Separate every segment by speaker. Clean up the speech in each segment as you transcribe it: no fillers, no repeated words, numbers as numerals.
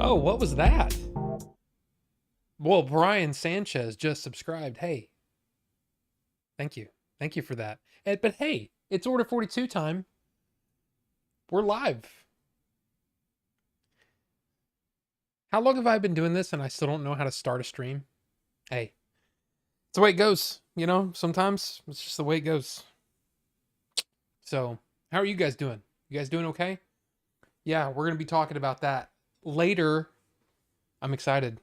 Speaker 1: Oh, what was that? Well, Brian Sanchez just subscribed. Hey, thank you. Thank you for that. But hey, it's Order 42 time. We're live. How long have I been doing this and I still don't know how to start a stream? Hey, it's the way it goes. You know, sometimes it's just the way it goes. So, how are you guys doing? You guys doing okay? Yeah, we're going to be talking about that later. I'm excited.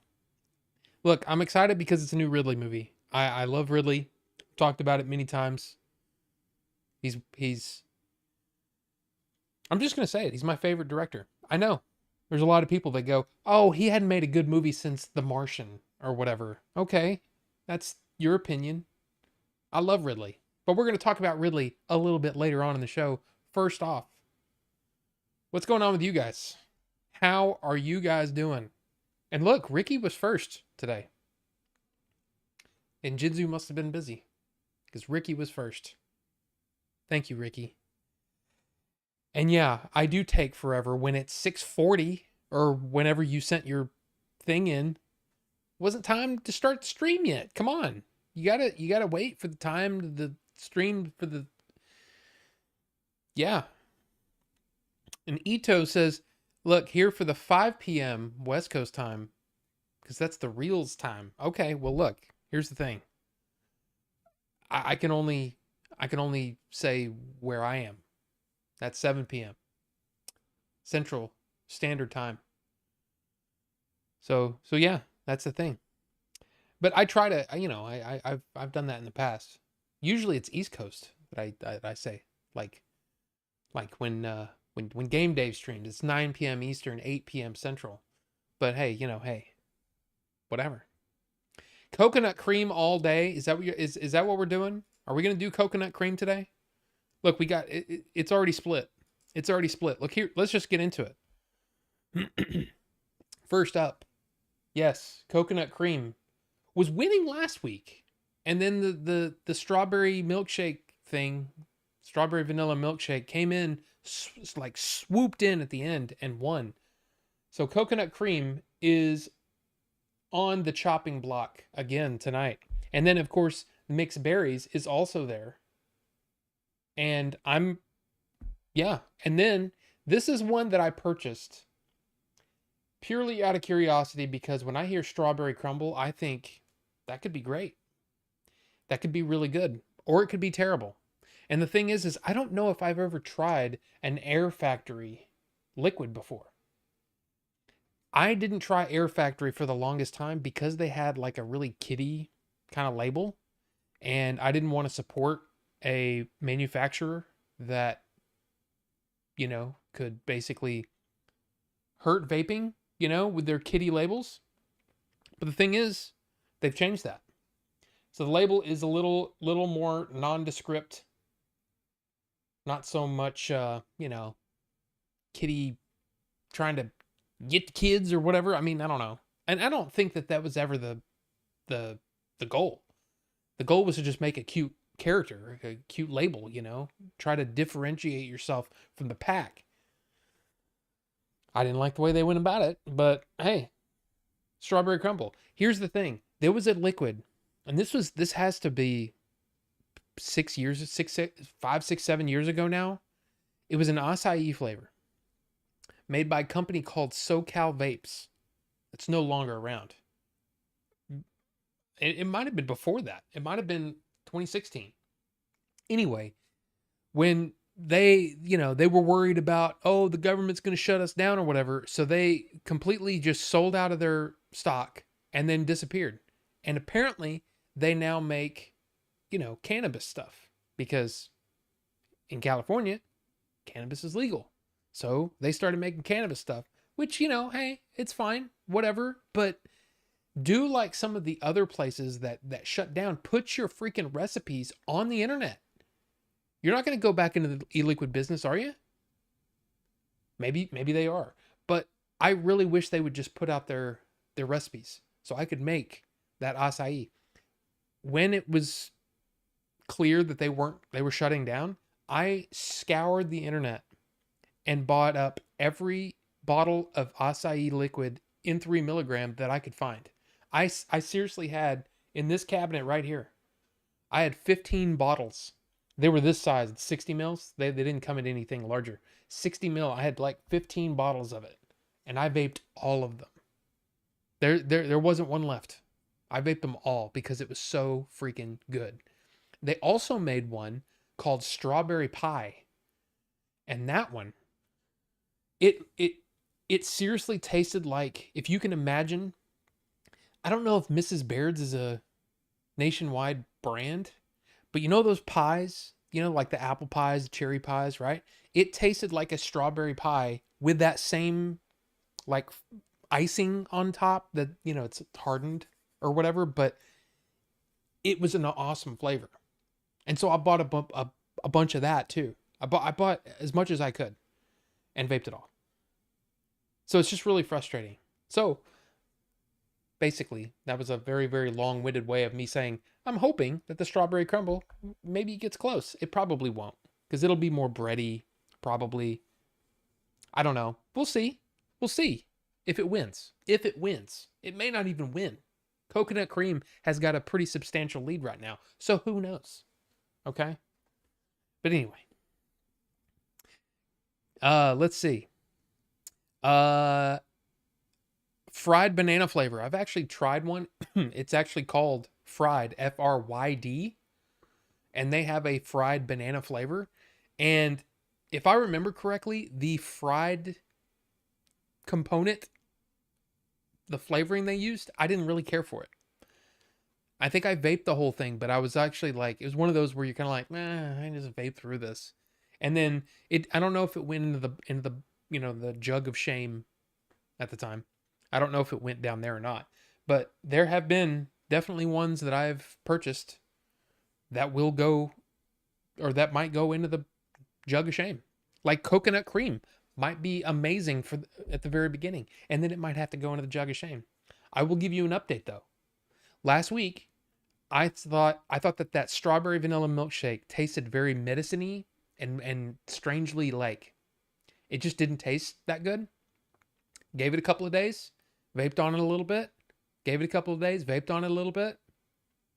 Speaker 1: Look, I'm excited because it's a new Ridley movie. I love Ridley. Talked about it many times. He's I'm just gonna say it. He's my favorite director. I know. There's a lot of people that go, "Oh, he hadn't made a good movie since The Martian or whatever." Okay, that's your opinion. I love Ridley, but we're gonna talk about Ridley a little bit later on in the show. First off, what's going on with you guys? How are you guys doing? And look, Ricky was first today, and Jinzu must have been busy because Ricky was first. Thank you, Ricky. And yeah, I do take forever when it's 6:40 or whenever you sent your thing in. Wasn't time to start the stream yet. Come on. You gotta wait for the time the stream for the yeah. And Ito says, look, here for the 5 p.m. West Coast time. Because that's the reels time. Okay, well look, here's the thing. I can only say where I am. That's 7 p.m. Central Standard Time. So yeah, that's the thing. But I try to, I've done that in the past. Usually it's East Coast that I say like when Game Day streams, it's 9 p.m. Eastern, 8 p.m. Central. But hey, hey, whatever. Coconut cream all day. Is that is that what we're doing? Are we gonna do coconut cream today? Look, we got it's already split. It's already split. Look here, let's just get into it. First up, yes, coconut cream was winning last week, and then the strawberry milkshake thing, strawberry vanilla milkshake came in like swooped in at the end and won. So coconut cream is on the chopping block again tonight, and then of course mixed berries is also there. And yeah. And then this is one that I purchased purely out of curiosity because when I hear strawberry crumble, I think that could be great. That could be really good, or it could be terrible. And the thing is I don't know if I've ever tried an Air Factory liquid before. I didn't try Air Factory for the longest time because they had like a really kiddie kind of label, and I didn't want to support a manufacturer that could basically hurt vaping, with their kiddie labels. But the thing is, they've changed that. So the label is a little more nondescript, not so much kiddie trying to get the kids or whatever. I mean, I don't know. And I don't think that was ever the goal. The goal was to just make a cute character, a cute label, try to differentiate yourself from the pack. I didn't like the way they went about it, but hey, strawberry crumble. Here's the thing. There was a liquid, and this has to be 5, 6, 7 years ago now. It was an acai flavor made by a company called SoCal Vapes. It's no longer around. It might have been before that. It might have been 2016. Anyway, when they were worried about, oh, the government's going to shut us down or whatever, so they completely just sold out of their stock and then disappeared. And apparently they now make, cannabis stuff because in California, cannabis is legal. So they started making cannabis stuff, which, hey, it's fine, whatever, but do like some of the other places that shut down. Put your freaking recipes on the internet. You're not going to go back into the e-liquid business, are you? Maybe they are. But I really wish they would just put out their recipes so I could make that acai. When it was clear that they were shutting down, I scoured the internet and bought up every bottle of acai liquid in 3 milligram that I could find. I seriously had in this cabinet right here, I had 15 bottles. They were this size, 60 mils. They didn't come in anything larger. 60 mil, I had like 15 bottles of it. And I vaped all of them. There wasn't one left. I vaped them all because it was so freaking good. They also made one called Strawberry Pie. And that one, it it it seriously tasted like, if you can imagine, I don't know if Mrs. Baird's is a nationwide brand, but you know those pies, like the apple pies, the cherry pies, right? It tasted like a strawberry pie with that same like icing on top that, it's hardened or whatever, but it was an awesome flavor. And so I bought a bunch of that too. I bought as much as I could and vaped it all. So it's just really frustrating. So basically, that was a very, very long-winded way of me saying, I'm hoping that the strawberry crumble maybe gets close. It probably won't, because it'll be more bready, probably. I don't know. We'll see. We'll see if it wins. If it wins. It may not even win. Coconut cream has got a pretty substantial lead right now, so who knows? Okay? But anyway. Let's see. Fried banana flavor. I've actually tried one. It's actually called Fried, Fryd, and they have a fried banana flavor. And if I remember correctly, the fried component, the flavoring they used, I didn't really care for it. I think I vaped the whole thing, but I was actually like, it was one of those where you're kind of like, I just vape through this. And then I don't know if it went into the the jug of shame at the time. I don't know if it went down there or not, but there have been definitely ones that I've purchased that will go, or that might go into the jug of shame. Like coconut cream might be amazing at the very beginning, and then it might have to go into the jug of shame. I will give you an update though. Last week, I thought that strawberry vanilla milkshake tasted very medicine-y and strangely like it just didn't taste that good. Gave it a couple of days, vaped on it a little bit. Gave it a couple of days, vaped on it a little bit.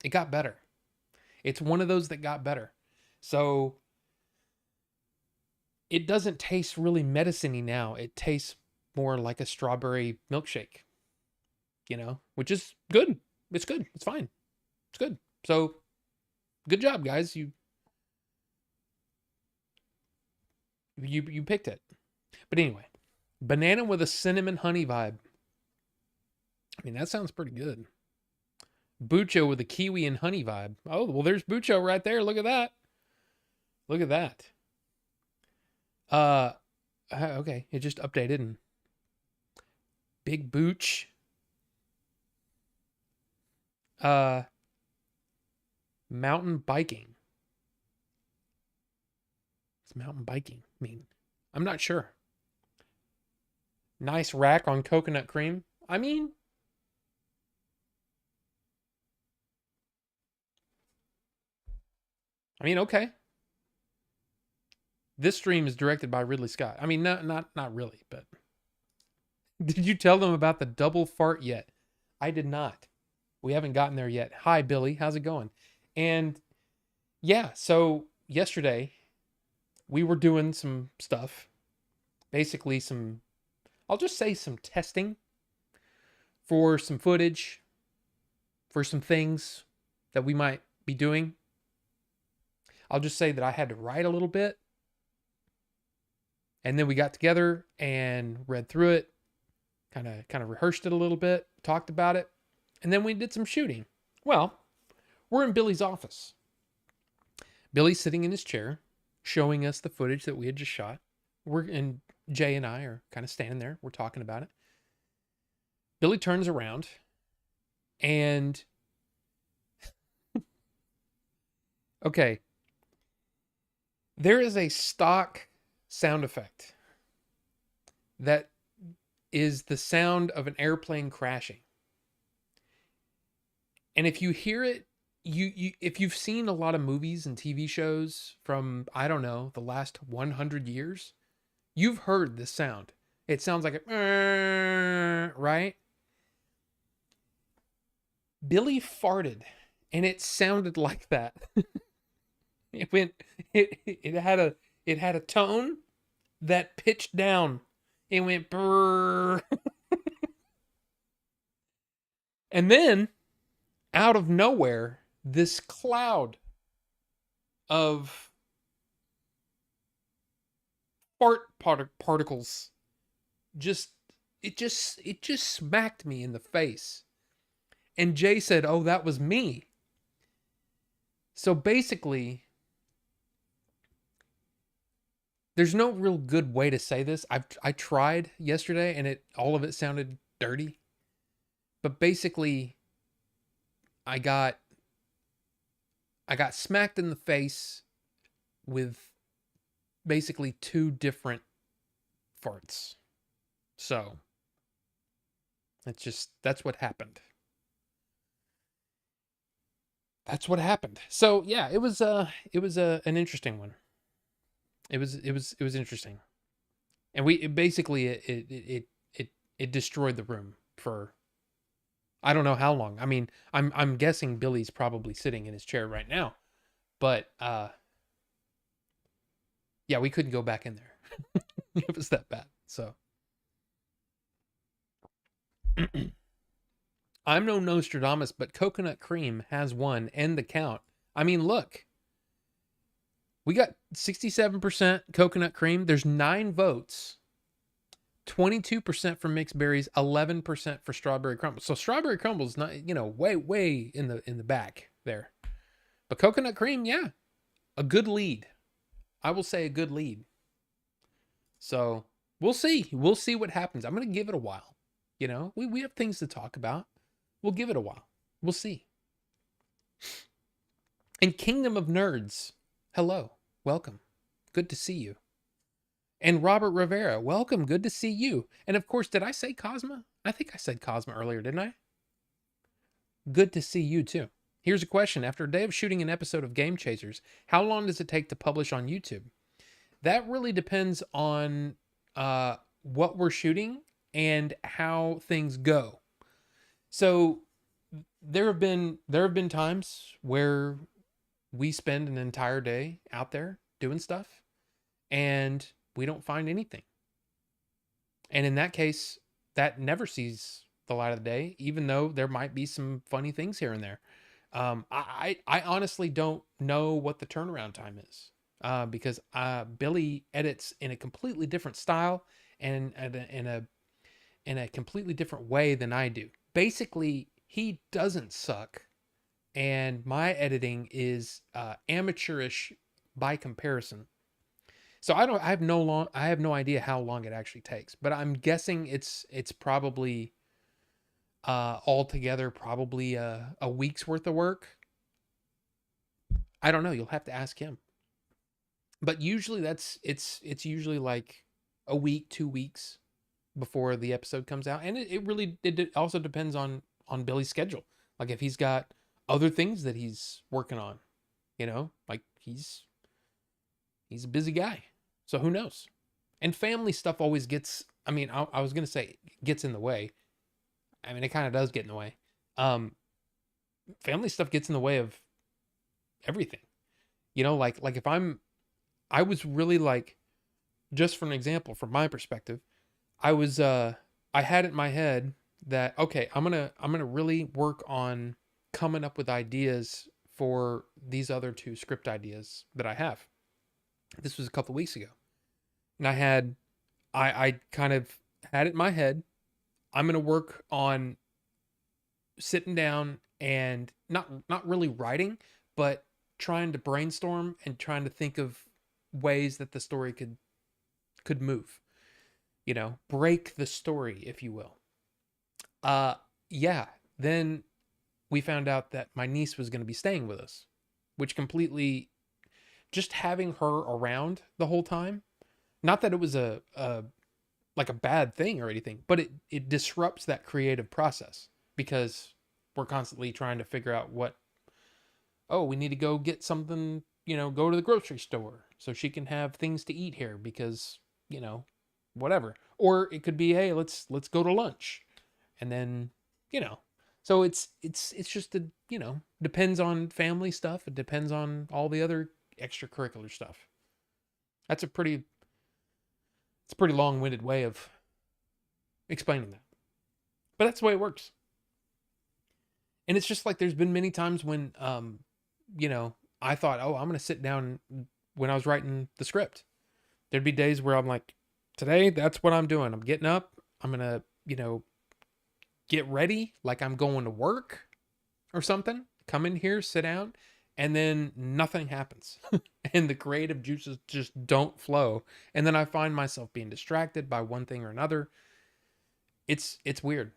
Speaker 1: It got better. It's one of those that got better. So it doesn't taste really medicine-y now. It tastes more like a strawberry milkshake, which is good. It's good. It's fine. It's good. So good job, guys. You picked it. But anyway, banana with a cinnamon honey vibe. I mean, that sounds pretty good. Bucho with a kiwi and honey vibe. Oh, well, there's Bucho right there. Look at that. Look at that. Okay. It just updated and Big Booch. Mountain biking. What's mountain biking mean? I'm not sure. Nice rack on coconut cream. I mean, okay. This stream is directed by Ridley Scott. I mean, not really, but did you tell them about the double fart yet? I did not. We haven't gotten there yet. Hi, Billy. How's it going? And yeah, so yesterday we were doing some stuff. Basically I'll just say some testing for some footage, for some things that we might be doing. I'll just say that I had to write a little bit. And then we got together and read through it, kind of rehearsed it a little bit, talked about it, and then we did some shooting. Well, we're in Billy's office. Billy's sitting in his chair, showing us the footage that we had just shot. And Jay and I are kind of standing there. We're talking about it. Billy turns around and okay. There is a stock sound effect that is the sound of an airplane crashing. And if you hear it, if you've seen a lot of movies and TV shows from, I don't know, the last 100 years, you've heard this sound. It sounds like a right? Billy farted and it sounded like that. It went it had a tone that pitched down. It went brrr. And then out of nowhere, this cloud of particles just it just smacked me in the face. And Jay said, "Oh, that was me." So basically, there's no real good way to say this. I tried yesterday and all of it sounded dirty. But basically, I got I got smacked in the face with basically two different farts. So, that's what happened. That's what happened. So, yeah, it was an interesting one. It was interesting. And basically it destroyed the room for I don't know how long. I mean, I'm guessing Billy's probably sitting in his chair right now. But yeah, we couldn't go back in there. It was that bad. So I'm no Nostradamus, but coconut cream has won and the count. I mean, look. We got 67% coconut cream. There's 9 votes. 22% for mixed berries, 11% for strawberry crumbles. So strawberry crumbles not, way in the back there. But coconut cream, yeah. A good lead. I will say a good lead. So, we'll see. We'll see what happens. I'm going to give it a while. We have things to talk about. We'll give it a while. We'll see. And Kingdom of Nerds, hello. Welcome. Good to see you. And Robert Rivera, welcome. Good to see you. And of course, did I say Cosma? I think I said Cosma earlier, didn't I? Good to see you too. Here's a question. After a day of shooting an episode of Game Chasers, how long does it take to publish on YouTube? That really depends on what we're shooting and how things go. So there have been times where we spend an entire day out there doing stuff and we don't find anything. And in that case, that never sees the light of the day, even though there might be some funny things here and there. I honestly don't know what the turnaround time is because Billy edits in a completely different style and in a completely different way than I do. Basically, he doesn't suck, and my editing is amateurish by comparison. So I have no idea how long it actually takes, but I'm guessing it's probably altogether probably a week's worth of work. I don't know. You'll have to ask him. But usually it's usually like a week, 2 weeks before the episode comes out, and it also depends on Billy's schedule. Like if he's got other things that he's working on, like he's a busy guy. So who knows? And family stuff always gets, I was going to say gets in the way. I mean, it kind of does get in the way. Family stuff gets in the way of everything. Like if I was really like, just for an example, from my perspective, I had it in my head that, okay, I'm going to really work on coming up with ideas for these other 2 script ideas that I have. This was a couple weeks ago. And I kind of had it in my head. I'm going to work on sitting down and not really writing, but trying to brainstorm and trying to think of ways that the story could move. Break the story, if you will. Yeah. Then we found out that my niece was going to be staying with us, which completely, just having her around the whole time, not that it was a bad thing or anything, but it disrupts that creative process because we're constantly trying to figure out we need to go get something, go to the grocery store so she can have things to eat here because, whatever. Or it could be, hey, let's go to lunch. And then, so it's just depends on family stuff. It depends on all the other extracurricular stuff. That's it's a pretty long-winded way of explaining that. But that's the way it works. And it's just like there's been many times when I thought, oh, I'm going to sit down when I was writing the script. There'd be days where I'm like, today, that's what I'm doing. I'm getting up. I'm going to, get ready like I'm going to work or something. Come in here, sit down, and then nothing happens. And the creative juices just don't flow. And then I find myself being distracted by one thing or another. It's weird.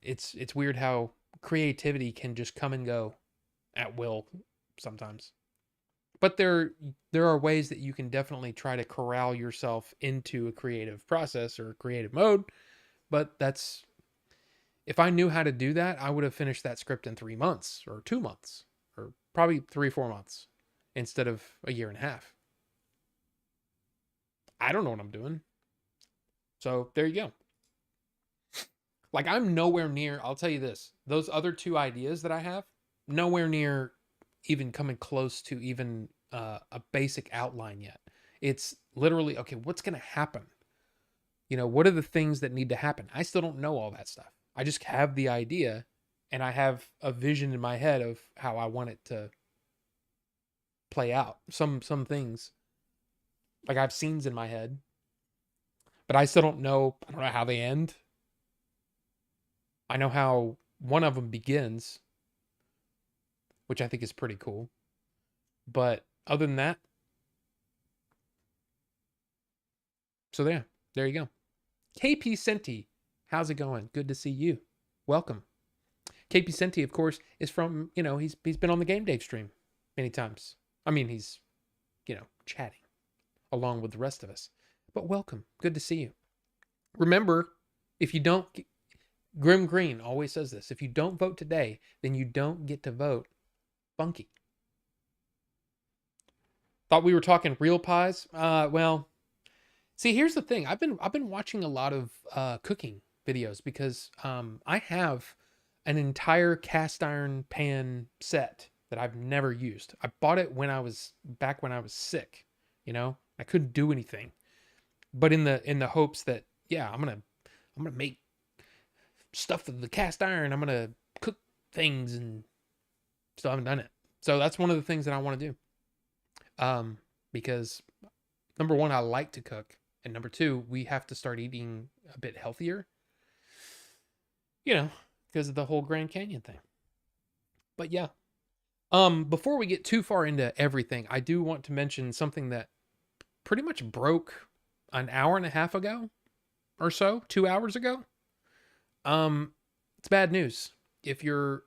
Speaker 1: It's weird how creativity can just come and go at will sometimes. But there are ways that you can definitely try to corral yourself into a creative process or creative mode. But if I knew how to do that, I would have finished that script in 3 months or 2 months or probably 3-4 months instead of a year and a half. I don't know what I'm doing. So there you go. Like, I'm nowhere near, I'll tell you this, those other 2 ideas that I have, nowhere near even coming close to even a basic outline yet. It's literally, okay, what's going to happen? What are the things that need to happen? I still don't know all that stuff. I just have the idea, and I have a vision in my head of how I want it to play out. Some things, like I have scenes in my head, but I still don't know. I don't know how they end. I know how one of them begins, which I think is pretty cool. But other than that, so there you go. KP Senti, how's it going? Good to see you. Welcome. KP Senti, of course, is from, he's been on the Game Dave stream many times. I mean, he's, chatting along with the rest of us. But welcome. Good to see you. Remember, if you don't, Grim Green always says this, if you don't vote today, then you don't get to vote funky. Thought we were talking real pies? Well, see, here's the thing. I've been watching a lot of cooking videos because I have an entire cast iron pan set that I've never used. I bought it when I was sick, I couldn't do anything. But in the hopes that, yeah, I'm going to make stuff with the cast iron. I'm going to cook things, and still haven't done it. So that's one of the things that I want to do. Because number one, I like to cook. And number two, we have to start eating a bit healthier, because of the whole Grand Canyon thing. But yeah, before we get too far into everything, I do want to mention something that pretty much broke an hour and a half ago or so, 2 hours ago. It's bad news if you're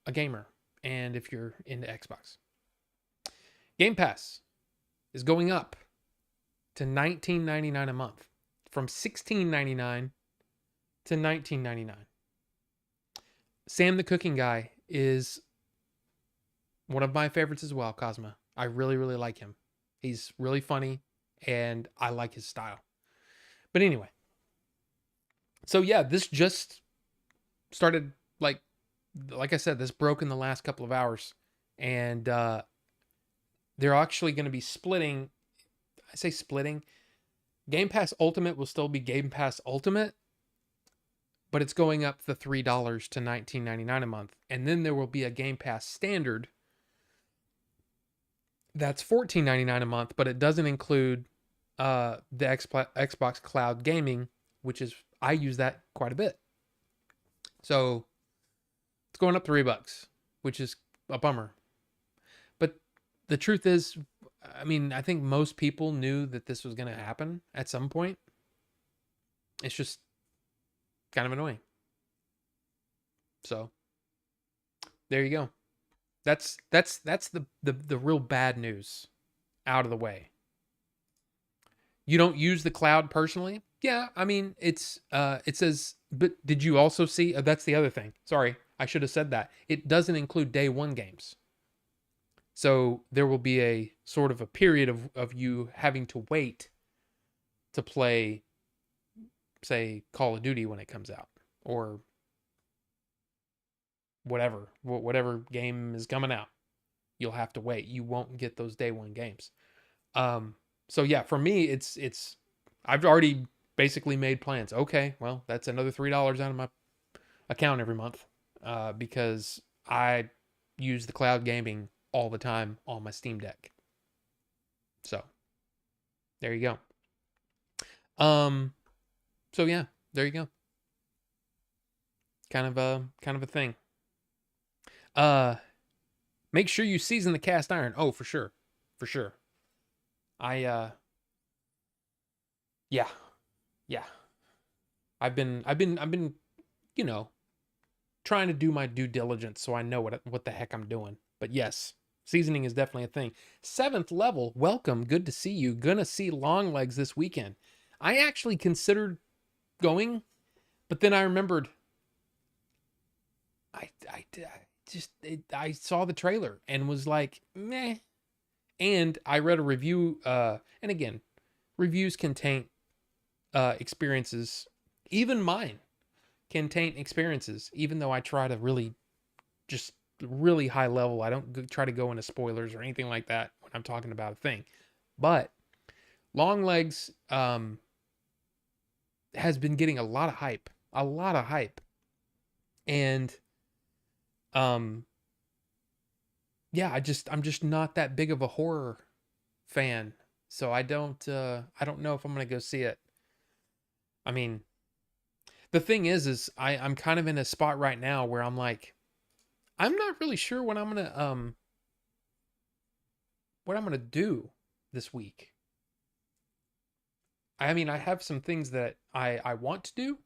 Speaker 1: a gamer and if you're into Xbox. Game Pass is going up to $19.99 a month, from $16.99 to $19.99. Sam the Cooking Guy is one of my favorites as well, Cosma. I really, really like him. He's really funny, and I like his style. But anyway, so yeah, this just started, like I said, this broke in the last couple of hours, and they're actually going to be splitting. I say splitting. Game Pass Ultimate will still be Game Pass Ultimate, but it's going up the $3 to $19.99 a month. And then there will be a Game Pass Standard that's $14.99 a month, but it doesn't include the Xbox Cloud Gaming, which is, I use that quite a bit. So it's going up $3, which is a bummer. But the truth is, I mean, I think most people knew that this was going to happen at some point. It's just kind of annoying. So there you go. That's the real bad news out of the way. You don't use the cloud personally? Yeah, I mean, it says, but did you also see, that's the other thing. Sorry, I should have said that. It doesn't include day one games. So there will be a sort of a period of you having to wait to play say, Call of Duty when it comes out, or whatever game is coming out. You'll have to wait. You won't get those day one games. So yeah, for me, it's I've already basically made plans. Okay, well, that's another $3 out of my account every month, because I use the cloud gaming all the time on my Steam Deck. So there you go. So yeah, there you go. Kind of a thing. Make sure you season the cast iron. Oh, for sure. For sure. Yeah. Yeah. I've been, you know, trying to do my due diligence so I know what the heck I'm doing. But yes, seasoning is definitely a thing. 7th level, welcome. Good to see you. Gonna see Longlegs this weekend. I actually considered going, but then I remembered I saw the trailer and was like, meh. And I read a review, and again, reviews can taint experiences. Even mine can taint experiences, even though I try to really just really high level. I don't try to go into spoilers or anything like that when I'm talking about a thing. But Longlegs has been getting a lot of hype. A lot of hype. And yeah, I'm just not that big of a horror fan. So I don't know if I'm gonna go see it. I mean, the thing is I'm kind of in a spot right now where I'm like, I'm not really sure what I'm gonna do this week. I mean, I have some things that I want to do,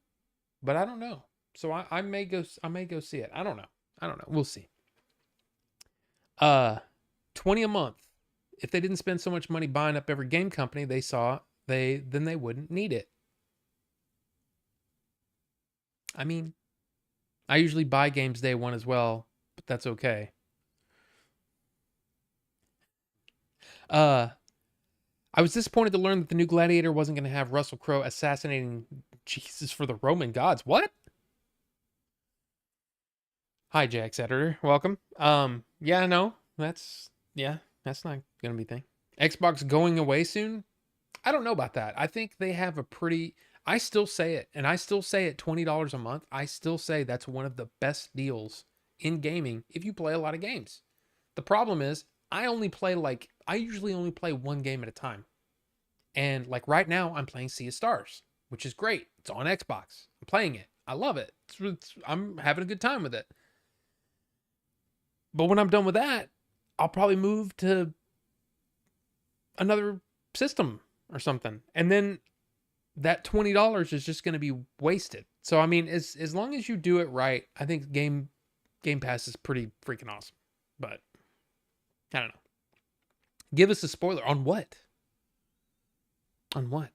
Speaker 1: but I don't know. So I may go see it. I don't know. We'll see. 20 a month. If they didn't spend so much money buying up every game company then they wouldn't need it. I mean, I usually buy games day one as well, but that's okay. I was disappointed to learn that the new Gladiator wasn't going to have Russell Crowe assassinating Jesus for the Roman gods. What? Hi, Jack's editor. Welcome. Yeah, no, that's that's not going to be a thing. Xbox going away soon? I don't know about that. I think they have a pretty. I still say it, and I still say it $20 a month. I still say that's one of the best deals in gaming if you play a lot of games. The problem is, I usually only play one game at a time. And like right now, I'm playing Sea of Stars, which is great. It's on Xbox. I'm playing it. I love it. I'm having a good time with it. But when I'm done with that, I'll probably move to another system or something. And then that $20 is just going to be wasted. So I mean, as long as you do it right, I think Game Pass is pretty freaking awesome. But I don't know. Give us a spoiler on what? On what?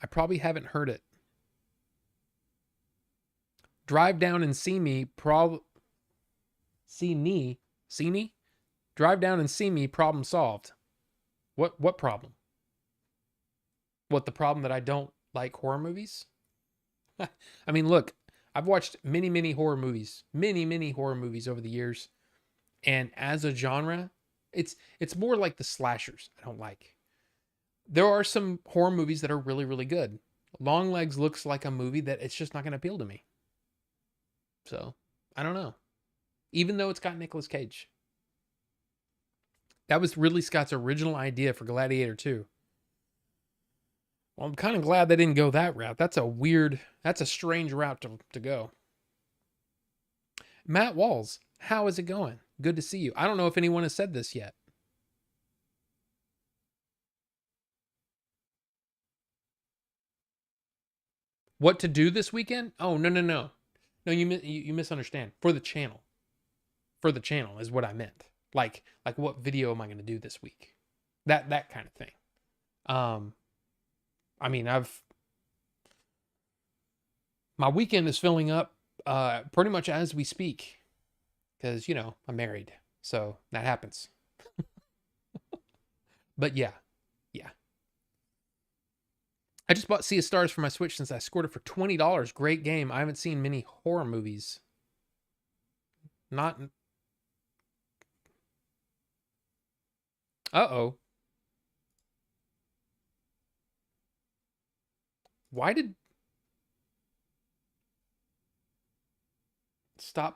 Speaker 1: I probably haven't heard it. Drive down and see me. See me. Drive down and see me. Problem solved. What problem? What, the problem that I don't like horror movies? I mean, look, I've watched many horror movies, many horror movies over the years, and as a genre, it's more like the slashers I don't like. There are some horror movies that are really good. Longlegs looks like a movie that it's just not going to appeal to me. So, I don't know. Even though it's got Nicolas Cage. That was Ridley Scott's original idea for Gladiator II. Well, I'm kind of glad they didn't go that route. That's a strange route to go. Matt Walls, how is it going? Good to see you. I don't know if anyone has said this yet. What to do this weekend? Oh, no. No, you misunderstand. For the channel. For the channel is what I meant. Like what video am I going to do this week? That kind of thing. I mean, my weekend is filling up pretty much as we speak, because I'm married, so that happens. But yeah. I just bought Sea of Stars for my Switch since I scored it for $20. Great game. I haven't seen many horror movies. Not. Uh-oh. Why did...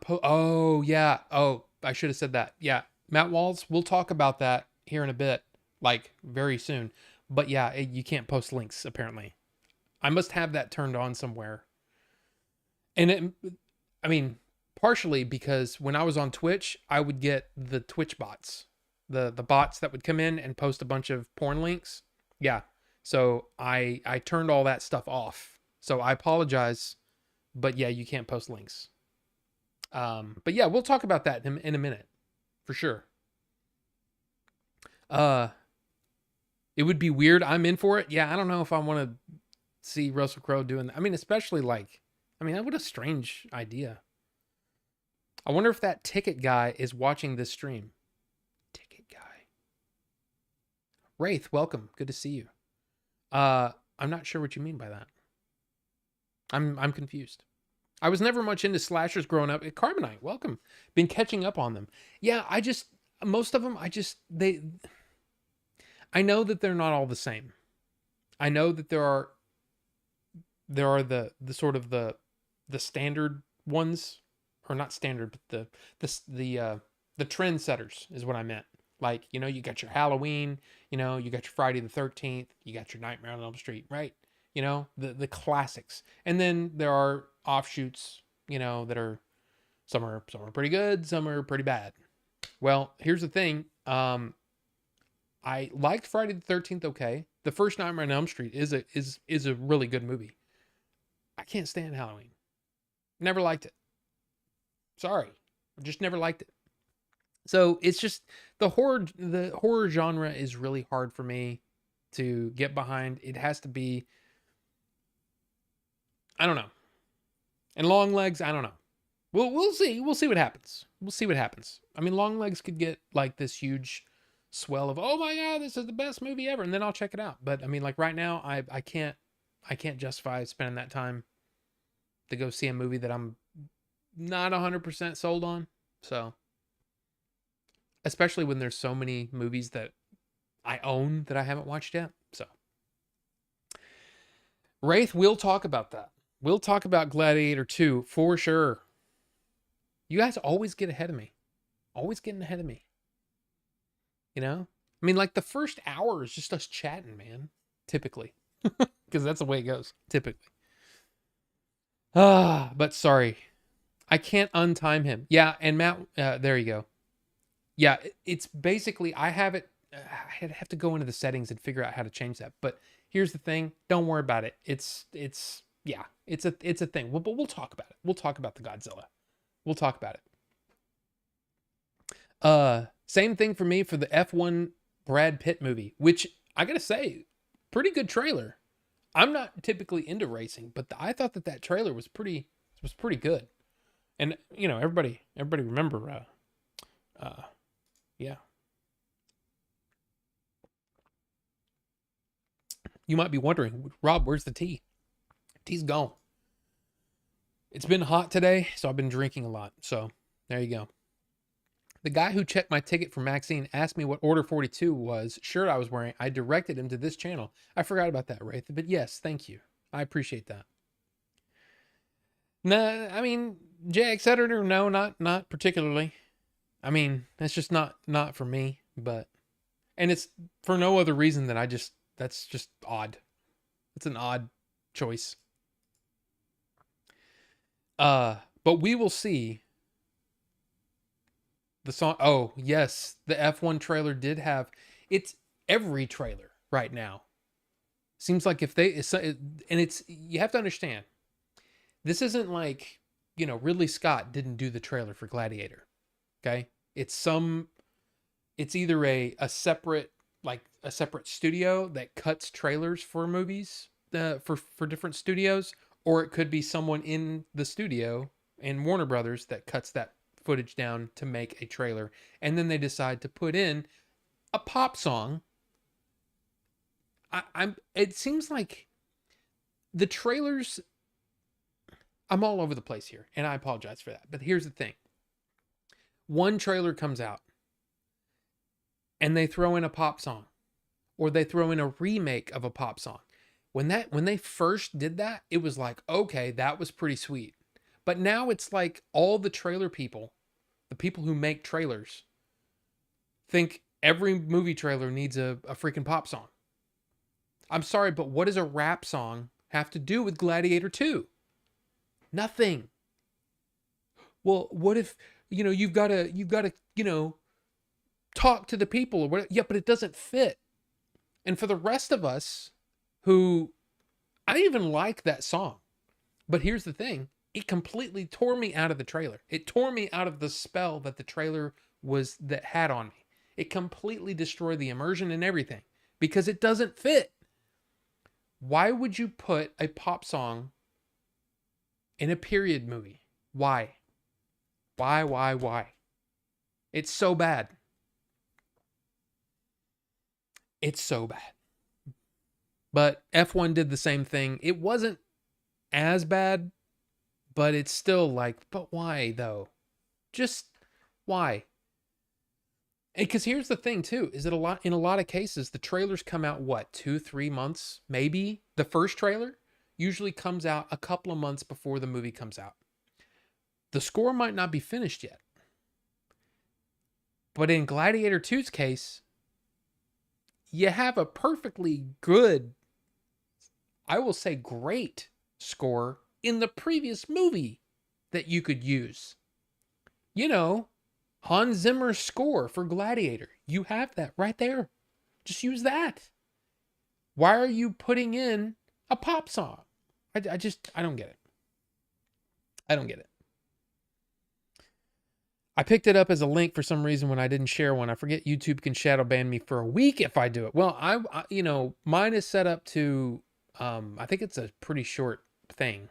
Speaker 1: Oh, yeah. Oh, I should have said that. Yeah. Matt Walls, we'll talk about that here in a bit, like very soon. But yeah, you can't post links, apparently. I must have that turned on somewhere. And I mean, partially because when I was on Twitch, I would get the Twitch bots, the bots that would come in and post a bunch of porn links. Yeah. So I turned all that stuff off. So I apologize, but yeah, you can't post links. But yeah, we'll talk about that in a minute, for sure. It would be weird. I'm in for it. Yeah, I don't know if I want to see Russell Crowe doing that. I mean, especially like, I mean, what a strange idea. I wonder if that ticket guy is watching this stream. Ticket guy. Wraith, welcome. Good to see you. I'm not sure what you mean by that. I'm confused. I was never much into slashers growing up. Carbonite, welcome. Been catching up on them. Yeah, most of them, I know that they're not all the same. I know that there are the sort of the standard ones, or not standard, but the trendsetters is what I meant. Like, you know, you got your Halloween, you know, you got your Friday the 13th, you got your Nightmare on Elm Street, right? You know, the classics. And then there are offshoots, you know, that are some are pretty good, some are pretty bad. Well, here's the thing. I liked Friday the 13th okay. The first Nightmare on Elm Street is a really good movie. I can't stand Halloween. Never liked it. Sorry. I just never liked it. So it's just the horror genre is really hard for me to get behind. It has to be, I don't know. And Longlegs, I don't know. We'll see. We'll see what happens. We'll see what happens. I mean, Longlegs could get like this huge swell of, oh my god, this is the best movie ever, and then I'll check it out. But I mean, like right now, I can't justify spending that time to go see a movie that I'm not 100% sold on. So, especially when there's so many movies that I own that I haven't watched yet. So, Wraith, we'll talk about that. We'll talk about Gladiator II for sure. You guys always get ahead of me. Always getting ahead of me. You know? I mean, like the first hour is just us chatting, man. Typically. Because that's the way it goes. Typically. But sorry. I can't untime him. Yeah, and Matt, there you go. Yeah, it's basically, I have to go into the settings and figure out how to change that. But here's the thing. Don't worry about it. It's a thing. But we'll talk about it. We'll talk about the Godzilla. We'll talk about it. Same thing for me for the F1 Brad Pitt movie, which I gotta say, pretty good trailer. I'm not typically into racing, but I thought that trailer was pretty good. And you know, everybody remember, yeah. You might be wondering, Rob, where's the tea? Tea's gone. It's been hot today, so I've been drinking a lot. So there you go. The guy who checked my ticket for Maxine asked me what Order 42 shirt I was wearing. I directed him to this channel. I forgot about that, Wraith. But yes, thank you. I appreciate that. Nah, I mean, JX editor, no, not particularly. I mean, that's just not for me, but, and it's for no other reason than that's just odd. It's an odd choice. But we will see. The song, oh yes, the F1 trailer did have, it's every trailer right now. Seems like if they, and it's, you have to understand, this isn't like, you know, Ridley Scott didn't do the trailer for Gladiator. Okay. It's either a separate studio that cuts trailers for movies, for different studios, or it could be someone in the studio in Warner Brothers that cuts that footage down to make a trailer, and then they decide to put in a pop song. It seems like the trailers, I'm all over the place here, and I apologize for that. But here's the thing. One trailer comes out, and they throw in a pop song, or they throw in a remake of a pop song. When they first did that, it was like, okay, that was pretty sweet. But now it's like all the trailer people, the people who make trailers, think every movie trailer needs a freaking pop song. I'm sorry, but what does a rap song have to do with Gladiator II? Nothing. Well, what if, you've got to, talk to the people or whatever. Yeah, but it doesn't fit. And for the rest of us who, I even like that song. But here's the thing. It completely tore me out of the trailer. It tore me out of the spell that the trailer had on me. It completely destroyed the immersion and everything because it doesn't fit. Why would you put a pop song in a period movie? Why? Why? It's so bad. It's so bad. But F1 did the same thing. It wasn't as bad, but it's still like, but why though? Just why? Because here's the thing too, is that in a lot of cases, the trailers come out, 2-3 months, maybe? The first trailer usually comes out a couple of months before the movie comes out. The score might not be finished yet. But in Gladiator II's case, you have a perfectly good, I will say great score in the previous movie that you could use. Hans Zimmer's score for Gladiator. You have that right there. Just use that. Why are you putting in a pop song? I don't get it. I don't get it. I picked it up as a link for some reason when I didn't share one. I forget YouTube can shadow ban me for a week if I do it. Well, mine is set up to, I think it's a pretty short thing,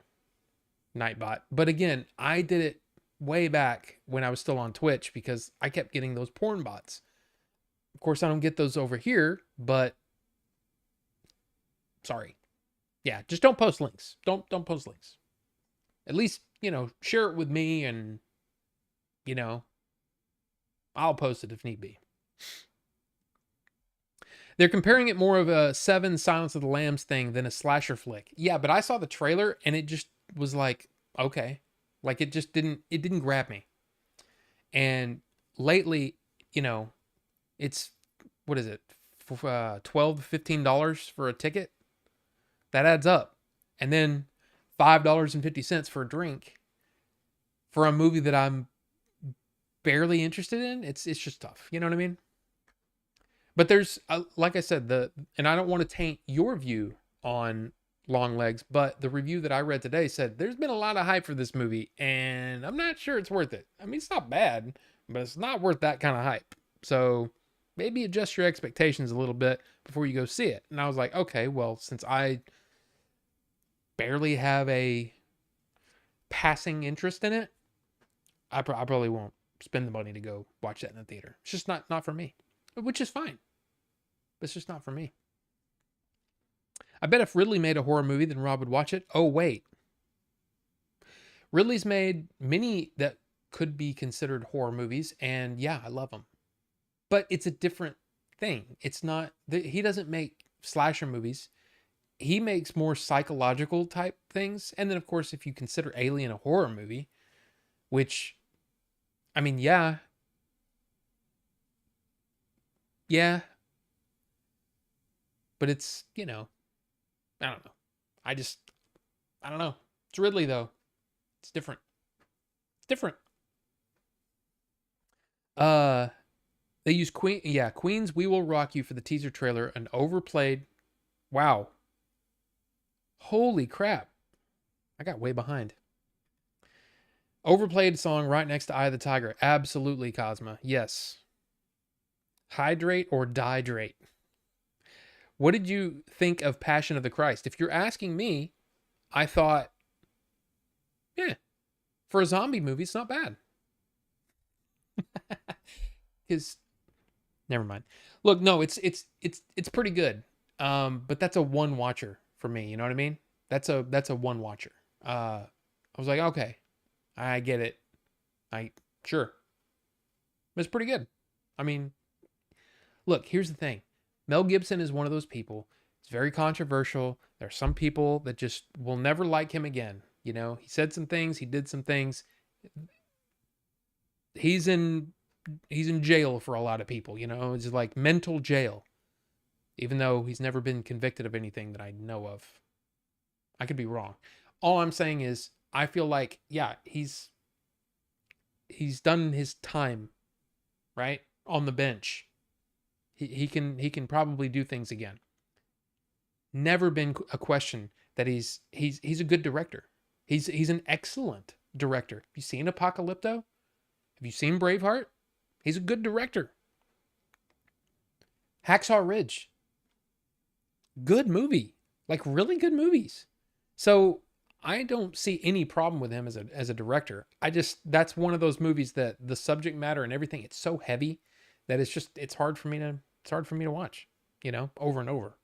Speaker 1: Nightbot. But again, I did it way back when I was still on Twitch because I kept getting those porn bots. Of course, I don't get those over here, but sorry. Yeah, just don't post links. Don't post links. At least, share it with me and, I'll post it if need be. They're comparing it more of a Seven Silence of the Lambs thing than a slasher flick. Yeah, but I saw the trailer and it just was like, okay. Like it didn't grab me. And lately, it's, what is it? $12 to $15 for a ticket. That adds up. And then $5.50 for a drink for a movie that I'm barely interested in. It's just tough. You know what I mean? But there's, like I said, and I don't want to taint your view on Long Legs, but the review that I read today said there's been a lot of hype for this movie, and I'm not sure it's worth it. I mean, it's not bad, but it's not worth that kind of hype. So maybe adjust your expectations a little bit before you go see it. And I was like, okay, well, since I barely have a passing interest in it, I probably won't spend the money to go watch that in the theater. It's just not for me, which is fine. But it's just not for me. I bet if Ridley made a horror movie, then Rob would watch it. Oh, wait. Ridley's made many that could be considered horror movies, and yeah, I love them. But it's a different thing. It's not, he doesn't make slasher movies. He makes more psychological type things. And then, of course, if you consider Alien a horror movie, which, I mean, yeah. Yeah. But it's, I don't know. I don't know. It's Ridley, though. It's different. It's different. They use Queen's We Will Rock You for the teaser trailer, an overplayed. Wow. Holy crap. I got way behind. Overplayed song right next to Eye of the Tiger. Absolutely, Cosma. Yes. Hydrate or dihydrate. What did you think of Passion of the Christ? If you're asking me, I thought, yeah, for a zombie movie, it's not bad. Because, never mind. Look, no, it's pretty good. But that's a one watcher for me. You know what I mean? That's a one watcher. I was like, okay, I get it. Sure. It's pretty good. I mean, look, here's the thing. Mel Gibson is one of those people. It's very controversial. There are some people that just will never like him again. You know, he said some things, he did some things. He's in jail for a lot of people, you know. It's like mental jail. Even though he's never been convicted of anything that I know of. I could be wrong. All I'm saying is I feel like, yeah, he's done his time, right? On the bench. He can probably do things again. Never been a question that he's a good director. He's an excellent director. Have you seen Apocalypto? Have you seen Braveheart? He's a good director. Hacksaw Ridge. Good movie. Like really good movies. So I don't see any problem with him as a director. That's one of those movies that the subject matter and everything, it's so heavy that it's hard for me to watch, you know, over and over.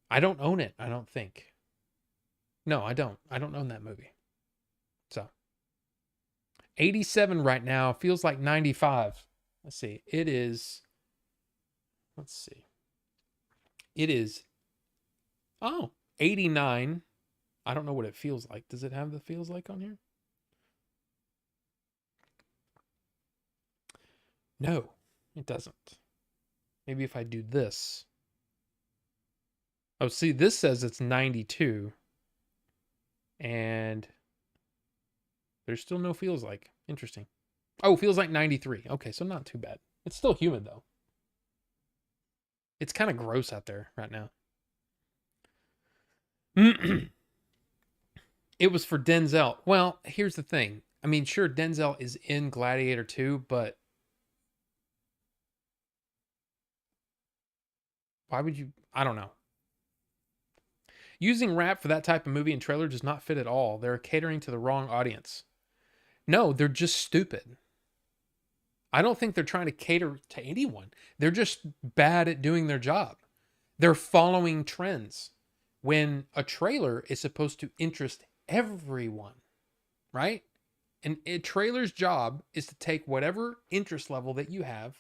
Speaker 1: I don't own it, I don't think. No, I don't. I don't own that movie. So 87 right now, feels like 95. Let's see. It is oh, 89. I don't know what it feels like. Does it have the feels like on here? No, it doesn't. Maybe if I do this. Oh, see, this says it's 92. And there's still no feels like. Interesting. Oh, feels like 93. Okay, so not too bad. It's still humid, though. It's kind of gross out there right now. It was for Denzel. Well, here's the thing. I mean, sure, Denzel is in Gladiator II, but why would you? I don't know. Using rap for that type of movie and trailer does not fit at all. They're catering to the wrong audience. No, they're just stupid. I don't think they're trying to cater to anyone. They're just bad at doing their job. They're following trends when a trailer is supposed to interest everyone, right? And a trailer's job is to take whatever interest level that you have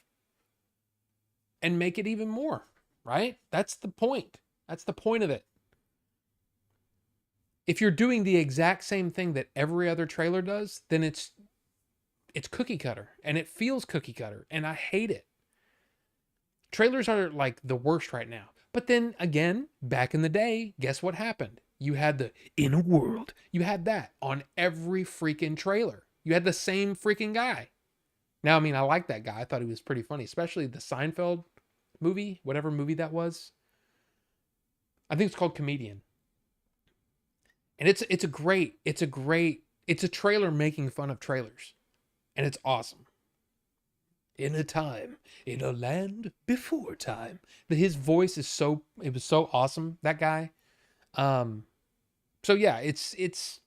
Speaker 1: and make it even more, right? That's the point. That's the point of it. If you're doing the exact same thing that every other trailer does, then it's cookie cutter and it feels cookie cutter and I hate it. Trailers are like the worst right now. But then again, back in the day, guess what happened? You had the In a World. You had that on every freaking trailer. You had the same freaking guy. Now, I mean, I like that guy. I thought he was pretty funny, especially the Seinfeld movie, whatever movie that was. I think it's called Comedian. And it's a trailer making fun of trailers. And it's awesome. In a land before time. His voice is it was so awesome, that guy. So yeah, it's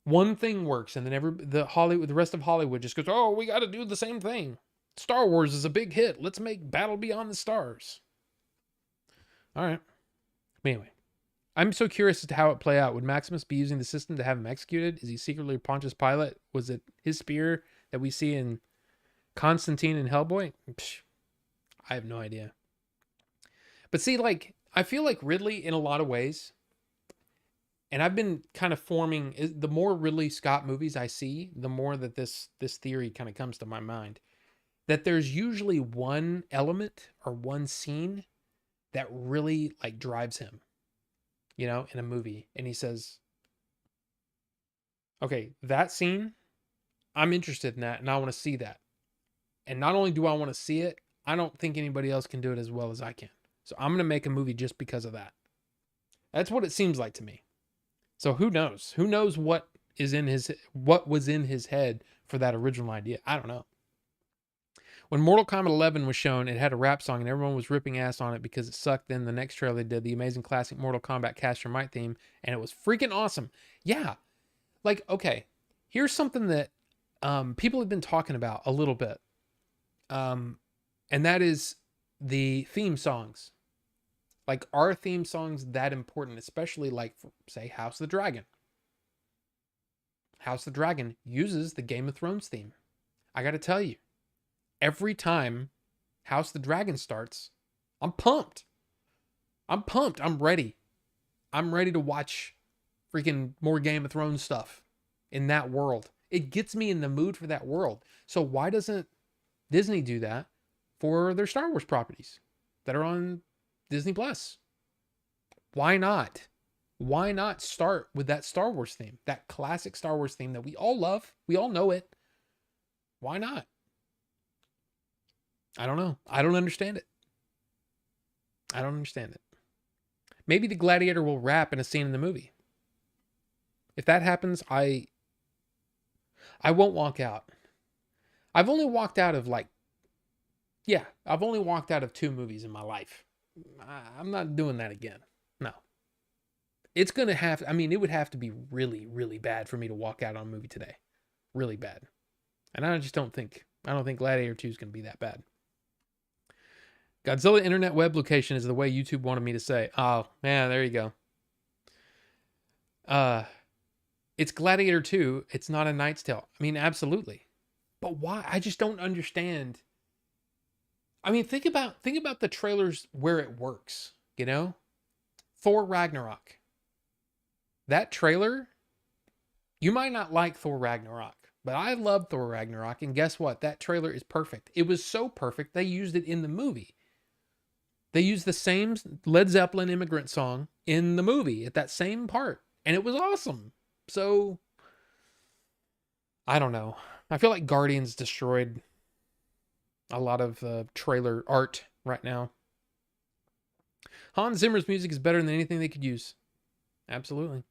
Speaker 1: one thing works and then the rest of Hollywood just goes, "Oh, we got to do the same thing. Star Wars is a big hit. Let's make Battle Beyond the Stars." All right. Anyway, I'm so curious as to how it play out. Would Maximus be using the system to have him executed? Is he secretly Pontius Pilate? Was it his spear that we see in Constantine and Hellboy? Psh, I have no idea. But see, like, I feel like Ridley in a lot of ways, and I've been kind of forming, the more Ridley Scott movies I see, the more that this theory kind of comes to my mind, that there's usually one element or one scene that really like drives him, you know, in a movie. And he says, okay, that scene, I'm interested in that and I want to see that. And not only do I want to see it, I don't think anybody else can do it as well as I can. So I'm going to make a movie just because of that. That's what it seems like to me. So who knows? Who knows what was in his head for that original idea? I don't know. When Mortal Kombat 11 was shown, it had a rap song and everyone was ripping ass on it because it sucked. Then the next trailer they did the amazing classic Mortal Kombat Cast Your Might theme and it was freaking awesome. Yeah. Like, okay, here's something that people have been talking about a little bit. And that is the theme songs. Like, are theme songs that important, especially like, say, House of the Dragon? House of the Dragon uses the Game of Thrones theme. I got to tell you, every time House of the Dragon starts, I'm pumped. I'm pumped. I'm ready. I'm ready to watch freaking more Game of Thrones stuff in that world. It gets me in the mood for that world. So why doesn't Disney do that for their Star Wars properties that are on Disney Plus? Why not? Why not start with that Star Wars theme, that classic Star Wars theme that we all love? We all know it. Why not? I don't know. I don't understand it. I don't understand it. Maybe the Gladiator will rap in a scene in the movie. If that happens, I won't walk out. I've only walked out of I've only walked out of 2 movies in my life. I'm not doing that again. No. It's going to have, it would have to be really, really bad for me to walk out on a movie today. Really bad. And I don't think Gladiator 2 is going to be that bad. Godzilla internet web location is the way YouTube wanted me to say. Oh, man, there you go. It's Gladiator 2. It's not A Knight's Tale. Absolutely. But why? I just don't understand. Think about the trailers where it works, Thor Ragnarok. That trailer, you might not like Thor Ragnarok, but I love Thor Ragnarok, and guess what? That trailer is perfect. It was so perfect, they used it in the movie. They used the same Led Zeppelin Immigrant Song in the movie at that same part, and it was awesome. So, I don't know. I feel like Guardians destroyed a lot of trailer art right now. Hans Zimmer's music is better than anything they could use. Absolutely.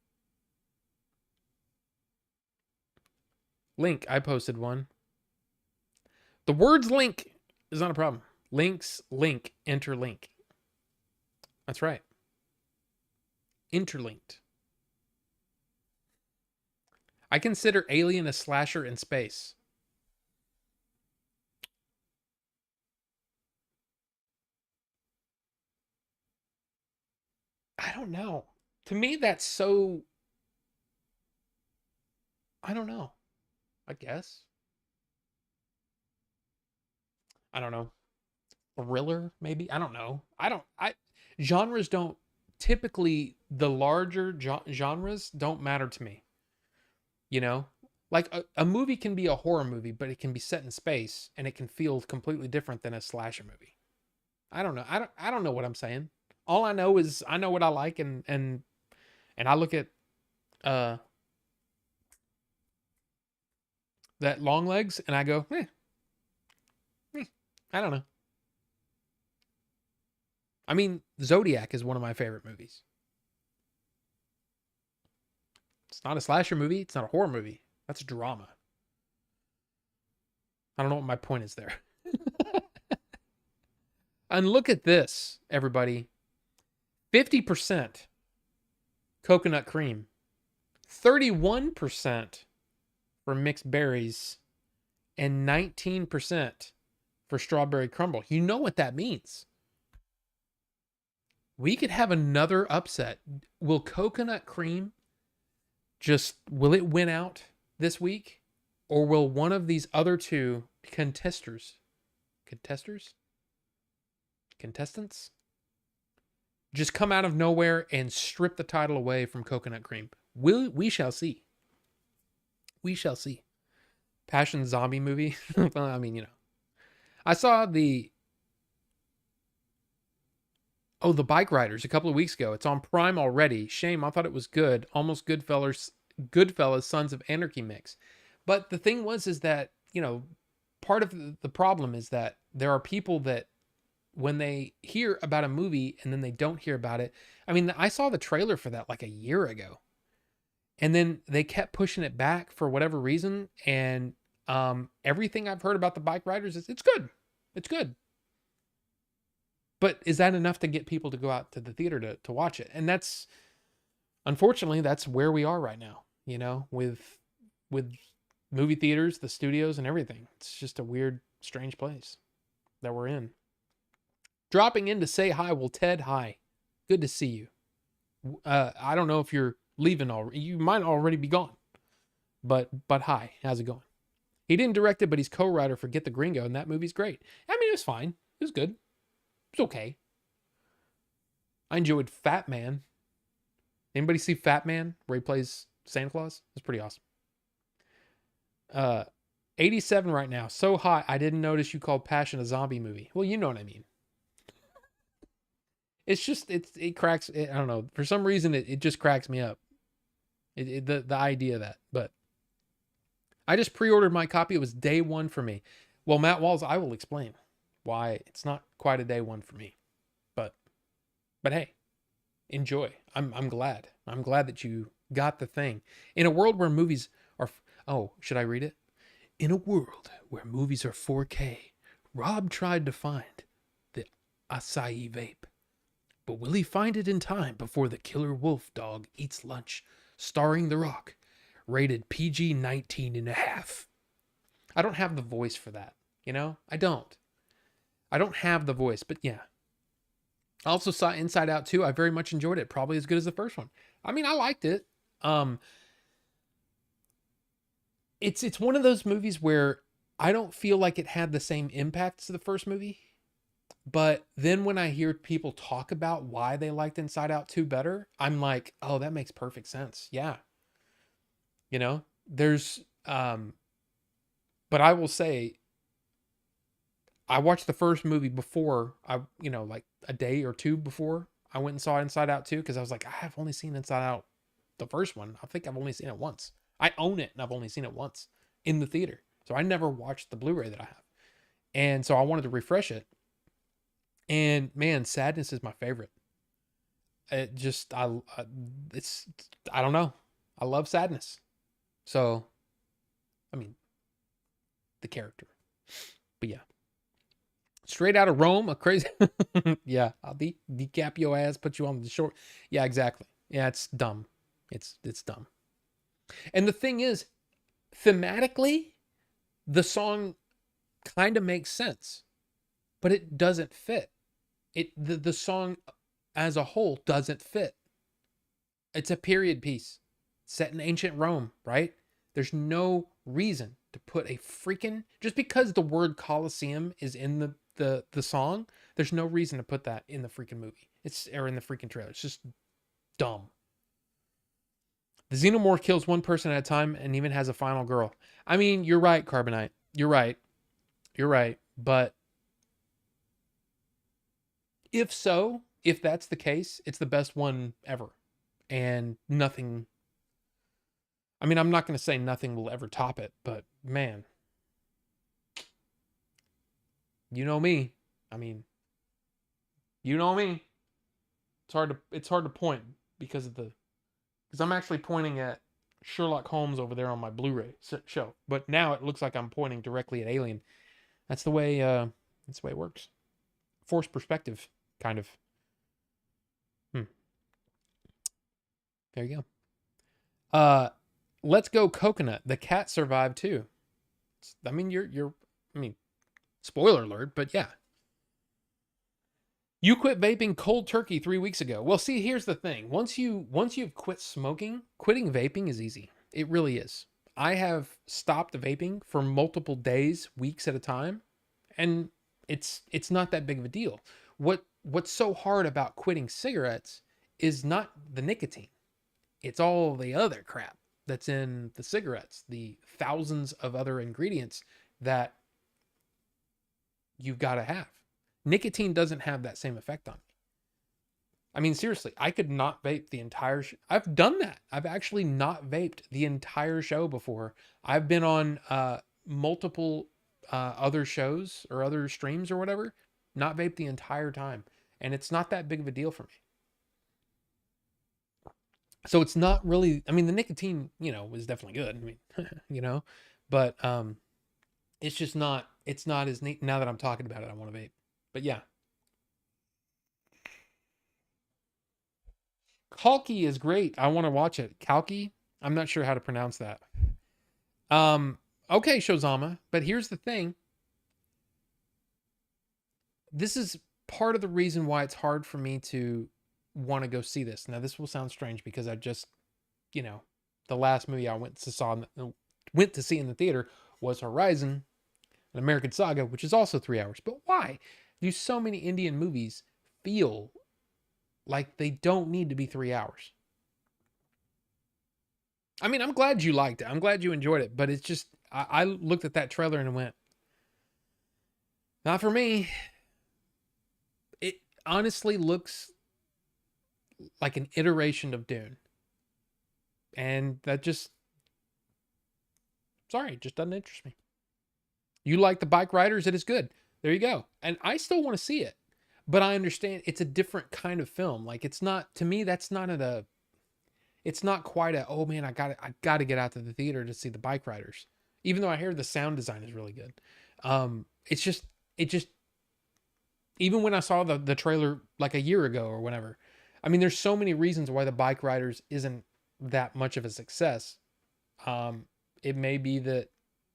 Speaker 1: Link, I posted one. The words link is not a problem. Links, link, interlink. That's right. Interlinked. I consider Alien a slasher in space. I don't know. To me, that's so... I don't know. I guess. I don't know. Thriller, maybe? I don't know. Genres don't... Typically, the larger genres don't matter to me. Like a movie can be a horror movie, but it can be set in space and it can feel completely different than a slasher movie. I don't know. I don't know what I'm saying. All I know is I know what I like, and I look at that Long Legs and I go, I don't know. Zodiac is one of my favorite movies. It's not a slasher movie. It's not a horror movie. That's drama. I don't know what my point is there. And look at this, everybody. 50% coconut cream. 31% for mixed berries. And 19% for strawberry crumble. You know what that means. We could have another upset. Will coconut cream will it win out this week? Or will one of these other 2 contestants just come out of nowhere and strip the title away from coconut cream? We shall see. We shall see. Passion zombie movie. Well, I saw the Bike Riders a couple of weeks ago. It's on Prime already. Shame, I thought it was good. Almost Goodfellas, Sons of Anarchy mix. But the thing is that, part of the problem is that there are people that when they hear about a movie and then they don't hear about it. I saw the trailer for that like a year ago. And then they kept pushing it back for whatever reason. And everything I've heard about the Bike Riders is it's good. It's good. But is that enough to get people to go out to the theater to watch it? And unfortunately, that's where we are right now, with movie theaters, the studios, and everything. It's just a weird, strange place that we're in. Dropping in to say hi. Well, Ted, hi. Good to see you. I don't know if you're leaving already. You might already be gone. But hi, how's it going? He didn't direct it, but he's co-writer for Get the Gringo, and that movie's great. I mean, it was fine. It was good. It was okay. I enjoyed Fat Man. Anybody see Fat Man, where he plays Santa Claus? It's pretty awesome. 87 right now. So hot, I didn't notice you called Passion a zombie movie. Well, you know what I mean. It's just, it cracks, I don't know. For some reason, it just cracks me up. The idea of that. But I just pre-ordered my copy. It was day one for me. Well, Matt Walls, I will explain why it's not quite a day one for me. But hey, enjoy. I'm glad. I'm glad that you got the thing. In a world where movies are, oh, should I read it? In a world where movies are 4K, Rob tried to find the acai vape. But will he find it in time before the killer wolf dog eats lunch? Starring The Rock. Rated PG-19 and a half. I don't have the voice for that. You know? I don't have the voice, but yeah. I also saw Inside Out 2. I very much enjoyed it. Probably as good as the first one. I mean, I liked it. It's one of those movies where I don't feel like it had the same impact as the first movie. But then when I hear people talk about why they liked Inside Out 2 better, I'm like, oh, that makes perfect sense. Yeah. You know, there's, but I will say, I watched the first movie before like a day or two before I went and saw Inside Out 2, because I was like, I have only seen Inside Out, the first one. I think I've only seen it once. I own it and I've only seen it once in the theater. So I never watched the Blu-ray that I have. And so I wanted to refresh it. And man, Sadness is my favorite. It just, I don't know. I love Sadness. So, I mean, the character. But yeah. Straight Out of Rome, a crazy. Yeah, I'll decap your ass, put you on the short. Yeah, exactly. Yeah, it's dumb. It's dumb. And the thing is, thematically, the song kind of makes sense, but it doesn't fit. The song as a whole doesn't fit. It's a period piece set in ancient Rome, right? There's no reason to put a freaking, just because the word Colosseum is in the song, there's no reason to put that in the freaking movie. Or in the freaking trailer. It's just dumb. The Xenomorph kills one person at a time and even has a final girl. I mean, you're right, Carbonite. You're right. But if that's the case, it's the best one ever. And nothing, I mean, I'm not going to say nothing will ever top it, but man, you know me. I mean, you know me. It's hard to point because I'm actually pointing at Sherlock Holmes over there on my Blu-ray shelf. But now it looks like I'm pointing directly at Alien. That's the way it works. Forced perspective, kind of. There you go. Let's Go Coconut. The cat survived too. I mean, spoiler alert, but yeah. You quit vaping cold turkey 3 weeks ago. Well, see, here's the thing. Once you've quit smoking, quitting vaping is easy. It really is. I have stopped vaping for multiple days, weeks at a time, and it's not that big of a deal. What's so hard about quitting cigarettes is not the nicotine. It's all the other crap that's in the cigarettes, the thousands of other ingredients that you've got to have. Nicotine doesn't have that same effect on me. I mean, seriously, I could not vape the entire I've done that. I've actually not vaped the entire show before. I've been on multiple other shows or other streams or whatever, not vape the entire time. And it's not that big of a deal for me. So it's not really, I mean, the nicotine, was definitely good. I mean, but it's just not, it's not as neat. Now that I'm talking about it, I want to vape. But yeah. Kalki is great. I want to watch it. Kalki? I'm not sure how to pronounce that. Okay, Shozama, but here's the thing. This is part of the reason why it's hard for me to want to go see this. Now, this will sound strange because I just, you know, the last movie I went to see in the theater was Horizon, an American Saga, which is also 3 hours. But why do so many Indian movies feel like they don't need to be 3 hours? I mean, I'm glad you liked it. I'm glad you enjoyed it. But it's just, I looked at that trailer and went, not for me. It honestly looks like an iteration of Dune. And that just, sorry, it just doesn't interest me. You like the bike riders, it is good. There you go. And I still want to see it. But I understand it's a different kind of film. Like, it's not, to me, that's not it's not quite oh man, I got to get out to the theater to see the bike riders. Even though I hear the sound design is really good. It's just, even when I saw the trailer like a year ago or whatever, I mean, there's so many reasons why the bike riders isn't that much of a success. It may be that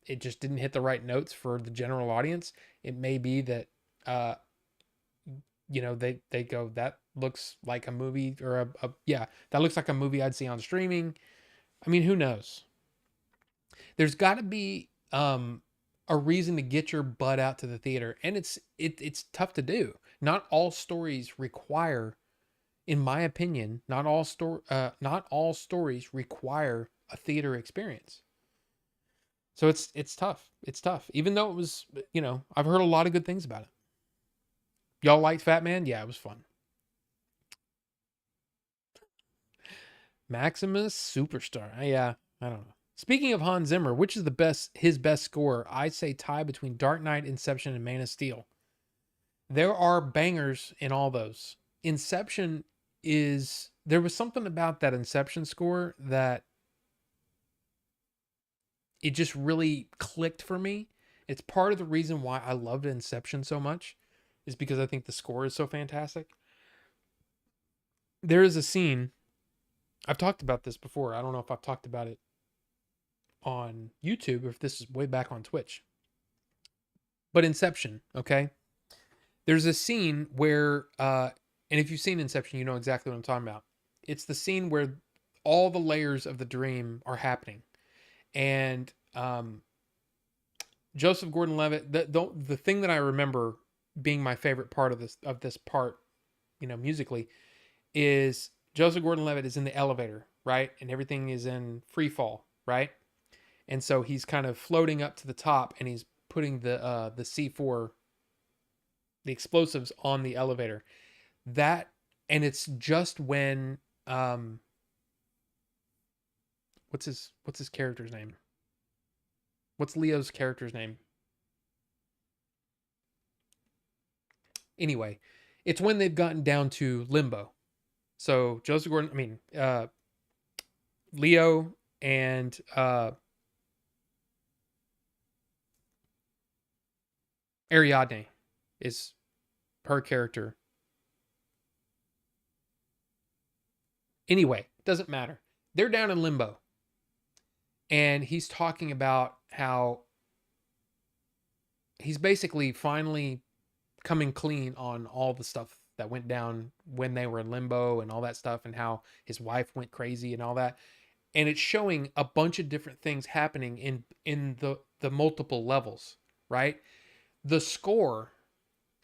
Speaker 1: it just didn't hit the right notes for the general audience. It may be that, they go, that looks like a movie or that looks like a movie I'd see on streaming. I mean, who knows? There's got to be a reason to get your butt out to the theater, and it's tough to do. Not all stories require, in my opinion, not all stories require a theater experience. So it's tough. It's tough. Even though it was, I've heard a lot of good things about it. Y'all liked Fat Man? Yeah, it was fun. Maximus Superstar. Yeah, I don't know. Speaking of Hans Zimmer, which is his best score? I say tie between Dark Knight, Inception, and Man of Steel. There are bangers in all those. Inception there was something about that Inception score that it just really clicked for me. It's part of the reason why I loved Inception so much, is because I think the score is so fantastic. There is a scene, I've talked about this before. I don't know if I've talked about it on YouTube or if this is way back on Twitch. But Inception, okay? There's a scene where, and if you've seen Inception, you know exactly what I'm talking about. It's the scene where all the layers of the dream are happening. And Joseph Gordon-Levitt, the thing that I remember being my favorite part of this part, musically, is Joseph Gordon-Levitt is in the elevator, right? And everything is in free fall, right? And so he's kind of floating up to the top, and he's putting the C4, the explosives, on the elevator. And it's just when what's his character's name? What's Leo's character's name? Anyway, it's when they've gotten down to limbo. So Leo and Ariadne is her character. Anyway, doesn't matter. They're down in limbo. And he's talking about how he's basically finally coming clean on all the stuff that went down when they were in limbo and all that stuff, and how his wife went crazy and all that. And it's showing a bunch of different things happening in the multiple levels, right? The score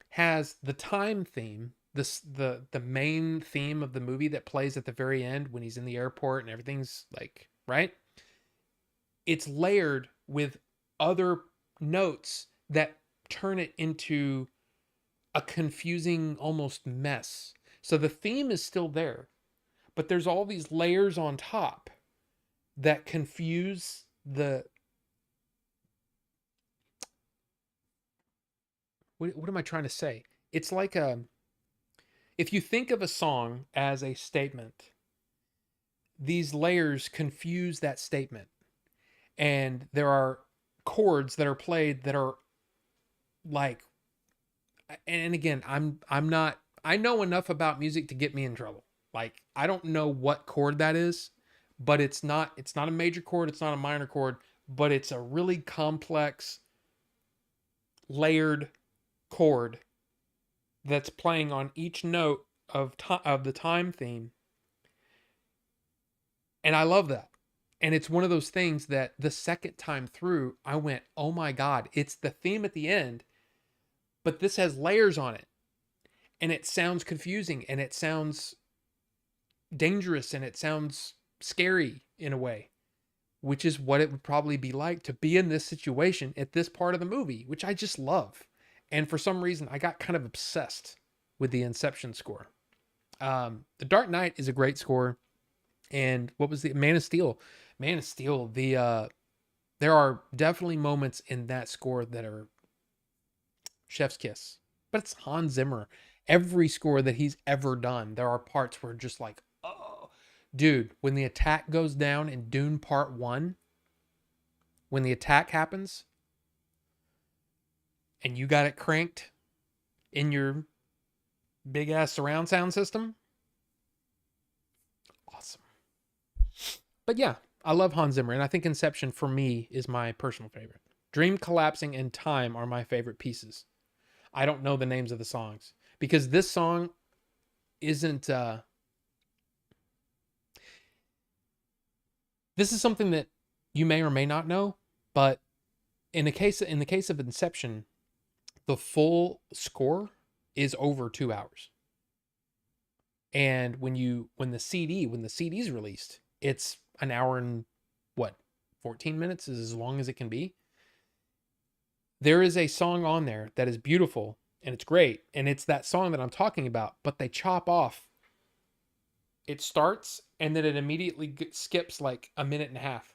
Speaker 1: has the time theme, the main theme of the movie that plays at the very end when he's in the airport and everything's like, right? It's layered with other notes that turn it into a confusing almost mess. So the theme is still there, but there's all these layers on top that confuse what am I trying to say? It's like if you think of a song as a statement, these layers confuse that statement. And there are chords that are played that are like, and again, I know enough about music to get me in trouble. Like, I don't know what chord that is, but it's not a major chord, it's not a minor chord, but it's a really complex layered chord that's playing on each note of the time theme, and I love that. And it's one of those things that the second time through, I went, "Oh my god, it's the theme at the end, but this has layers on it, and it sounds confusing, and it sounds dangerous, and it sounds scary in a way." Which is what it would probably be like to be in this situation at this part of the movie, which I just love. And for some reason, I got kind of obsessed with the Inception score. The Dark Knight is a great score. And what was the Man of Steel? Man of Steel, there are definitely moments in that score that are chef's kiss. But it's Hans Zimmer. Every score that he's ever done, there are parts where just like, oh, dude, when the attack goes down in Dune Part 1, when the attack happens and you got it cranked in your big ass surround sound system, awesome. But yeah, I love Hans Zimmer, and I think Inception for me is my personal favorite. Dream Collapsing and Time are my favorite pieces. I don't know the names of the songs because this song isn't this is something that you may or may not know, but in the case of Inception, the full score is over 2 hours. And when the CD is released, it's an hour and what, 14 minutes is as long as it can be. There is a song on there that is beautiful and it's great, and it's that song that I'm talking about, but they chop off. It starts and then it immediately skips like a minute and a half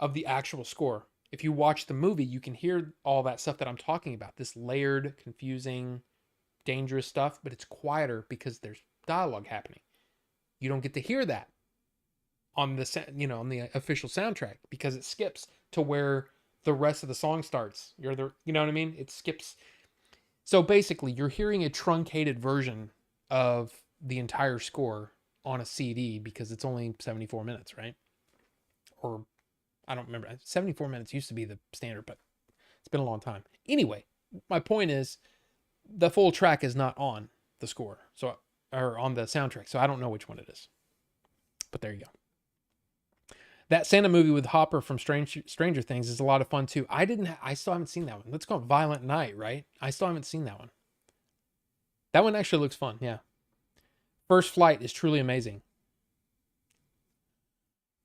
Speaker 1: of the actual score. If you watch the movie, you can hear all that stuff that I'm talking about, this layered, confusing, dangerous stuff, but it's quieter because there's dialogue happening. You don't get to hear that on the official soundtrack because it skips to where the rest of the song starts. You know what I mean? It skips. So basically, you're hearing a truncated version of the entire score on a CD because it's only 74 minutes, right? Or I don't remember. 74 minutes used to be the standard, but it's been a long time. Anyway, my point is the full track is not on the score, or on the soundtrack, so I don't know which one it is. But there you go. That Santa movie with Hopper from Stranger Things is a lot of fun too. I still haven't seen that one. Let's call it Violent Night, right? I still haven't seen that one. That one actually looks fun, yeah. First Flight is truly amazing.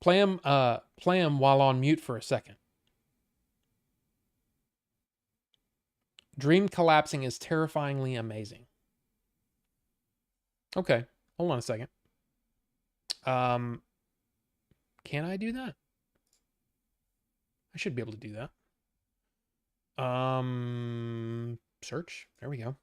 Speaker 1: Play them while on mute for a second. Dream Collapsing is terrifyingly amazing. Okay, hold on a second. Can I do that? I should be able to do that. Search. There we go.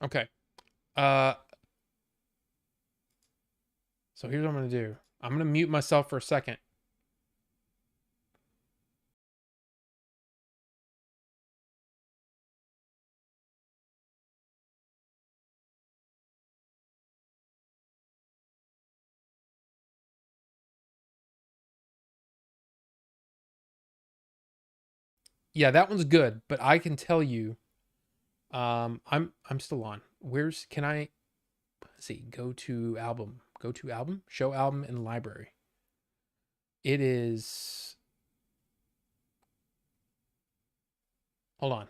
Speaker 1: Okay. So here's what I'm going to do. I'm going to mute myself for a second. Yeah, that one's good, but I can tell you, I'm still on. Can I, let's see, go to album, show album in library. It is, hold on.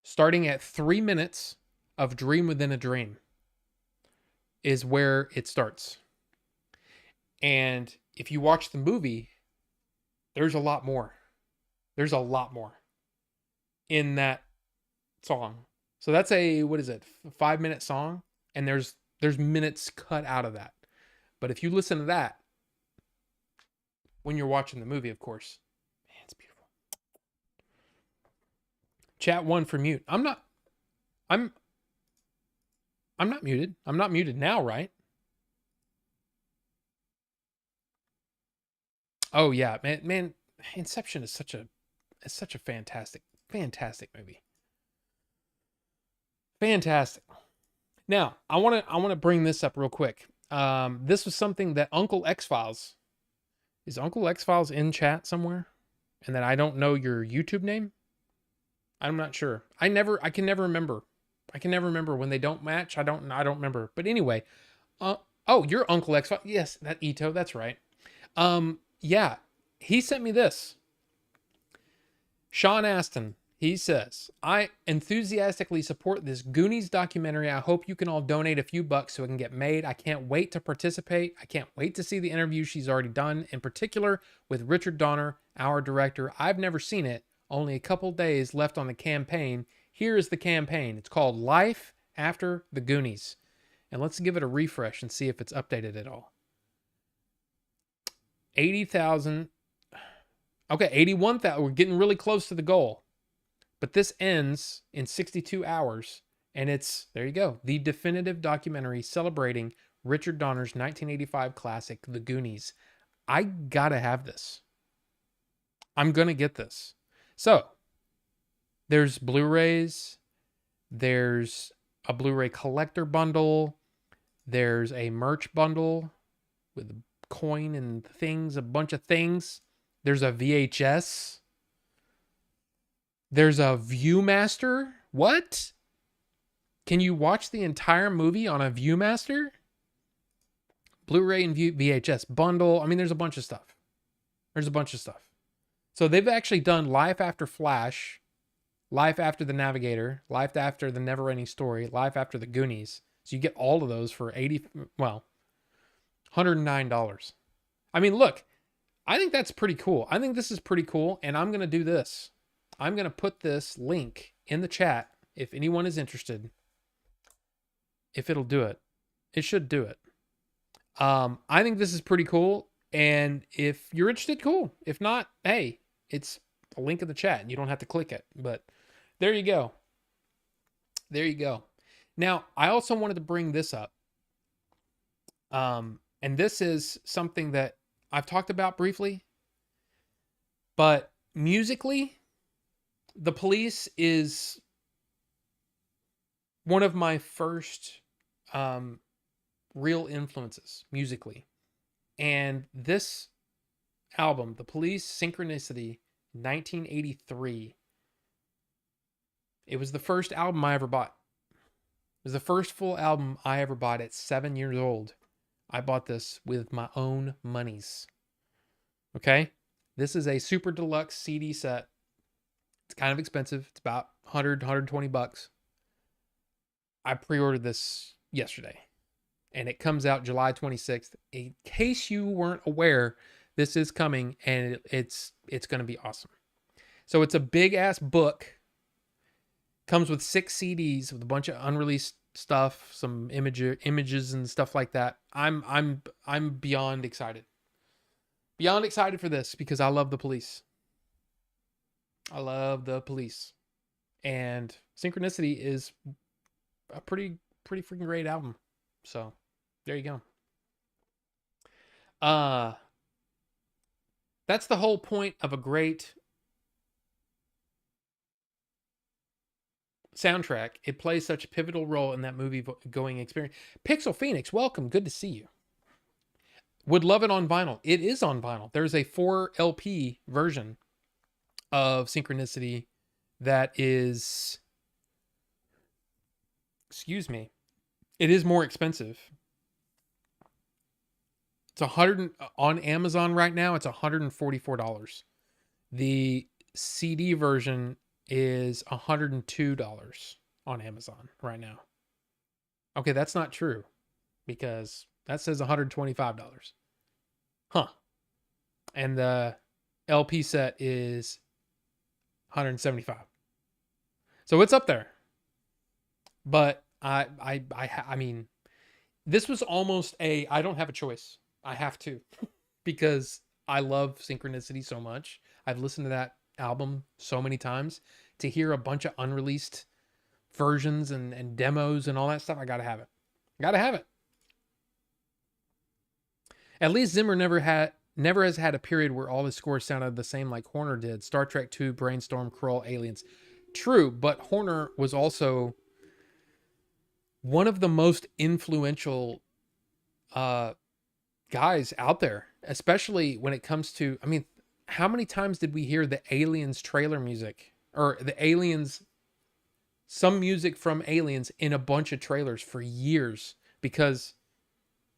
Speaker 1: Starting at 3 minutes of Dream Within a Dream is where it starts. And if you watch the movie, there's a lot more. There's a lot more in that song. So that's what is it? 5-minute song, and there's minutes cut out of that. But if you listen to that when you're watching the movie, of course, man, it's beautiful. Chat 1 for mute. I'm I'm not muted. I'm not muted now, right? Oh yeah, man, Inception is such a fantastic movie. Fantastic. Now, I want to bring this up real quick. This was something that Uncle X Files, is Uncle X Files in chat somewhere, and that I don't know your YouTube name. I'm not sure. I can never remember. I can never remember when they don't match. I don't remember. But anyway, uh, oh, you're Uncle X Files. Yes, that Ito. That's right. Yeah, he sent me this. Sean Aston, he says, I enthusiastically support this Goonies documentary. I hope you can all donate a few bucks so it can get made. I can't wait to participate. I can't wait to see the interview she's already done, in particular with Richard Donner, our director. I've never seen it, only a couple days left on the campaign. Here is the campaign. It's called Life After the Goonies. And let's give it a refresh and see if it's updated at all. 80,000. Okay, 81,000. We're getting really close to the goal. But this ends in 62 hours. And it's, there you go, the definitive documentary celebrating Richard Donner's 1985 classic, The Goonies. I gotta have this. I'm gonna get this. So, there's Blu-rays. There's a Blu-ray collector bundle. There's a merch bundle with a coin and things, a bunch of things. There's a VHS. There's a Viewmaster. What? Can you watch the entire movie on a Viewmaster? Blu-ray and VHS bundle. I mean, there's a bunch of stuff. So they've actually done Life After Flash, Life After the Navigator, Life After the Never-Ending Story, Life After the Goonies. So you get all of those for $109. I mean, look, I think that's pretty cool. I think this is pretty cool, and I'm going to do this. I'm going to put this link in the chat if anyone is interested. If it'll do it. It should do it. I think this is pretty cool, and if you're interested, cool. If not, hey, it's a link in the chat, and you don't have to click it. But there you go. There you go. Now, I also wanted to bring this up. And this is something that I've talked about briefly, but musically, The Police is one of my first real influences musically. And this album, The Police Synchronicity, 1983, it was the first album I ever bought. It was the first full album I ever bought at 7 years old. I bought this with my own monies. Okay? This is a super deluxe CD set. It's kind of expensive. It's about 100, 120 bucks. I pre-ordered this yesterday, and it comes out July 26th. In case you weren't aware, this is coming, and it's going to be awesome. So it's a big ass book. Comes with 6 CDs with a bunch of unreleased stuff, some images and stuff like that. I'm beyond excited. Beyond excited for this because I love The Police. I love The Police. And Synchronicity is a pretty freaking great album. So, there you go. That's the whole point of a great soundtrack. It plays such a pivotal role in that movie going experience. Pixel Phoenix, welcome. Good to see you. Would love it on vinyl. It is on vinyl. There's a 4 LP version of Synchronicity that is, excuse me, it is more expensive. It's on Amazon right now. It's $144. The CD version is $102 on Amazon right now. Okay, that's not true because that says $125. Huh. And the LP set is $175. So it's up there. But I mean, this was almost I don't have a choice. I have to because I love Synchronicity so much. I've listened to that album so many times. To hear a bunch of unreleased versions and demos and all that stuff, I gotta have it. Gotta have it. At least Zimmer never has had a period where all his scores sounded the same like Horner did. Star Trek II, Brainstorm, Krull, Aliens. True, but Horner was also one of the most influential guys out there, especially when it comes to, I mean, how many times did we hear the Aliens trailer music or the Aliens, some music from Aliens in a bunch of trailers for years because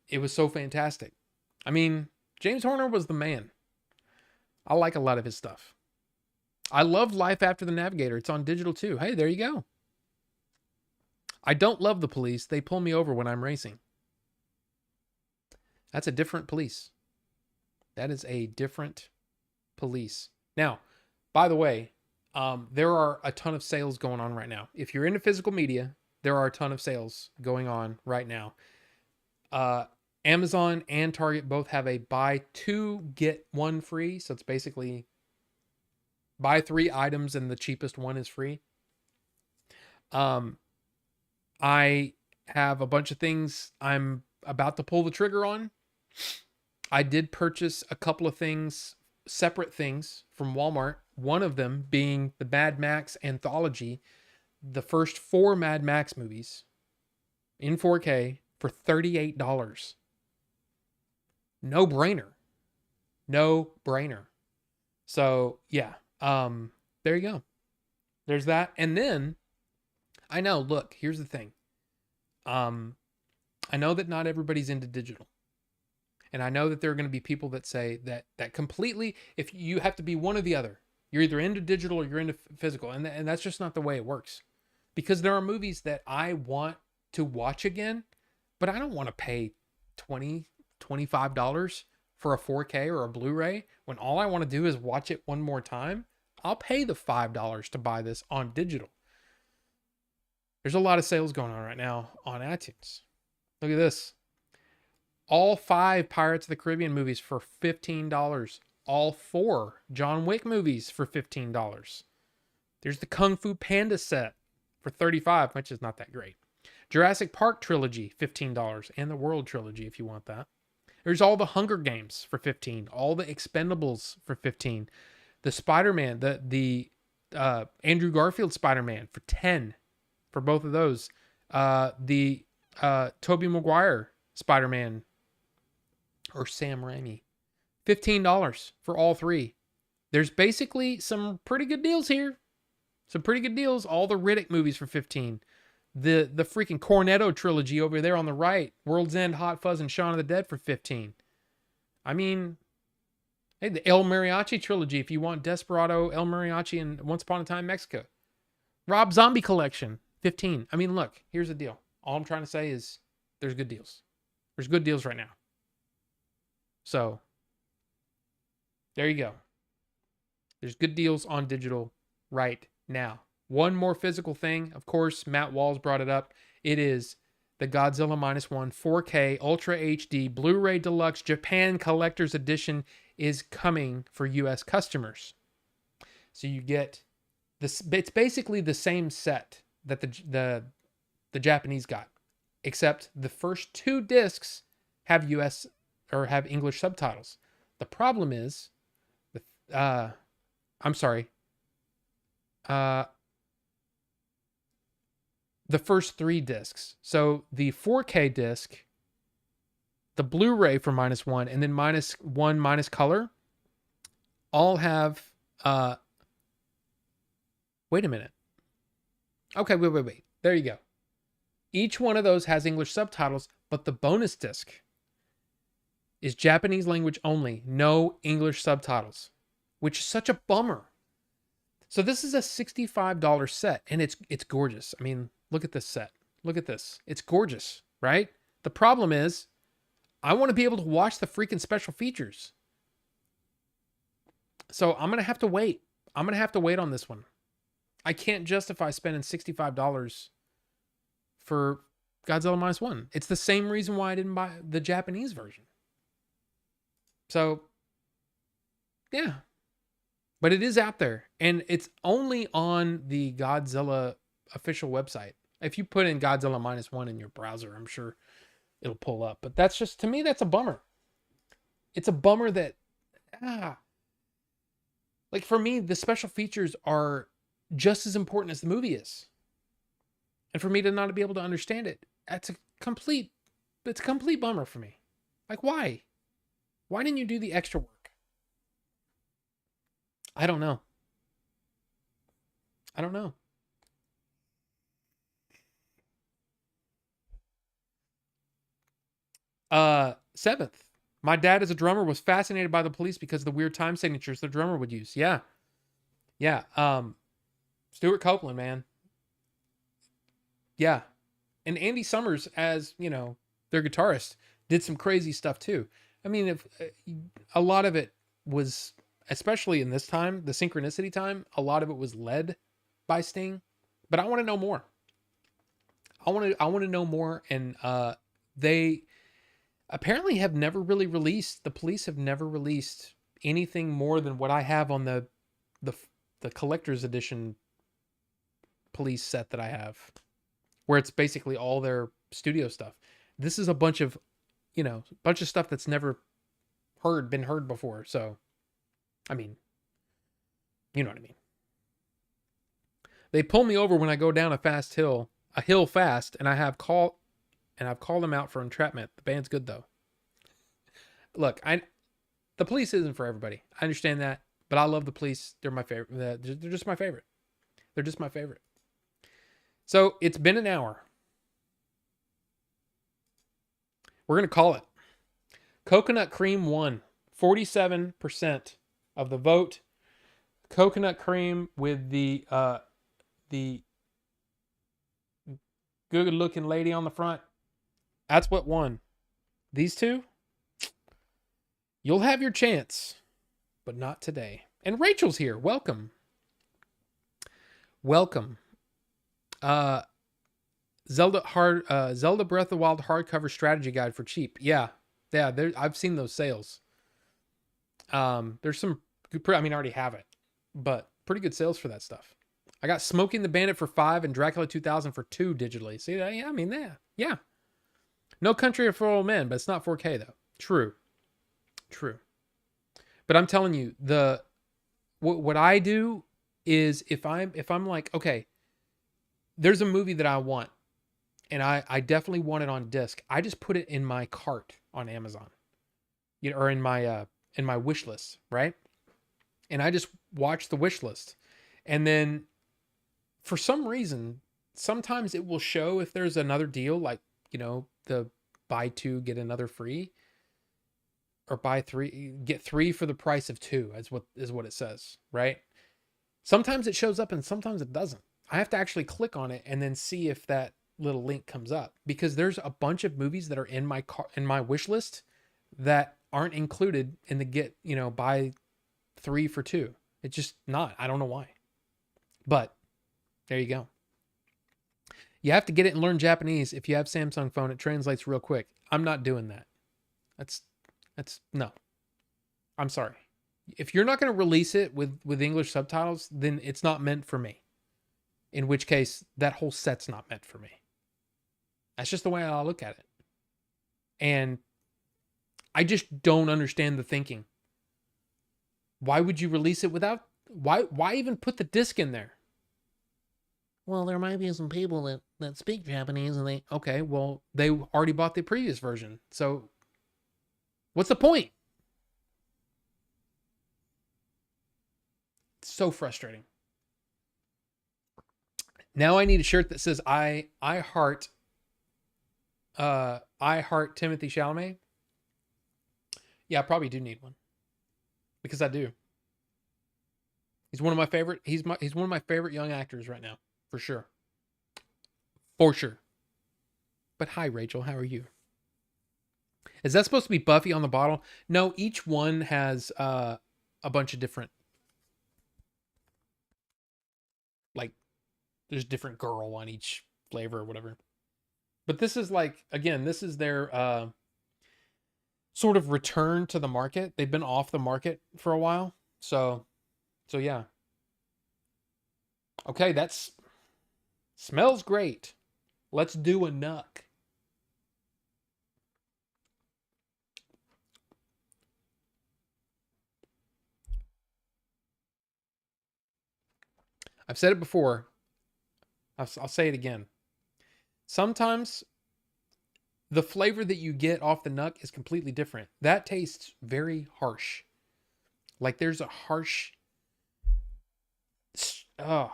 Speaker 1: it was so fantastic. I mean, James Horner was the man. I like a lot of his stuff. I love Life After the Navigator. It's on digital too. Hey, there you go. I don't love the police. They pull me over when I'm racing. That's a different police. That is a different police. Now, by the way, there are a ton of sales going on right now. If you're into physical media, there are a ton of sales going on right now. Amazon and Target both have a buy two, get one free. So it's basically buy 3 items and the cheapest one is free. I have a bunch of things I'm about to pull the trigger on. I did purchase a couple of things, separate things from Walmart. One of them being the Mad Max anthology, the first 4 Mad Max movies in 4K for $38. No brainer. No brainer. So yeah, there you go. There's that. And then I know, look, here's the thing. I know that not everybody's into digital. And I know that there are going to be people that say that completely, if you have to be one or the other, you're either into digital or you're into physical. And that's just not the way it works. Because there are movies that I want to watch again, but I don't want to pay $20, $25 for a 4K or a Blu-ray when all I want to do is watch it one more time. I'll pay the $5 to buy this on digital. There's a lot of sales going on right now on iTunes. Look at this. All 5 Pirates of the Caribbean movies for $15. All 4 John Wick movies for $15. There's the Kung Fu Panda set for $35, which is not that great. Jurassic Park trilogy, $15. And the World trilogy if you want that. There's all the Hunger Games for $15. All the Expendables for $15. The Spider-Man, the Andrew Garfield Spider-Man for $10 for both of those. The Tobey Maguire Spider-Man or Sam Raimi, $15 for all 3. There's basically some pretty good deals here. Some pretty good deals. All the Riddick movies for $15. The freaking Cornetto trilogy over there on the right. World's End, Hot Fuzz, and Shaun of the Dead for $15. I mean, hey, the El Mariachi trilogy if you want Desperado, El Mariachi, and Once Upon a Time Mexico. Rob Zombie Collection, $15. I mean, look, here's the deal. All I'm trying to say is there's good deals. There's good deals right now. So, there you go. There's good deals on digital right now. One more physical thing. Of course, Matt Walls brought it up. It is the Godzilla -1 4K Ultra HD Blu-ray Deluxe Japan Collector's Edition is coming for U.S. customers. So you get this. It's basically the same set that the Japanese got, except the first 2 discs have U.S. or have English subtitles. The problem is, the first 3 discs. So the 4K disc, the Blu-ray for -1, and then -1 color, all have. Wait a minute. Okay, wait. There you go. Each one of those has English subtitles, but the bonus disc is Japanese language only, no English subtitles, which is such a bummer. So this is a $65 set, and it's gorgeous. I mean, look at this set. Look at this. It's gorgeous, right? The problem is, I want to be able to watch the freaking special features. So I'm going to have to wait. I'm going to have to wait on this one. I can't justify spending $65 for Godzilla -1. It's the same reason why I didn't buy the Japanese version. So, yeah. But it is out there. And it's only on the Godzilla official website. If you put in Godzilla -1 in your browser, I'm sure it'll pull up. But that's just, to me, that's a bummer. It's a bummer that, ah, like for me, the special features are just as important as the movie is. And for me to not be able to understand it, it's a complete bummer for me. Like, why? Why didn't you do the extra work? I don't know. I don't know. Seventh. My dad, as a drummer, was fascinated by the Police because of the weird time signatures the drummer would use. Yeah. Yeah. Stuart Copeland, man. Yeah. And Andy Summers, as, their guitarist, did some crazy stuff too. I mean, if a lot of it was, especially in this time, the synchronicity time, a lot of it was led by Sting. But I want to know more. I want to know more. And they apparently have never really released, the Police have never released anything more than what I have on the collector's edition Police set that I have, where it's basically all their studio stuff. This is a bunch of stuff that's never been heard before. So, I mean, you know what I mean. They pull me over when I go down a hill fast, and I've called them out for entrapment. The band's good though. Look, the Police isn't for everybody. I understand that, but I love the Police. They're my favorite. They're just my favorite. They're just my favorite. So it's been an hour. We're going to call it. Coconut Cream won. 47% of the vote. Coconut Cream with the good looking lady on the front. That's what won. These two, you'll have your chance, but not today. And Rachel's here. Welcome. Welcome. Zelda Breath of the Wild hardcover strategy guide for cheap. Yeah. I've seen those sales. There's some good, I already have it, but pretty good sales for that stuff. I got Smoking the Bandit for $5 and Dracula 2000 for $2 digitally. See that? Yeah, yeah. No Country for Old Men, but it's not 4K though. True. But I'm telling you, what I do is if I'm like, okay, there's a movie that I want, and I definitely want it on disc, I just put it in my cart on Amazon, or in my wish list, right? And I just watch the wish list, and then for some reason, sometimes it will show if there's another deal, like the buy two get another free, or buy three get three for the price of two, is what it says, right? Sometimes it shows up and sometimes it doesn't. I have to actually click on it and then see if that little link comes up, because there's a bunch of movies that are in my wish list that aren't included in the buy 3 for 2. It's just not. I don't know why. But there you go. You have to get it and learn Japanese. If you have Samsung phone, it translates real quick. I'm not doing that. That's no. I'm sorry. If you're not going to release it with English subtitles, then it's not meant for me. In which case, that whole set's not meant for me. That's just the way I look at it. And I just don't understand the thinking. Why would you release it without... Why even put the disc in there? Well, there might be some people that speak Japanese and they... Okay, well, they already bought the previous version. So, what's the point? It's so frustrating. Now I need a shirt that says I heart Timothy Chalamet. Yeah, I probably do need one. Because I do. He's one of my favorite young actors right now, for sure. For sure. But hi Rachel, how are you? Is that supposed to be Buffy on the bottle? No, each one has a bunch of different, like, there's different girl on each flavor or whatever. But this is like, again, this is their sort of return to the market. They've been off the market for a while. So yeah. Okay, that's smells great. Let's do a nuck. I've said it before. I'll say it again. Sometimes the flavor that you get off the Nuck is completely different. That tastes very harsh. Like there's a harsh. Oh,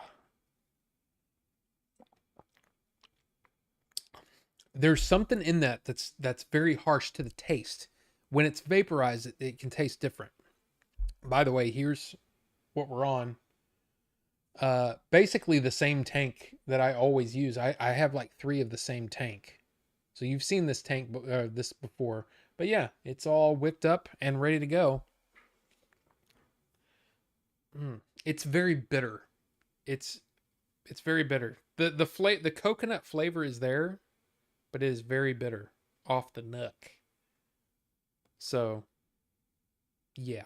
Speaker 1: there's something in that that's very harsh to the taste. When it's vaporized, it can taste different. By the way, here's what we're on. Basically the same tank that I always use. I have like 3 of the same tank. So you've seen this tank this before. But yeah, it's all whipped up and ready to go. It's very bitter. It's it's very bitter. The coconut flavor is there, but it is very bitter off the Nook. So, yeah.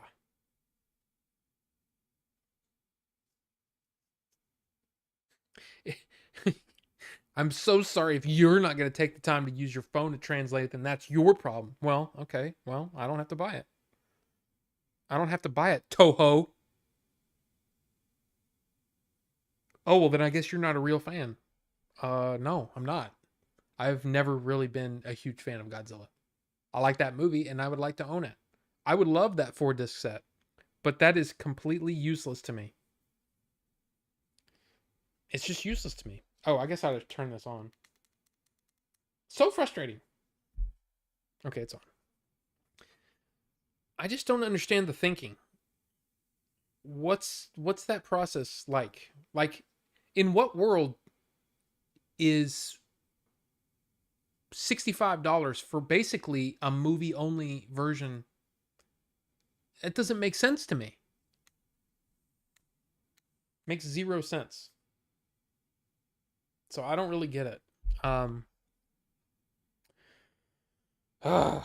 Speaker 1: I'm so sorry if you're not going to take the time to use your phone to translate it, then that's your problem. Well, okay. Well, I don't have to buy it. I don't have to buy it, Toho. Oh, well, then I guess you're not a real fan. No, I'm not. I've never really been a huge fan of Godzilla. I like that movie and I would like to own it. I would love that 4 disc set, but that is completely useless to me. It's just useless to me. Oh, I guess I ought to turn this on. So frustrating. Okay, it's on. I just don't understand the thinking. What's that process like? Like, in what world is $65 for basically a movie only version? It doesn't make sense to me. Makes 0 sense. So I don't really get it. Uh,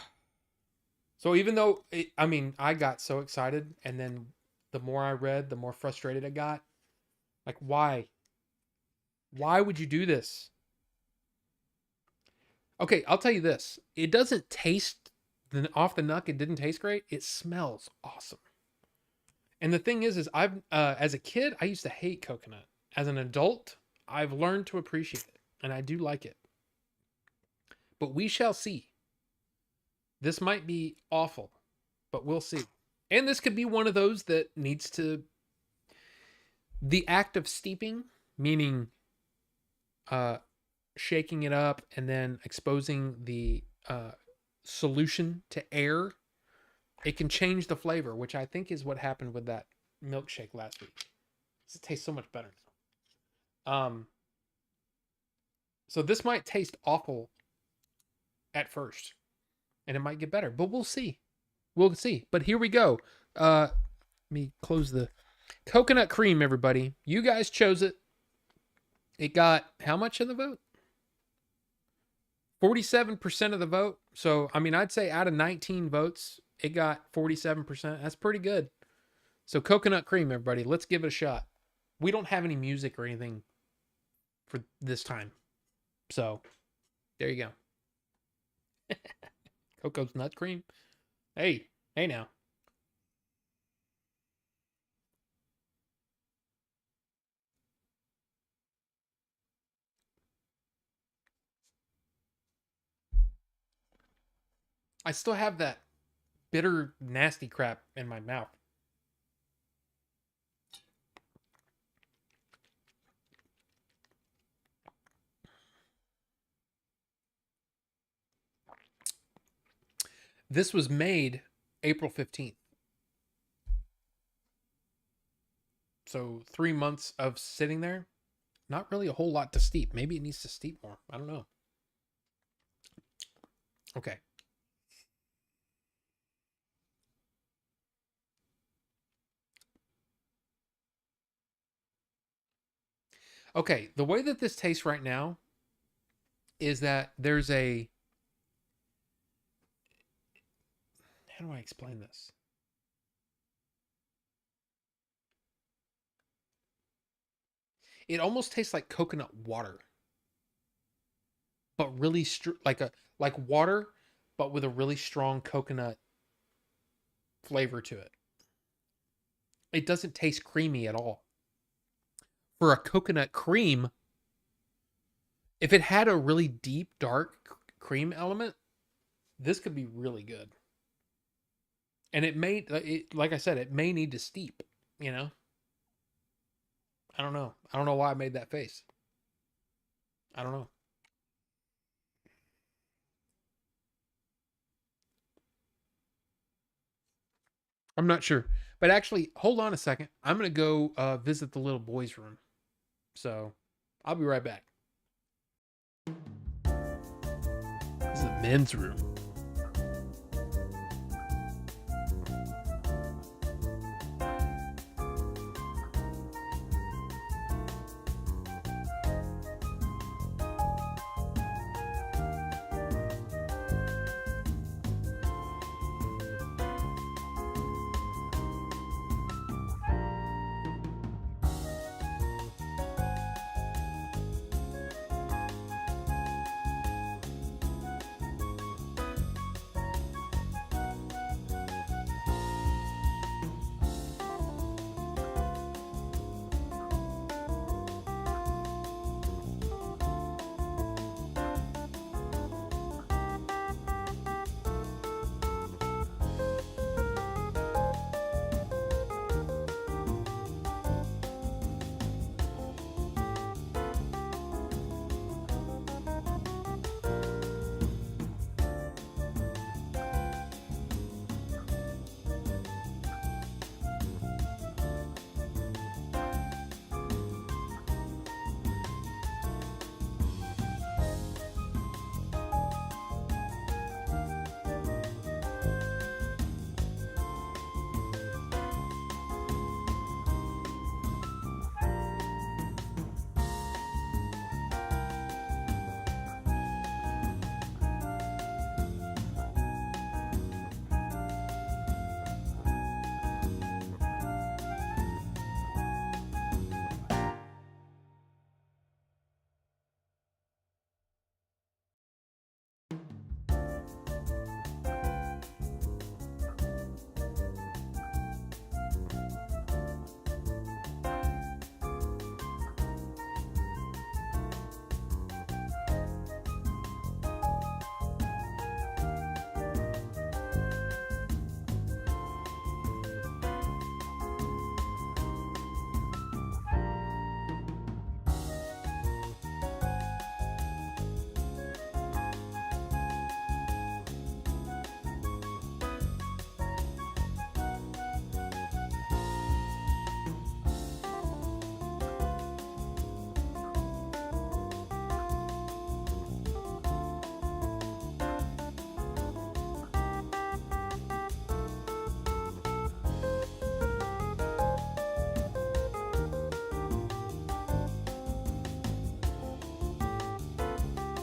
Speaker 1: so even though I got so excited, and then the more I read, the more frustrated I got. Like, why? Why would you do this? Okay, I'll tell you this. It doesn't taste off the Nuck. It didn't taste great. It smells awesome. And the thing is I've as a kid I used to hate coconut. As an adult, I've learned to appreciate it, and I do like it. But we shall see. This might be awful, but we'll see. And this could be one of those that needs to the act of steeping, meaning uh shaking it up and then exposing the solution to air, it can change the flavor, which I think is what happened with that milkshake last week. It tastes so much better. Um, so this might taste awful at first, and it might get better, but we'll see. We'll see. But here we go. Let me close the coconut cream, everybody. You guys chose it. It got how much in the vote? 47% of the vote. So, I'd say out of 19 votes, it got 47%. That's pretty good. So, coconut cream, everybody. Let's give it a shot. We don't have any music or anything for this time. So, there you go. Coco's nut cream. Hey now. I still have that bitter, nasty crap in my mouth. This was made April 15th. So 3 months of sitting there. Not really a whole lot to steep. Maybe it needs to steep more. I don't know. Okay. Okay, the way that this tastes right now is that there's a how do I explain this? It almost tastes like coconut water, but really like water, but with a really strong coconut flavor to it. It doesn't taste creamy at all. for a coconut cream, if it had a really deep, dark cream element, this could be really good. And like I said, it may need to steep, you know? I don't know. I don't know why I made that face. I don't know. I'm not sure. But actually, hold on a second. I'm going to go visit the little boy's room. So I'll be right back. This is the men's room.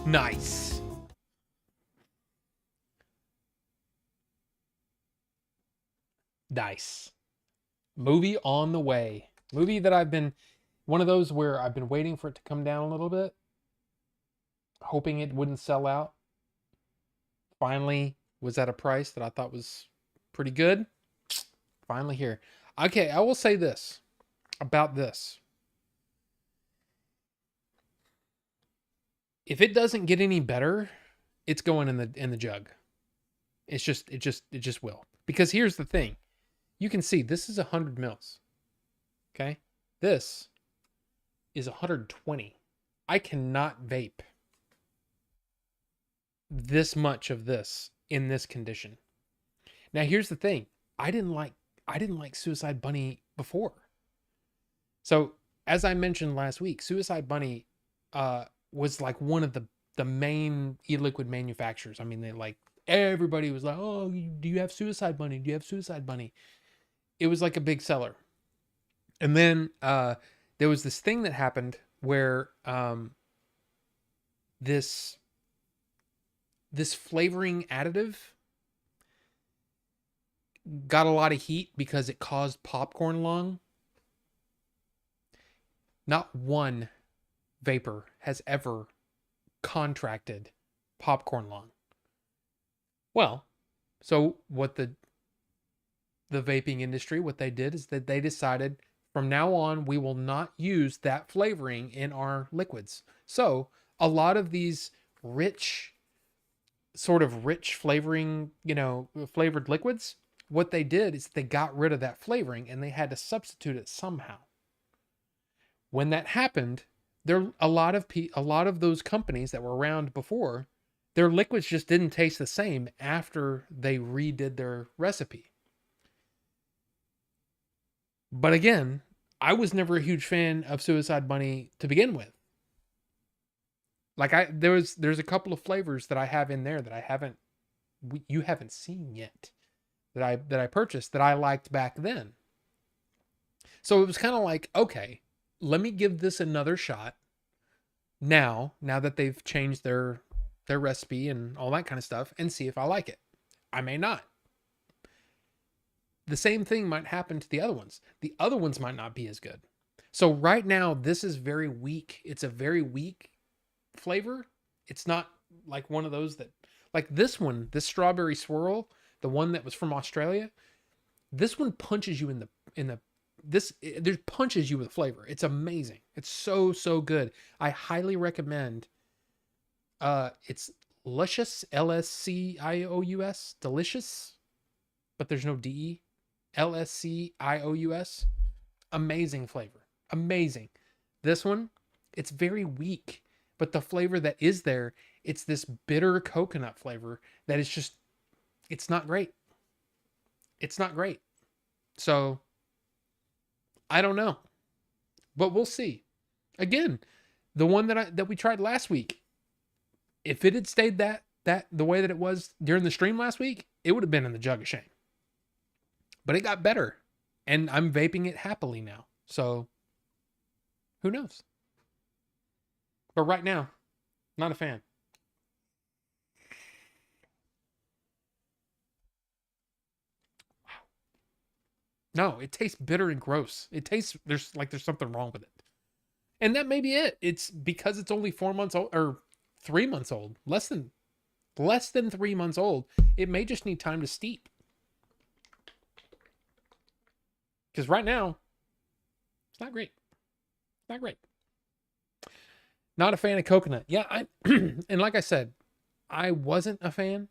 Speaker 1: Nice. Nice. Movie on the way. Movie that I've been, one of those where I've been waiting for it to come down a little bit, hoping it wouldn't sell out. Finally was at a price that I thought was pretty good. Finally here. Okay, I will say this about this. If it doesn't get any better, it's going in the jug. It just will. Because here's the thing. You can see this is 100 mils. Okay? This is 120. I cannot vape this much of this in this condition. Now here's the thing. I didn't like Suicide Bunny before. So, as I mentioned last week, Suicide Bunny was like one of the main e-liquid manufacturers. I mean, they like everybody was like, "Oh, do you have Suicide Bunny? Do you have Suicide Bunny?" It was like a big seller. And then there was this thing that happened where this flavoring additive got a lot of heat because it caused popcorn lung. Not one vapor has ever contracted popcorn lung. Well, so what the vaping industry, what they did is that they decided From now on, we will not use that flavoring in our liquids. So a lot of these rich, sort of rich flavoring, flavored liquids, what they did is they got rid of that flavoring and they had to substitute it somehow. When that happened, there a lot of those companies that were around before, their liquids just didn't taste the same after they redid their recipe. But again, I was never a huge fan of Suicide Bunny to begin with. Like there's a couple of flavors that I have in there that you haven't seen yet, that I purchased that I liked back then. So it was kind of like, okay, let me give this another shot now that they've changed their recipe and all that kind of stuff, and see if I like it. I may not. The same thing might happen to the other ones. The other ones might not be as good. So right now, this is very weak. It's a very weak flavor. It's not like one of those that, like this one, this strawberry swirl, the one that was from Australia. This one punches you there's punches you with flavor. It's amazing. It's so good. I highly recommend. It's Luscious, Lscious, delicious, but there's no DE. Lscious, amazing flavor, amazing. This one, it's very weak, but the flavor that is there, it's this bitter coconut flavor that is just, it's not great. It's not great. So I don't know, but we'll see. Again, the one that we tried last week, if it had stayed that the way that it was during the stream last week, it would have been in the jug of shame. But it got better, and I'm vaping it happily now. So who knows? But right now, not a fan. No, it tastes bitter and gross. It tastes there's something wrong with it. And that may be it. It's because it's only 4 months old or 3 months old. Less than 3 months old. It may just need time to steep. Because right now, it's not great. Not great. Not a fan of coconut. Yeah, and like I said, I wasn't a fan.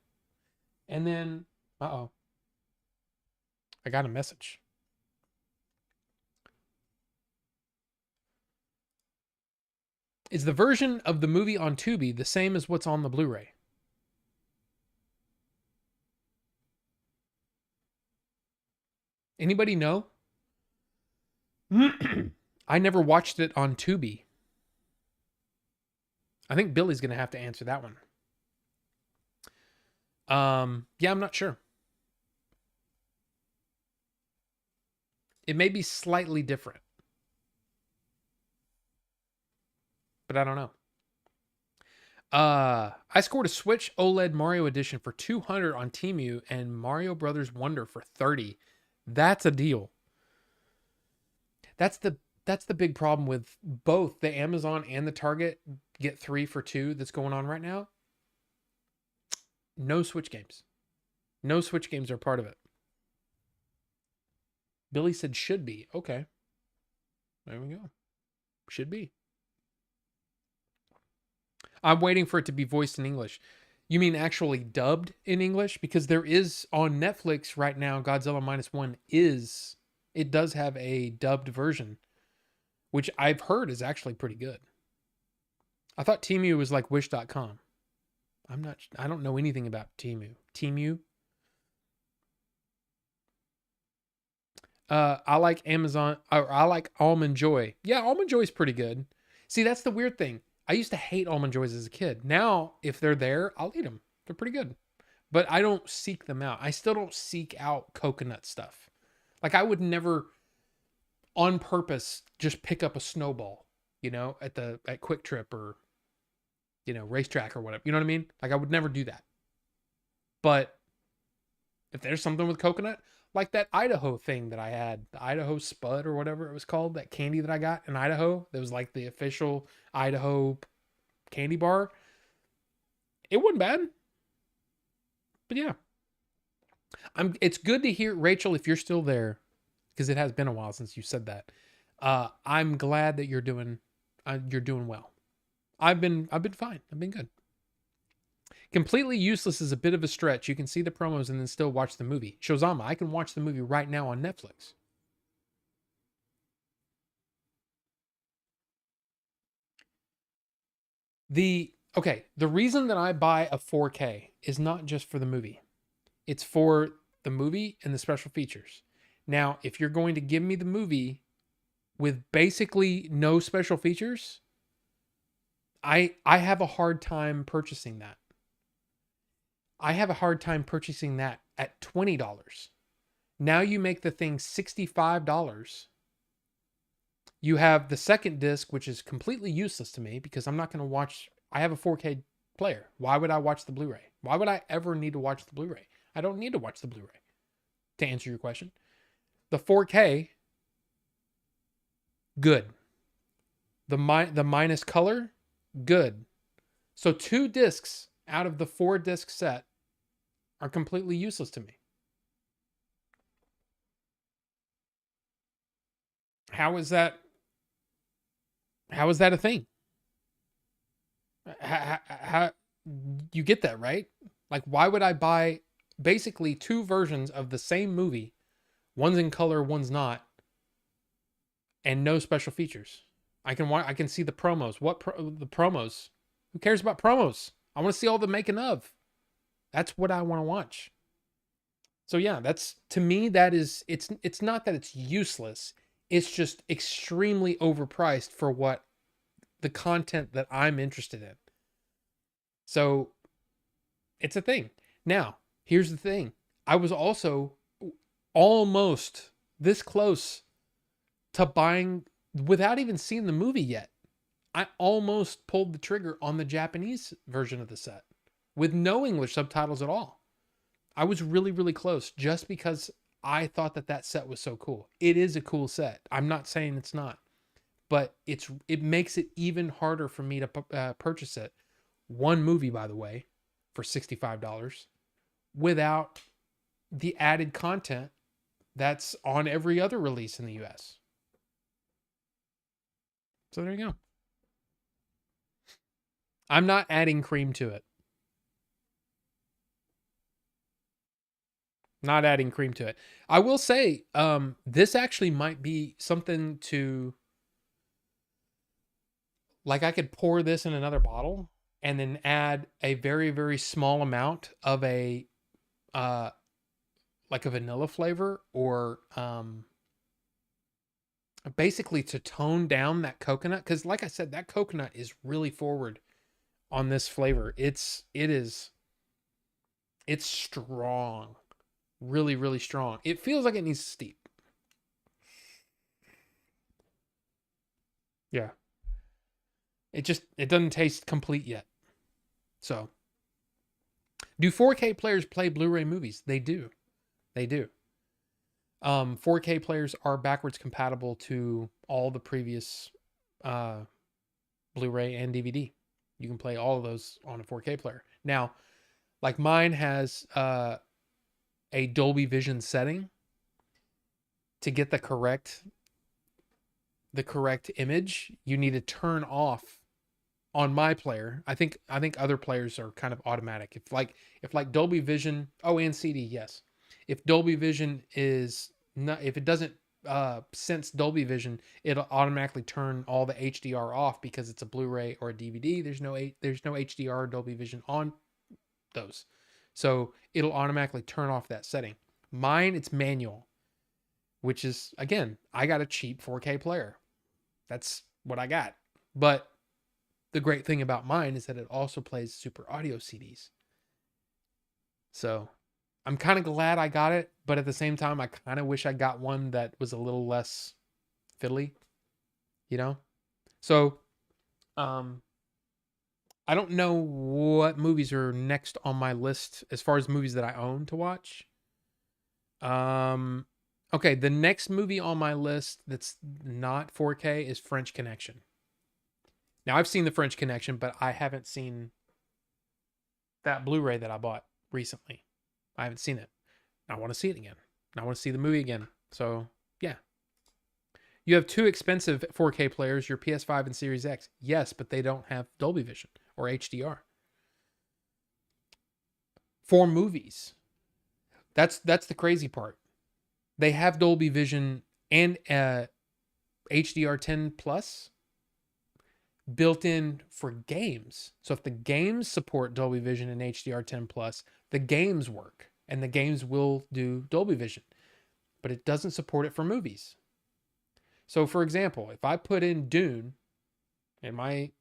Speaker 1: And then, I got a message. Is the version of the movie on Tubi the same as what's on the Blu-ray? Anybody know? I never watched it on Tubi. I think Billy's going to have to answer that one. Yeah, I'm not sure. It may be slightly different, but I don't know. I scored a Switch OLED Mario Edition for $200 on Temu and Mario Brothers Wonder for $30. That's a deal. That's the big problem with both the Amazon and the Target get 3 for 2 that's going on right now. No Switch games. No Switch games are part of it. Billy said should be. Okay. There we go. Should be. I'm waiting for it to be voiced in English. You mean actually dubbed in English? Because there is on Netflix right now, Godzilla Minus One it does have a dubbed version, which I've heard is actually pretty good. I thought Temu was like Wish.com. I don't know anything about Temu. Temu? I like Amazon, or I like Almond Joy. Yeah, Almond Joy is pretty good. See, that's the weird thing. I used to hate Almond Joys as a kid. Now, if they're there, I'll eat them. They're pretty good. But I don't seek them out. I still don't seek out coconut stuff. Like I would never on purpose just pick up a snowball, at Quick Trip or, Racetrack or whatever. You know what I mean? Like I would never do that. But if there's something with coconut, like that Idaho thing that I had, the Idaho Spud or whatever it was called, that candy that I got in Idaho, that was like the official Idaho candy bar. It wasn't bad. But yeah. It's good to hear, Rachel, if you're still there, because it has been a while since you said that. I'm glad that you're doing well. I've been fine. I've been good. Completely useless is a bit of a stretch. You can see the promos and then still watch the movie. Shozama, I can watch the movie right now on Netflix. The reason that I buy a 4K is not just for the movie. It's for the movie and the special features. Now, if you're going to give me the movie with basically no special features, I have a hard time purchasing that. I have a hard time purchasing that at $20. Now you make the thing $65. You have the second disc, which is completely useless to me because I'm not going to watch. I have a 4K player. Why would I watch the Blu-ray? Why would I ever need to watch the Blu-ray? I don't need to watch the Blu-ray, to answer your question. The 4K, good. The minus color, good. So 2 discs out of the 4-disc set are completely useless to me. How is that? How is that a thing? How you get that, right? Like, why would I buy basically 2 versions of the same movie? One's in color, one's not, and no special features. I can see the promos. The promos? Who cares about promos? I want to see all the making of. That's what I want to watch. So yeah, that's, to me, that is, it's not that it's useless. It's just extremely overpriced for what the content that I'm interested in. So it's a thing. Now, here's the thing. I was also almost this close to buying without even seeing the movie yet. I almost pulled the trigger on the Japanese version of the set with no English subtitles at all. I was really, really close just because I thought that set was so cool. It is a cool set. I'm not saying it's not, but it makes it even harder for me to purchase it. One movie, by the way, for $65 without the added content that's on every other release in the US. So there you go. I'm not adding cream to it. Not adding cream to it. I will say, this actually might be something to, like, I could pour this in another bottle and then add a very, very small amount of a, like a vanilla flavor, or, basically to tone down that coconut. Cause like I said, that coconut is really forward on this flavor. It's strong. Really, really strong. It feels like it needs to steep. Yeah. It doesn't taste complete yet. So, do 4K players play Blu-ray movies? They do. They do. 4K players are backwards compatible to all the previous Blu-ray and DVD. You can play all of those on a 4K player. Now, like mine has a Dolby Vision setting to get the correct image. You need to turn off on my player. I think other players are kind of automatic. If like Dolby Vision, and CD, yes. If Dolby Vision is not, if it doesn't sense Dolby Vision, it'll automatically turn all the HDR off because it's a Blu-ray or a DVD. There's no HDR or Dolby Vision on those. So it'll automatically turn off that setting. Mine, it's manual, which is, again, I got a cheap 4K player. That's what I got. But the great thing about mine is that it also plays Super Audio CDs. So I'm kind of glad I got it, but at the same time, I kind of wish I got one that was a little less fiddly, you know? So, I don't know what movies are next on my list as far as movies that I own to watch. Okay, the next movie on my list that's not 4K is French Connection. Now, I've seen the French Connection, but I haven't seen that Blu-ray that I bought recently. I haven't seen it. I want to see it again. I want to see the movie again. So, yeah. You have two expensive 4K players, your PS5 and Series X. Yes, but they don't have Dolby Vision or HDR. For movies, that's the crazy part. They have Dolby Vision and HDR10 plus built in for games. So if the games support Dolby Vision and HDR10 plus, the games work and the games will do Dolby Vision, but it doesn't support it for movies. So for example, if I put in Dune in my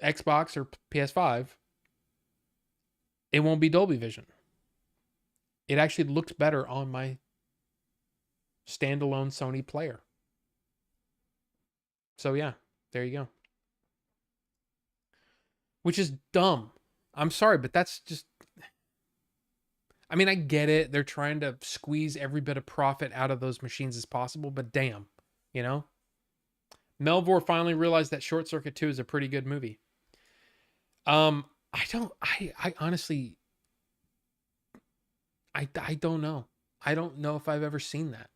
Speaker 1: Xbox or PS5, it won't be Dolby Vision. It actually looks better on my standalone Sony player. So yeah, there you go. Which is dumb. I'm sorry, but that's just... I mean, I get it. They're trying to squeeze every bit of profit out of those machines as possible, but damn, you know? Melvor finally realized that Short Circuit 2 is a pretty good movie. I honestly, I don't know. I don't know if I've ever seen that.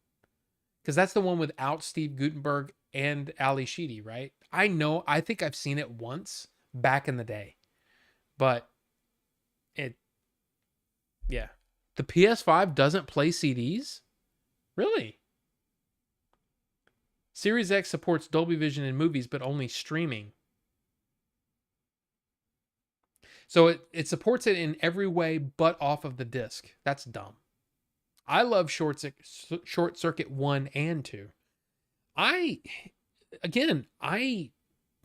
Speaker 1: Because that's the one without Steve Guttenberg and Ali Sheedy, right? I think I've seen it once back in the day. But yeah. The PS5 doesn't play CDs? Really? Series X supports Dolby Vision in movies, but only streaming. So it supports it in every way but off of the disc. That's dumb. I love Short Circuit 1 and 2. I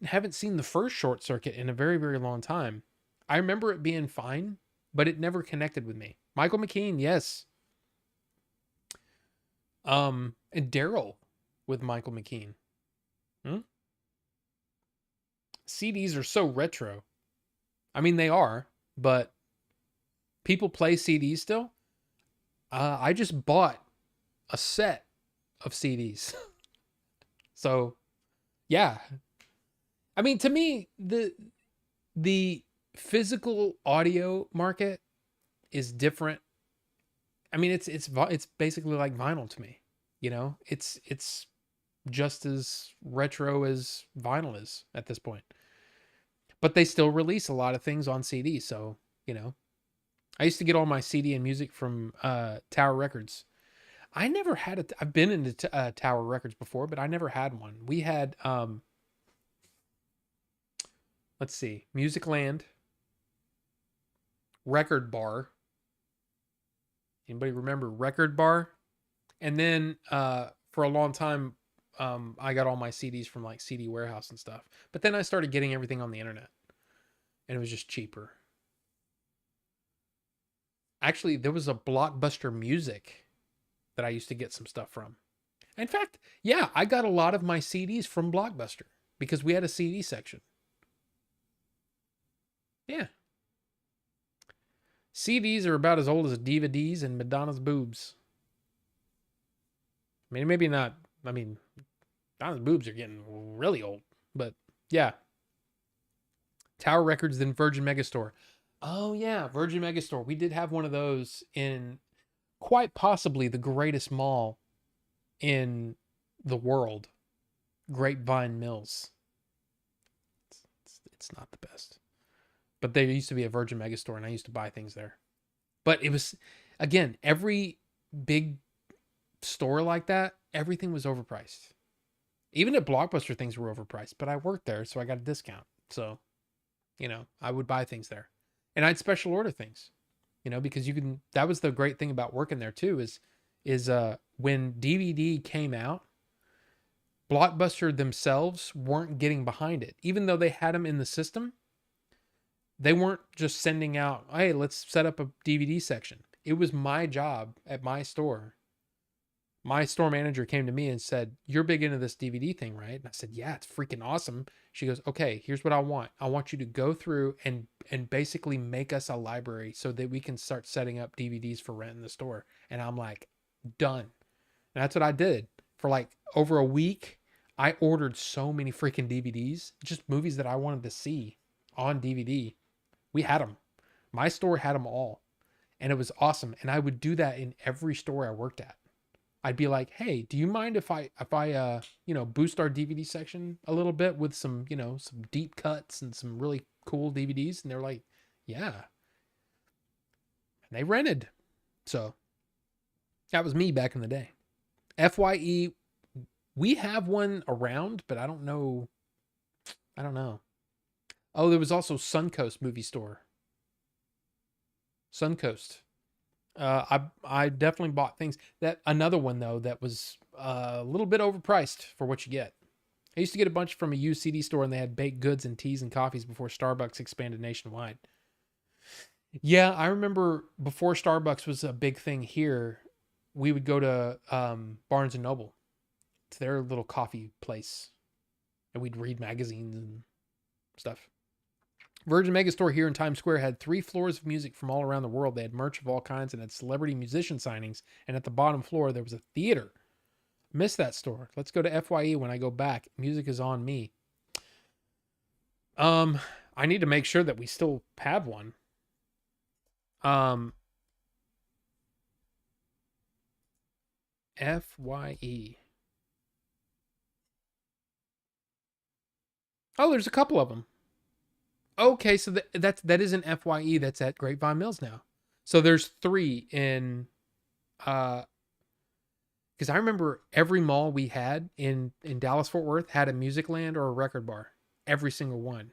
Speaker 1: haven't seen the first Short Circuit in a very, very long time. I remember it being fine, but it never connected with me. Michael McKean, yes. And Daryl with Michael McKean. CDs are so retro. I mean, they are, but people play CDs still. I just bought a set of CDs. So, yeah. I mean, to me, the physical audio market is different. I mean, it's basically like vinyl to me. You know, it's just as retro as vinyl is at this point. But they still release a lot of things on CD, so, you know. I used to get all my CD and music from Tower Records. I never had I've been into Tower Records before, but I never had one. We had let's see, Musicland, Record Bar. Anybody remember Record Bar? And then for a long time, I got all my CDs from like CD Warehouse and stuff. But then I started getting everything on the internet, and it was just cheaper. Actually, there was a Blockbuster Music that I used to get some stuff from. In fact, yeah, I got a lot of my CDs from Blockbuster because we had a CD section. Yeah. CDs are about as old as DVDs and Madonna's boobs. I mean, maybe not. I mean, Madonna's boobs are getting really old, but yeah. Tower Records, then Virgin Megastore. Oh yeah, Virgin Megastore. We did have one of those in quite possibly the greatest mall in the world, Grapevine Mills. It's not the best. But there used to be a Virgin Megastore, and I used to buy things there. But it was, again, every big store like that, everything was overpriced. Even at Blockbuster, things were overpriced. But I worked there, so I got a discount. So, you know, I would buy things there. And I'd special order things, you know, because you can... That was the great thing about working there, too, is when DVD came out, Blockbuster themselves weren't getting behind it. Even though they had them in the system, they weren't just sending out, hey, let's set up a DVD section. It was my job at my store. My store manager came to me and said, you're big into this DVD thing, right? And I said, yeah, it's freaking awesome. She goes, okay, here's what I want. I want you to go through and basically make us a library so that we can start setting up DVDs for rent in the store. And I'm like, done. And that's what I did. For like over a week, I ordered so many freaking DVDs, just movies that I wanted to see on DVD. We had them. My store had them all. And it was awesome. And I would do that in every store I worked at. I'd be like, "Hey, do you mind if I boost our DVD section a little bit with some, some deep cuts and some really cool DVDs?" And they're like, "Yeah." And they rented. So, that was me back in the day. FYE, we have one around, but I don't know. I don't know. Oh, there was also Suncoast movie store. Suncoast. I definitely bought things. That another one though that was a little bit overpriced for what you get. I used to get a bunch from a used CD store, and they had baked goods and teas and coffees before Starbucks expanded nationwide. Yeah, I remember before Starbucks was a big thing here, we would go to Barnes and Noble, to their little coffee place, and we'd read magazines and stuff. Virgin Megastore here in Times Square had 3 floors of music from all around the world. They had merch of all kinds and had celebrity musician signings. And at the bottom floor, there was a theater. Miss that store. Let's go to FYE when I go back. Music is on me. I need to make sure that we still have one. FYE. Oh, there's a couple of them. Okay, so that isn't FYE. That's at Grapevine Mills now. So there's 3 in because I remember every mall we had in Dallas Fort Worth had a music land or a record bar. Every single one.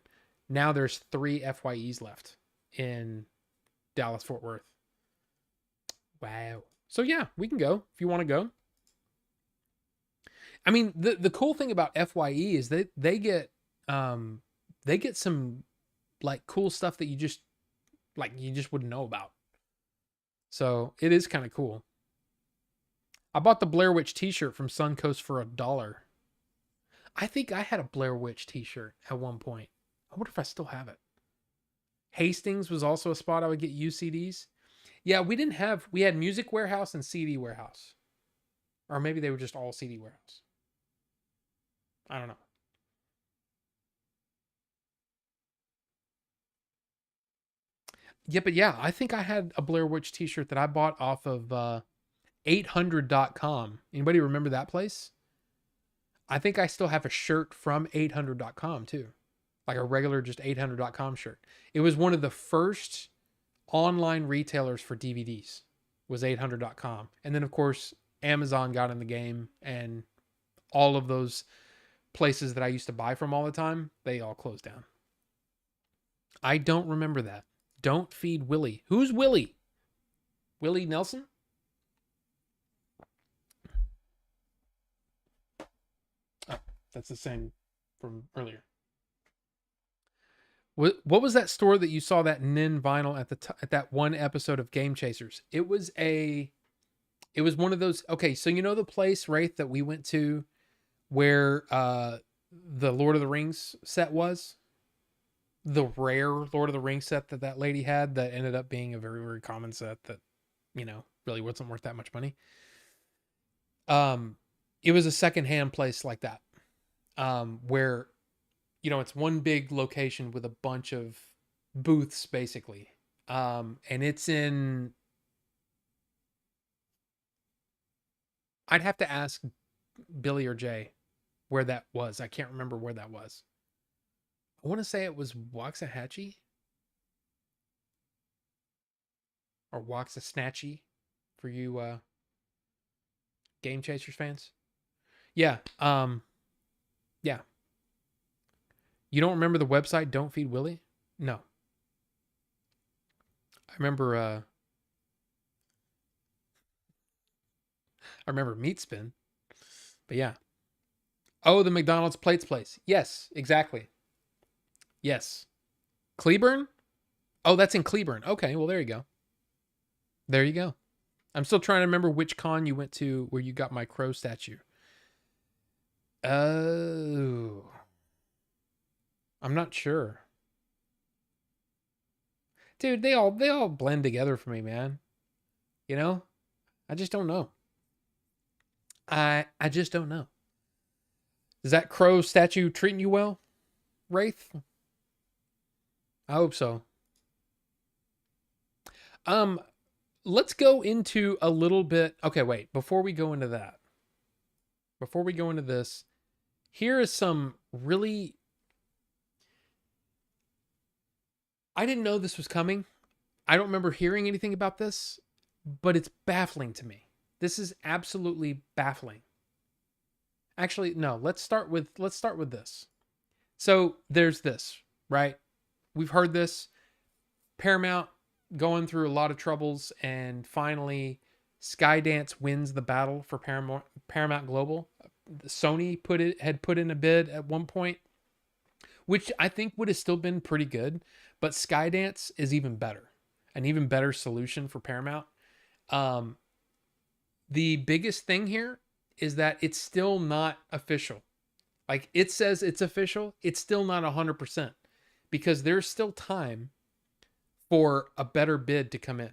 Speaker 1: Now there's 3 FYEs left in Dallas Fort Worth. Wow. So yeah, we can go if you want to go. I mean, the cool thing about FYE is that they get some like cool stuff that you just wouldn't know about. So it is kind of cool. I bought the Blair Witch t-shirt from Suncoast for $1. I think I had a Blair Witch t-shirt at one point. I wonder if I still have it. Hastings was also a spot I would get used CDs. Yeah, we had Music Warehouse and CD Warehouse. Or maybe they were just all CD Warehouse. I don't know. Yeah, but yeah, I think I had a Blair Witch t-shirt that I bought off of 800.com. Anybody remember that place? I think I still have a shirt from 800.com too. Like a regular just 800.com shirt. It was one of the first online retailers for DVDs was 800.com. And then of course Amazon got in the game, and all of those places that I used to buy from all the time, they all closed down. I don't remember that. Don't feed Willie. Who's Willie? Willie Nelson? Oh, that's the same from earlier. What was that store that you saw that Nin vinyl at that one episode of Game Chasers? It was one of those. Okay, so you know the place, Wraith, that we went to where the Lord of the Rings set was? The rare Lord of the Rings set that lady had that ended up being a very, very common set that, really wasn't worth that much money. It was a secondhand place like that, where, it's one big location with a bunch of booths basically. And it's I'd have to ask Billy or Jay where that was. I can't remember where that was. I want to say it was Waxahachie or Waxahachie for you Game Chasers fans. Yeah. Yeah. You don't remember the website Don't Feed Willie? No. I remember Meat Spin. But yeah. Oh, the McDonald's Plates place. Yes, exactly. Yes. Cleburne? Oh, that's in Cleburne. Okay, well, there you go. There you go. I'm still trying to remember which con you went to where you got my crow statue. Oh. I'm not sure. Dude, they all blend together for me, man. I just don't know. I just don't know. Is that crow statue treating you well, Wraith? I hope so. let's go into a little bit. Okay, wait. Before we go into that, before we go into this, here is some really. I didn't know this was coming. I don't remember hearing anything about this, but it's baffling to me. This is absolutely baffling. Actually, no. Let's start with this. So there's this, right? We've heard this. Paramount going through a lot of troubles, and finally, Skydance wins the battle for Paramount Global. Sony had put in a bid at one point, which I think would have still been pretty good, but Skydance is even better, an even better solution for Paramount. Um, the biggest thing here is that it's still not official. Like, it says it's official, it's still not 100% because there's still time for a better bid to come in.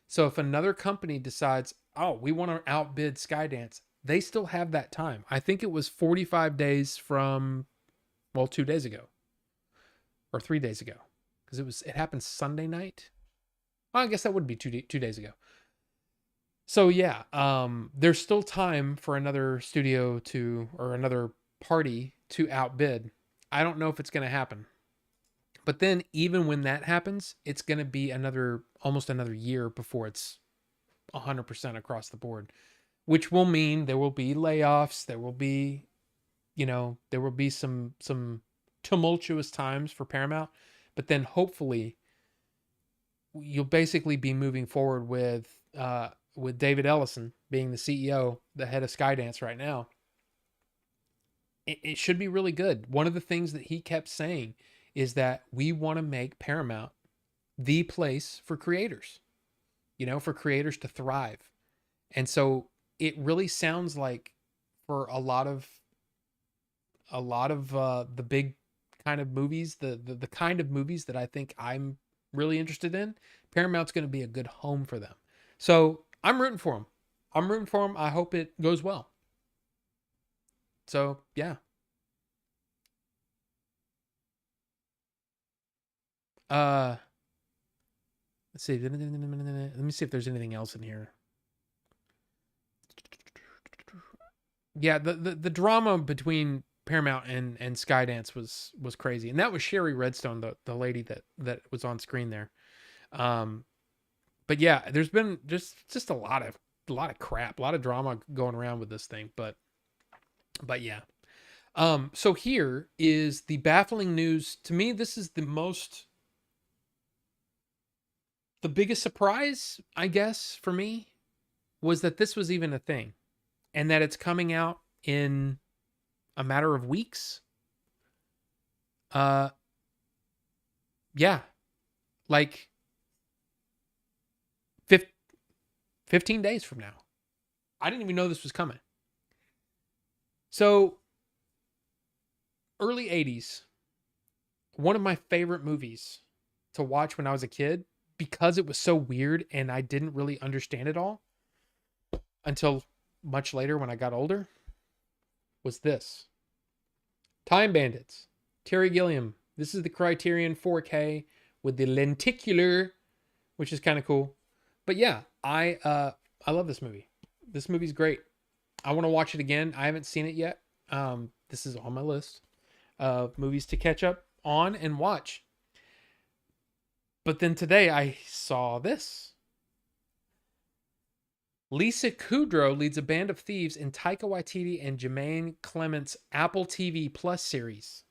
Speaker 1: So if another company decides, oh, we want to outbid Skydance, they still have that time. I think it was 45 days from, well, 2 days ago or 3 days ago, because it happened Sunday night. Well, I guess that would be 2 days ago. So yeah, there's still time for another studio or another party to outbid. I don't know if it's going to happen. But then even when that happens, it's going to be almost another year before it's 100% across the board, which will mean there will be layoffs. There will be, there will be some tumultuous times for Paramount, but then hopefully you'll basically be moving forward with David Ellison being the CEO, the head of Skydance right now. It should be really good. One of the things that he kept saying is that we want to make Paramount the place for creators, for creators to thrive. And so it really sounds like for a lot of the big kind of movies, the kind of movies that I think I'm really interested in, Paramount's going to be a good home for them. So I'm rooting for them. I hope it goes well. So yeah. Let's see. Let me see if there's anything else in here. Yeah, the drama between Paramount and Skydance was crazy, and that was Sherry Redstone, the lady that was on screen there. But yeah, there's been just a lot of crap, a lot of drama going around with this thing. But yeah. So here is the baffling news. To me, this is the biggest surprise, I guess, for me, was that this was even a thing, and that it's coming out in a matter of weeks. Yeah, like 15 days from now. I didn't even know this was coming. So, early 80s, one of my favorite movies to watch when I was a kid, because it was so weird and I didn't really understand it all until much later when I got older, was this. Time Bandits. Terry Gilliam. This is the Criterion 4K with the lenticular, which is kind of cool. But yeah, I love this movie. This movie's great. I want to watch it again. I haven't seen it yet. This is on my list of movies to catch up on and watch. But then today I saw this. Lisa Kudrow leads a band of thieves in Taika Waititi and Jermaine Clement's Apple TV Plus series.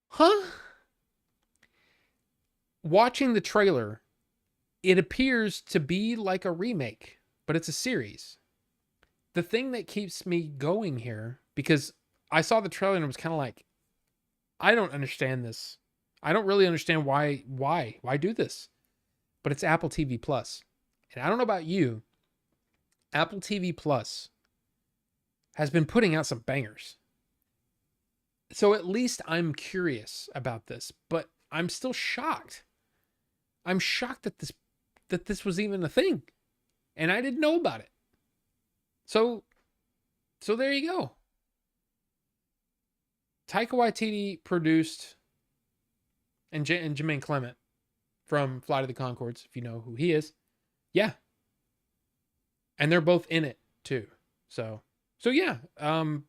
Speaker 1: Huh? Watching the trailer, it appears to be like a remake, but it's a series. The thing that keeps me going here, because I saw the trailer and it was kind of like, I don't understand this. I don't really understand why do this? But it's Apple TV Plus. And I don't know about you, Apple TV Plus has been putting out some bangers. So at least I'm curious about this, but I'm still shocked. I'm shocked that this was even a thing. And I didn't know about it. So there you go. Taika Waititi produced and Jermaine Clement from Flight of the Conchords, if you know who he is. Yeah. And they're both in it too. So yeah, Time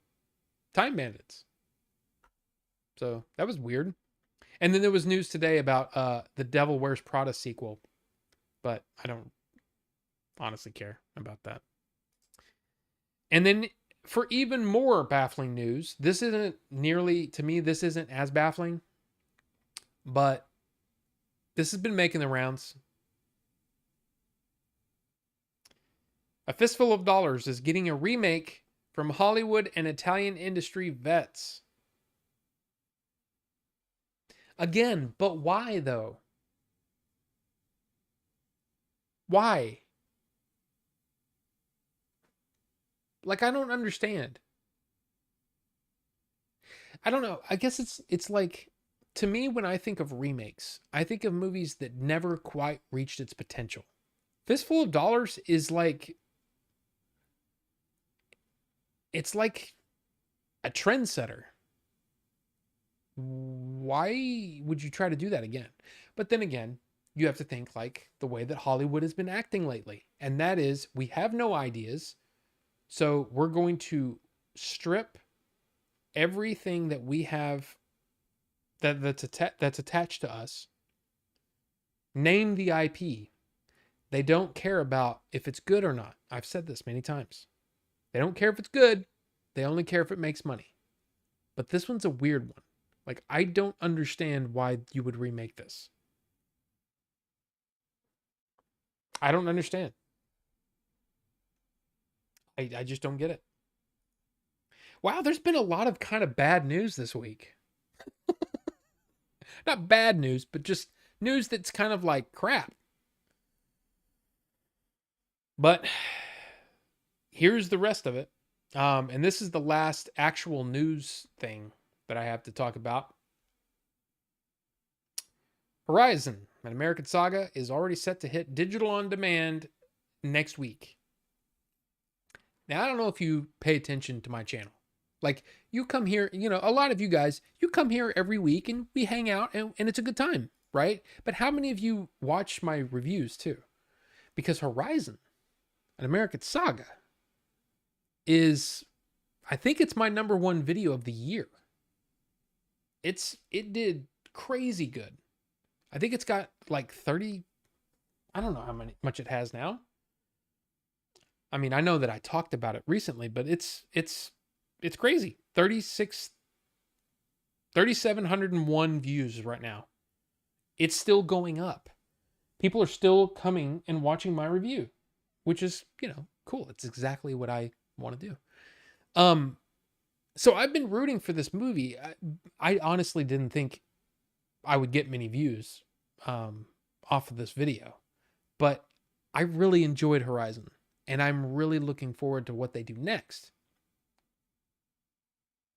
Speaker 1: Bandits. So that was weird. And then there was news today about the Devil Wears Prada sequel, but I don't honestly care about that. And then for even more baffling news, this isn't nearly, to me, this isn't as baffling, but this has been making the rounds. A Fistful of Dollars is getting a remake from Hollywood and Italian industry vets. Again, but why though? Why? Like, I don't understand. I don't know. I guess it's like, to me, when I think of remakes, I think of movies that never quite reached its potential. Fistful of Dollars is like, it's like a trendsetter. Why would you try to do that again? But then again, you have to think like the way that Hollywood has been acting lately. And that is, we have no ideas. So we're going to strip everything that we have that's attached to us. Name the IP. They don't care about if it's good or not. I've said this many times. They don't care if it's good. They only care if it makes money. But this one's a weird one. Like, I don't understand why you would remake this. I don't understand. I just don't get it. Wow, there's been a lot of kind of bad news this week. Not bad news, but just news that's kind of like crap. But here's the rest of it. And this is the last actual news thing that I have to talk about. Horizon, an American Saga, is already set to hit digital on demand next week. Now, I don't know if you pay attention to my channel. Like, you come here, you know, a lot of you guys, you come here every week and we hang out and it's a good time, right? But how many of you watch my reviews too? Because Horizon, an American Saga, is, I think it's my #1 video of the year. It did crazy good. I think it's got like 30, I don't know much it has now. I mean, I know that I talked about it recently, but it's crazy. 3,701 views right now. It's still going up. People are still coming and watching my review, which is, you know, cool. It's exactly what I want to do. So I've been rooting for this movie. I honestly didn't think I would get many views off of this video, but I really enjoyed Horizon, and I'm really looking forward to what they do next.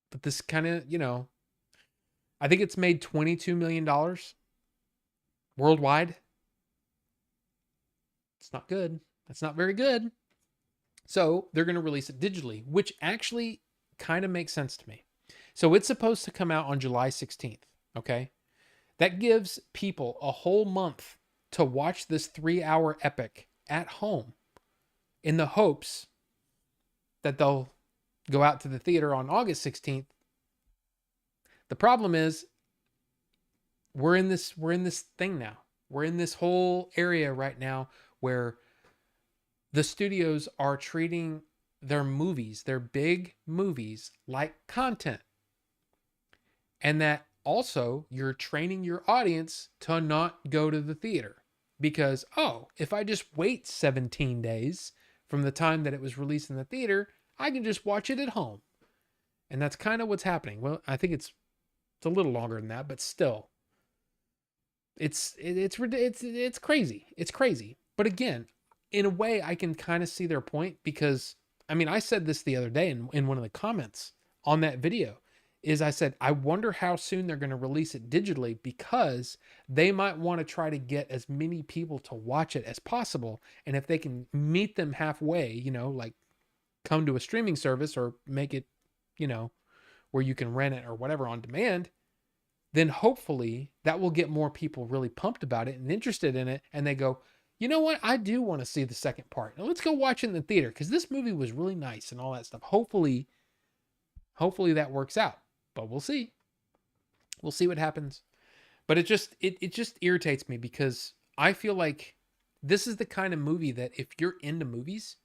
Speaker 1: But this kind of, you know, I think it's made $22 million worldwide. It's not good. That's not very good. So they're going to release it digitally, which actually kind of makes sense to me. So it's supposed to come out on July 16th. Okay. That gives people a whole month to watch this 3-hour epic at home in the hopes that they'll go out to the theater on August 16th. The problem is we're in this thing now. We're in this whole area right now where the studios are treating their movies, their big movies, like content. And that also you're training your audience to not go to the theater because, oh, if I just wait 17 days from the time that it was released in the theater, I can just watch it at home. And that's kind of what's happening. Well, I think it's a little longer than that, but still, it's crazy. It's crazy. But again, in a way, I can kind of see their point because, I mean, I said this the other day in one of the comments on that video, is I said, I wonder how soon they're going to release it digitally because they might want to try to get as many people to watch it as possible. And if they can meet them halfway, you know, like come to a streaming service or make it, you know, where you can rent it or whatever on demand, then hopefully that will get more people really pumped about it and interested in it. And they go, you know what? I do want to see the second part. Now let's go watch it in the theater because this movie was really nice and all that stuff. Hopefully that works out, but we'll see. We'll see what happens. But it just irritates me because I feel like this is the kind of movie that if you're into movies,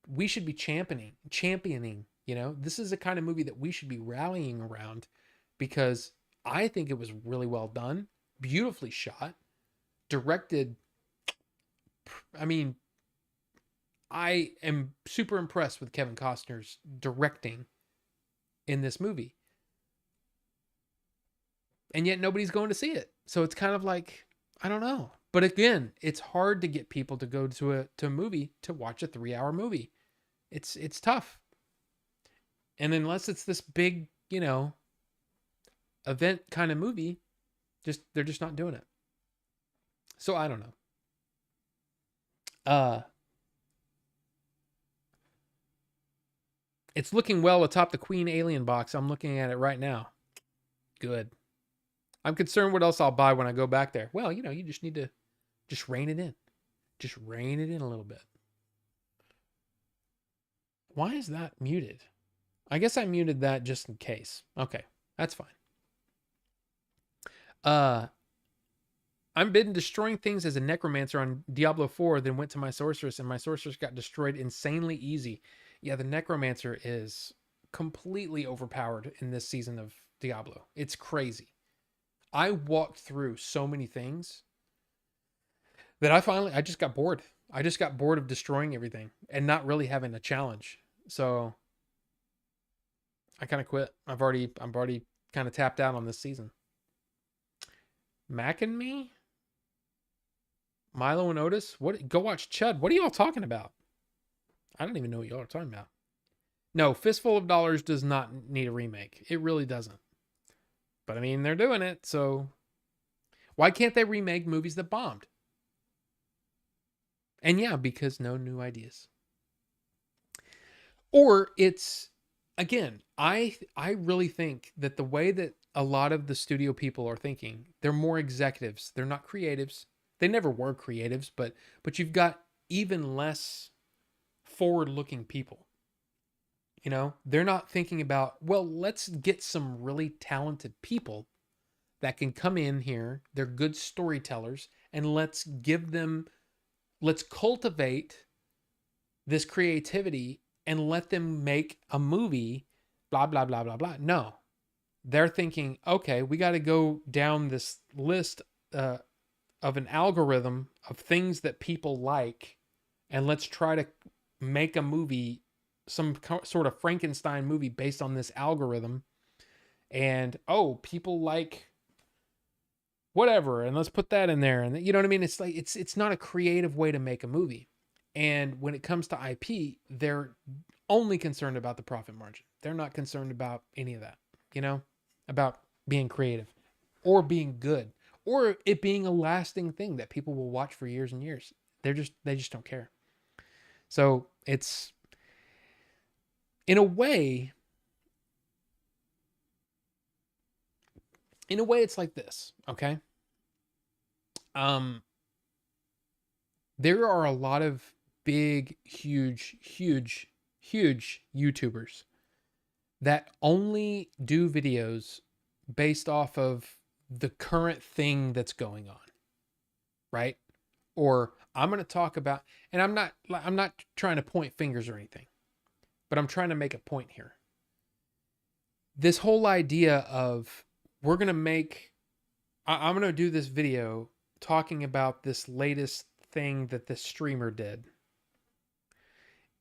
Speaker 1: we should be championing, you know? This is the kind of movie that we should be rallying around because I think it was really well done, beautifully shot, directed. I mean, I am super impressed with Kevin Costner's directing in this movie. And yet nobody's going to see it. So it's kind of like, I don't know. But again, it's hard to get people to go to a movie to watch a 3-hour movie. It's tough. And unless it's this big, you know, event kind of movie, they're just not doing it. So I don't know. It's looking well atop the Queen Alien box. I'm looking at it right now. Good. I'm concerned what else I'll buy when I go back there. Well, you know, you just need to just rein it in. Just rein it in a little bit. Why is that muted? I guess I muted that just in case. Okay, that's fine. I'm been destroying things as a necromancer on Diablo 4, then went to my sorceress, and my sorceress got destroyed insanely easy. Yeah, the necromancer is completely overpowered in this season of Diablo. It's crazy. I walked through so many things that I just got bored. I just got bored of destroying everything and not really having a challenge. So I kind of quit. I'm already kind of tapped out on this season. Mac and me? Milo and Otis? What? Go watch Chud. What are y'all talking about? I don't even know what y'all are talking about. No, Fistful of Dollars does not need a remake. It really doesn't. But I mean, they're doing it, so why can't they remake movies that bombed? And yeah, because no new ideas. Or it's, again, I really think that the way that a lot of the studio people are thinking, they're more executives. They're not creatives. They never were creatives, but you've got even less forward-looking people. You know, they're not thinking about, well, let's get some really talented people that can come in here. They're good storytellers, and let's cultivate this creativity and let them make a movie, blah, blah, blah, blah, blah. No, they're thinking, okay, we got to go down this list of an algorithm of things that people like, and let's try to make a movie, some sort of Frankenstein movie based on this algorithm. And, oh, people like whatever, and let's put that in there. And you know what I mean? It's like, it's not a creative way to make a movie. And when it comes to IP, they're only concerned about the profit margin. They're not concerned about any of that, you know, about being creative or being good or it being a lasting thing that people will watch for years and years. They just don't care. So it's, in a way, it's like this, okay? There are a lot of big, huge YouTubers that only do videos based off of the current thing that's going on, right? Or I'm going to talk about, and I'm not trying to point fingers or anything, but I'm trying to make a point here. This whole idea of I'm going to do this video talking about this latest thing that this streamer did.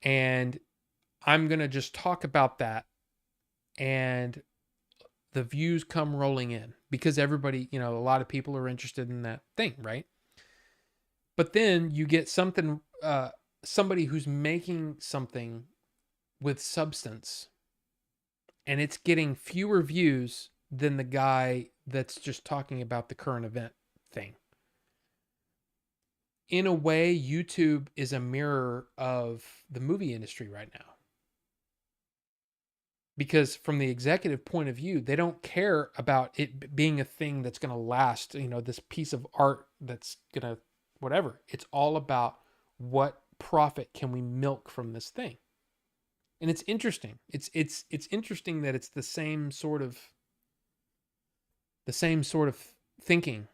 Speaker 1: And I'm going to just talk about that. And the views come rolling in because everybody, you know, a lot of people are interested in that thing, right? But then you get somebody who's making something with substance and it's getting fewer views than the guy that's just talking about the current event thing. In a way, YouTube is a mirror of the movie industry right now. because from the executive point of view, they don't care about it being a thing that's going to last, this piece of art that's going to whatever. It's all about what profit can we milk from this thing. And it's interesting. It's interesting that it's the same sort of thinking.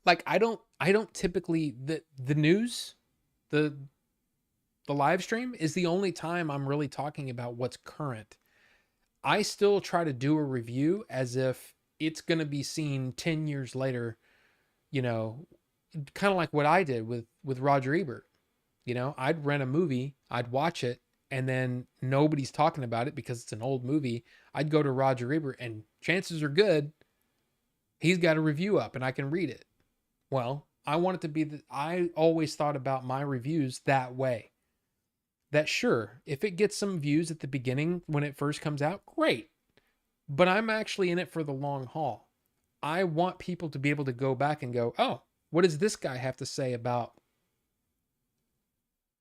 Speaker 1: Like I don't typically the news, the live stream is the only time I'm really talking about what's current. I still try to do a review as if it's going to be seen 10 years later, you know, kind of like what I did with Roger Ebert. I'd rent a movie, I'd watch it, and then nobody's talking about it because it's an old movie. I'd go to Roger Ebert, and chances are good he's got a review up and I can read it. Well, I want it to be that I always thought about my reviews that way. That sure, if it gets some views at the beginning when it first comes out, great. But I'm actually in it for the long haul. I want people to be able to go back and go, oh, what does this guy have to say about,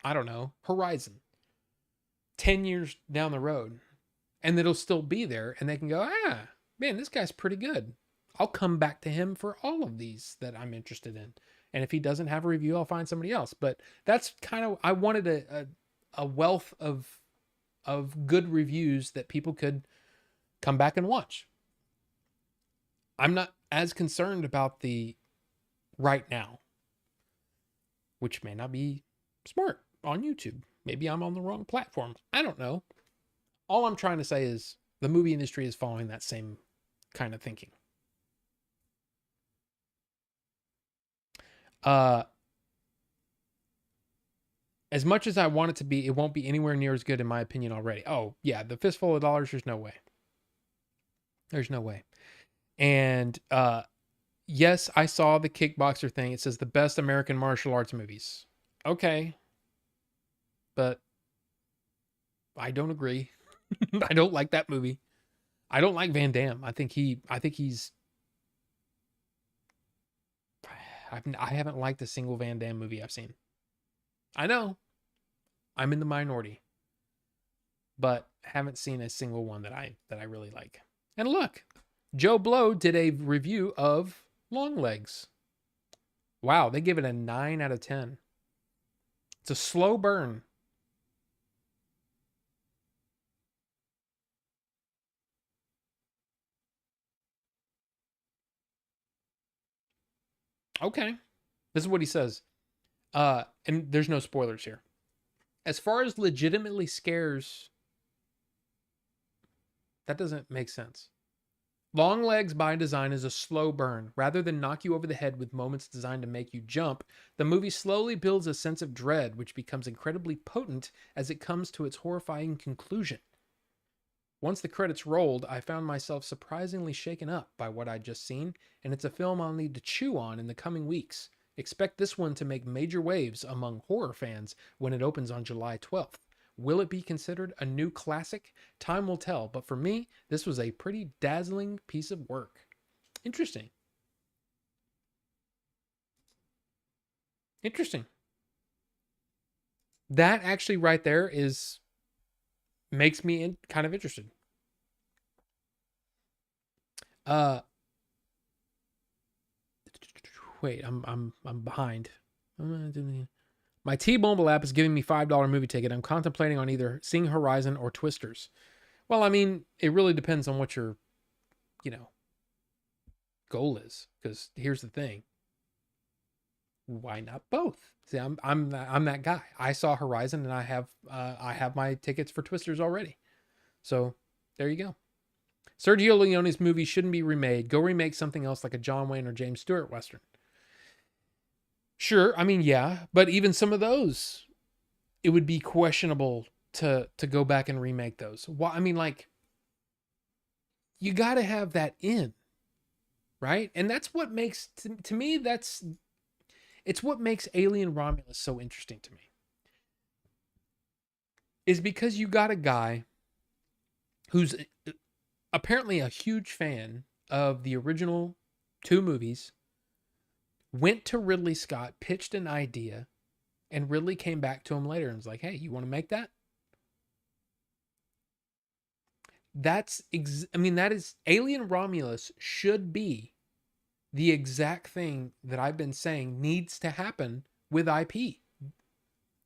Speaker 1: I don't know, Horizon 10 years down the road? And it'll still be there and they can go, man, this guy's pretty good. I'll come back to him for all of these that I'm interested in. And if he doesn't have a review, I'll find somebody else. But that's kind of, I wanted a wealth of good reviews that people could come back and watch. I'm not as concerned about the right now, which may not be smart on YouTube. Maybe I'm on the wrong platform. I don't know. All I'm trying to say is the movie industry is following that same kind of thinking. As much as I want it to be, it won't be anywhere near as good in my opinion already. Oh, yeah, the Fistful of Dollars, there's no way. There's no way. And yes, I saw the Kickboxer thing. It says the best American martial arts movies. Okay. But I don't agree. I don't like that movie. I don't like Van Damme. I think he's I haven't liked a single Van Damme movie I've seen. I know. I'm in the minority. But haven't seen a single one that I really like. And look, Joe Blow did a review of Longlegs. Wow, they give it a 9 out of 10. It's a slow burn. Okay. This is what he says. And there's no spoilers here. As far as legitimately scares, that doesn't make sense. Longlegs by design is a slow burn. Rather than knock you over the head with moments designed to make you jump, the movie slowly builds a sense of dread, which becomes incredibly potent as it comes to its horrifying conclusion. Once the credits rolled, I found myself surprisingly shaken up by what I'd just seen, and it's a film I'll need to chew on in the coming weeks. Expect this one to make major waves among horror fans when it opens on July 12th. Will it be considered a new classic? Time will tell, but for me, this was a pretty dazzling piece of work. Interesting. Interesting. That actually right there makes me kind of interested. Wait, I'm behind. My T-Mobile app is giving me $5 movie ticket. I'm contemplating on either seeing Horizon or Twisters. Well, I mean, it really depends on what your, goal is. Because here's the thing: why not both? See, I'm that guy. I saw Horizon, and I have my tickets for Twisters already. So there you go. Sergio Leone's movie shouldn't be remade. Go remake something else like a John Wayne or James Stewart Western. Sure, I mean, yeah, but even some of those, it would be questionable to go back and remake those. Well, I mean, like, you got to have that in, right? And that's what makes, to me, it's what makes Alien Romulus so interesting to me. Is because you got a guy who's apparently a huge fan of the original 2 movies, went to Ridley Scott, pitched an idea, and Ridley came back to him later and was like, hey, you want to make that? I mean, that is Alien Romulus should be the exact thing that I've been saying needs to happen with IP.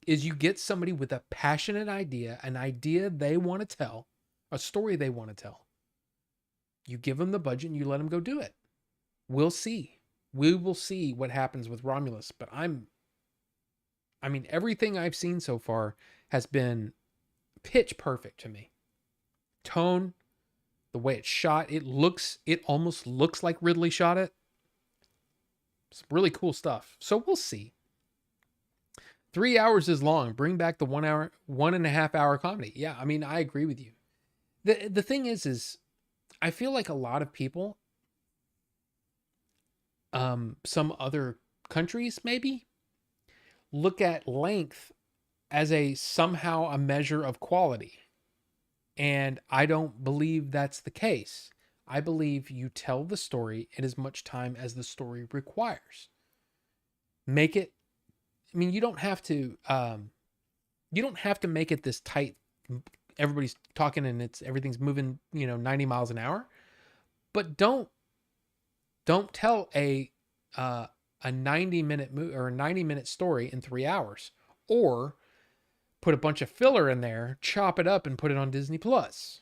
Speaker 1: Is you get somebody with a passionate idea, an idea they want to tell, a story they want to tell. You give them the budget and you let them go do it. We'll see. We will see what happens with Romulus, but I mean, everything I've seen so far has been pitch perfect to me. Tone, the way it's shot, it almost looks like Ridley shot it. Some really cool stuff. So we'll see. 3 hours is long. Bring back the 1 hour, 1.5 hour comedy. Yeah, I mean, I agree with you. The thing is I feel like a lot of people, some other countries maybe, look at length as somehow a measure of quality. And I don't believe that's the case. I believe you tell the story in as much time as the story requires. Make it, I mean, you don't have to make it this tight. Everybody's talking and everything's moving, 90 miles an hour, but don't tell a 90-minute or a 90-minute story in 3 hours, or put a bunch of filler in there, chop it up and put it on Disney Plus.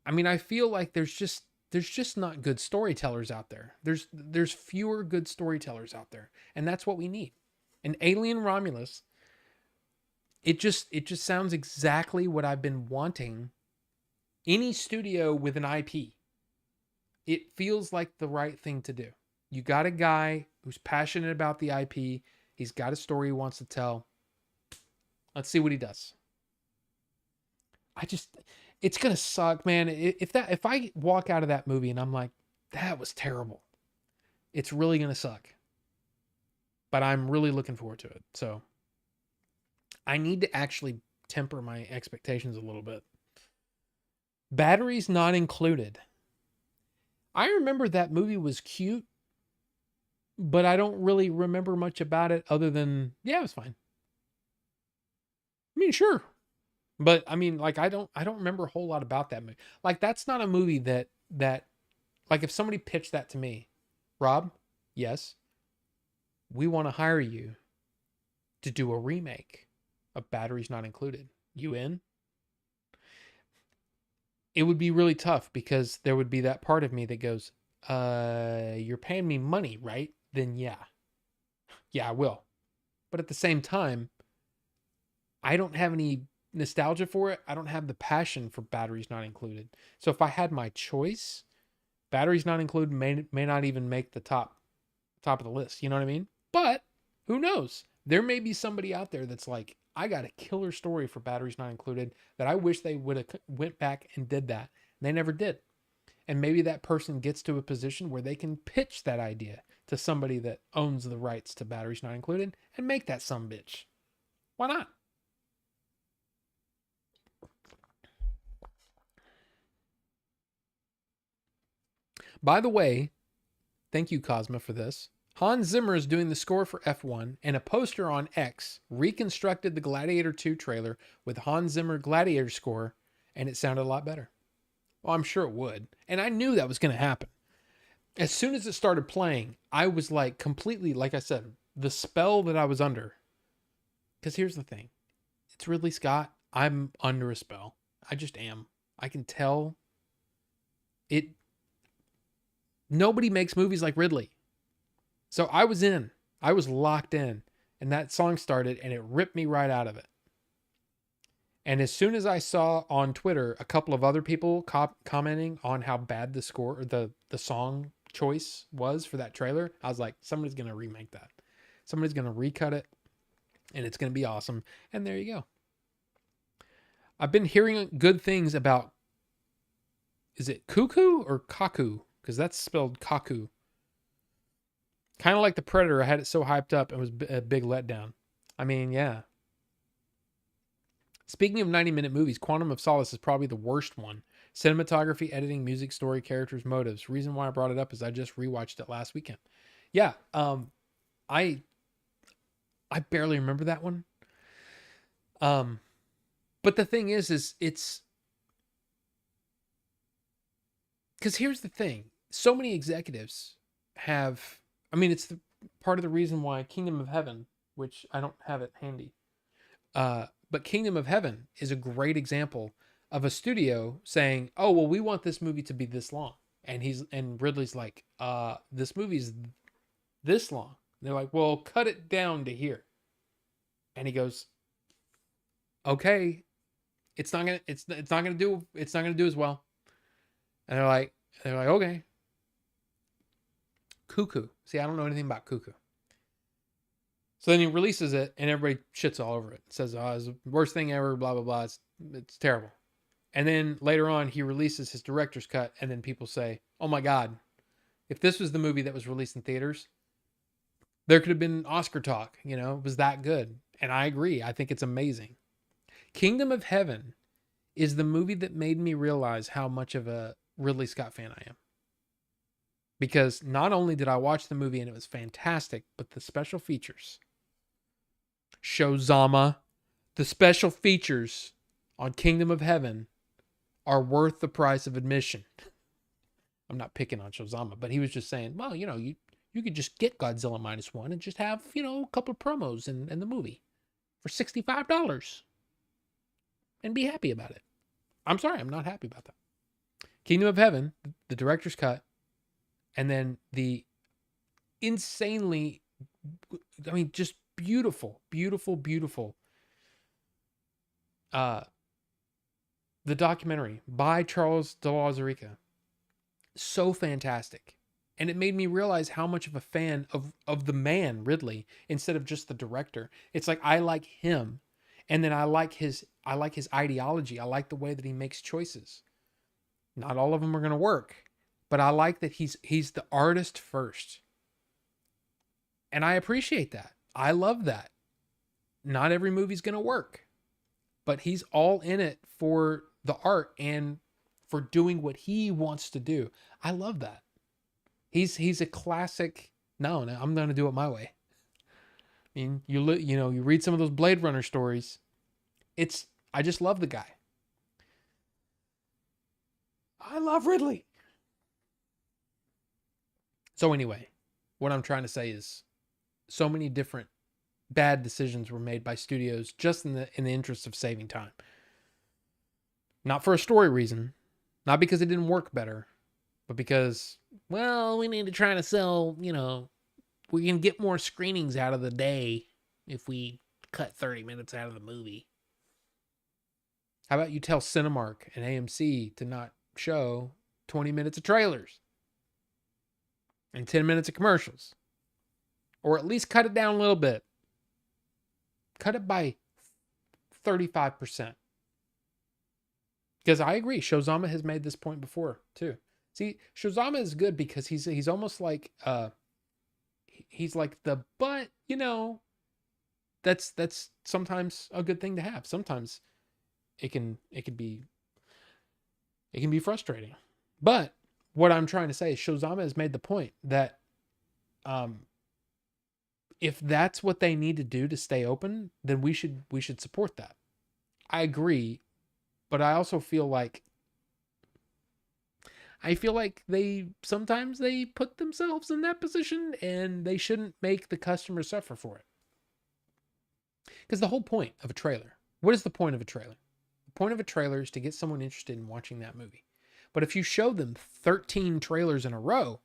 Speaker 1: I mean, I feel like there's just not good storytellers out there. There's fewer good storytellers out there, and that's what we need. And Alien Romulus, it just sounds exactly what I've been wanting. Any studio with an IP, it feels like the right thing to do. You got a guy who's passionate about the IP. He's got a story he wants to tell. Let's see what he does. It's going to suck, man. If I walk out of that movie and I'm like, that was terrible, it's really going to suck. But I'm really looking forward to it. So I need to actually temper my expectations a little bit. Batteries not included. I remember that movie was cute, but I don't really remember much about it other than, yeah, it was fine. I mean, sure. But I mean, like, I don't remember a whole lot about that movie. Like, that's not a movie that like, if somebody pitched that to me, Rob, yes, we want to hire you to do a remake of Batteries Not Included. You in? It would be really tough because there would be that part of me that goes, you're paying me money, right? Then yeah, I will. But at the same time, I don't have any nostalgia for it. I don't have the passion for Batteries Not Included. So if I had my choice, Batteries Not Included may not even make the top of the list. You know what I mean? But who knows? There may be somebody out there that's like, I got a killer story for Batteries Not Included that I wish they would have went back and did that. And they never did. And maybe that person gets to a position where they can pitch that idea to somebody that owns the rights to Batteries Not Included and make that some bitch. Why not? By the way, thank you, Cosma, for this. Hans Zimmer is doing the score for F1, and a poster on X reconstructed the Gladiator II trailer with Hans Zimmer Gladiator score, and it sounded a lot better. Well, I'm sure it would. And I knew that was going to happen. As soon as it started playing, I was like completely, like I said, the spell that I was under. Because here's the thing. It's Ridley Scott. I'm under a spell. I just am. I can tell it. Nobody makes movies like Ridley. So I was in. I was locked in. And that song started and it ripped me right out of it. And as soon as I saw on Twitter a couple of other people commenting on how bad the score or the song choice was for that trailer, I was like, somebody's going to remake that. Somebody's going to recut it and it's going to be awesome. And there you go. I've been hearing good things about, is it Cuckoo or Kaku? Because that's spelled Kaku. Kind of like The Predator. I had it so hyped up and was a big letdown. I mean, yeah. Speaking of 90-minute movies, Quantum of Solace is probably the worst one. Cinematography, editing, music, story, characters, motives. Reason why I brought it up is I just rewatched it last weekend. Yeah, I barely remember that one. But the thing is it's Because here's the thing: so many executives have. I mean, it's the part of the reason why Kingdom of Heaven, which I don't have it handy, but Kingdom of Heaven is a great example of a studio saying, "Oh, well, we want this movie to be this long," and Ridley's like, "This movie's this long." And they're like, "Well, cut it down to here," and he goes, "Okay, it's not gonna do as well." And they're like, "Okay." Cuckoo. See, I don't know anything about Cuckoo. So then he releases it, and everybody shits all over it. Says, "Oh, it's the worst thing ever." Blah blah blah. It's terrible. And then later on, he releases his director's cut, and then people say, "Oh my God, if this was the movie that was released in theaters, there could have been Oscar talk. You know, it was that good." And I agree. I think it's amazing. Kingdom of Heaven is the movie that made me realize how much of a Ridley Scott fan I am. Because not only did I watch the movie and it was fantastic, but the special features, Shozama, the special features on Kingdom of Heaven are worth the price of admission. I'm not picking on Shozama, but he was just saying, well, you could just get Godzilla -1 and just have, a couple of promos in the movie for $65 and be happy about it. I'm sorry, I'm not happy about that. Kingdom of Heaven, the director's cut, and then the insanely, I mean, just beautiful, beautiful, beautiful, the documentary by Charles de Lauzirika. So fantastic. And it made me realize how much of a fan of the man, Ridley, instead of just the director. It's like, I like him. And then I like his ideology. I like the way that he makes choices. Not all of them are going to work, but I like that he's the artist first. And I appreciate that. I love that. Not every movie's going to work, but he's all in it for the art and for doing what he wants to do. I love that. He's a classic. No, I'm going to do it my way. I mean, you read some of those Blade Runner stories. I just love the guy. I love Ridley. So anyway, what I'm trying to say is so many different bad decisions were made by studios just in the interest of saving time. Not for a story reason, not because it didn't work better, but because, well, we need to try to sell, we can get more screenings out of the day if we cut 30 minutes out of the movie. How about you tell Cinemark and AMC to not show 20 minutes of trailers and 10 minutes of commercials? Or at least cut it down a little bit. Cut it by 35%. Because I agree, Shozama has made this point before too. See, Shozama is good because he's almost like he's like but that's sometimes a good thing to have. Sometimes it can be frustrating. But what I'm trying to say is Shozama has made the point that if that's what they need to do to stay open, then we should support that. I agree, but I also feel like they sometimes put themselves in that position and they shouldn't make the customer suffer for it. Because the whole point of a trailer, what is the point of a trailer? The point of a trailer is to get someone interested in watching that movie. But if you show them 13 trailers in a row,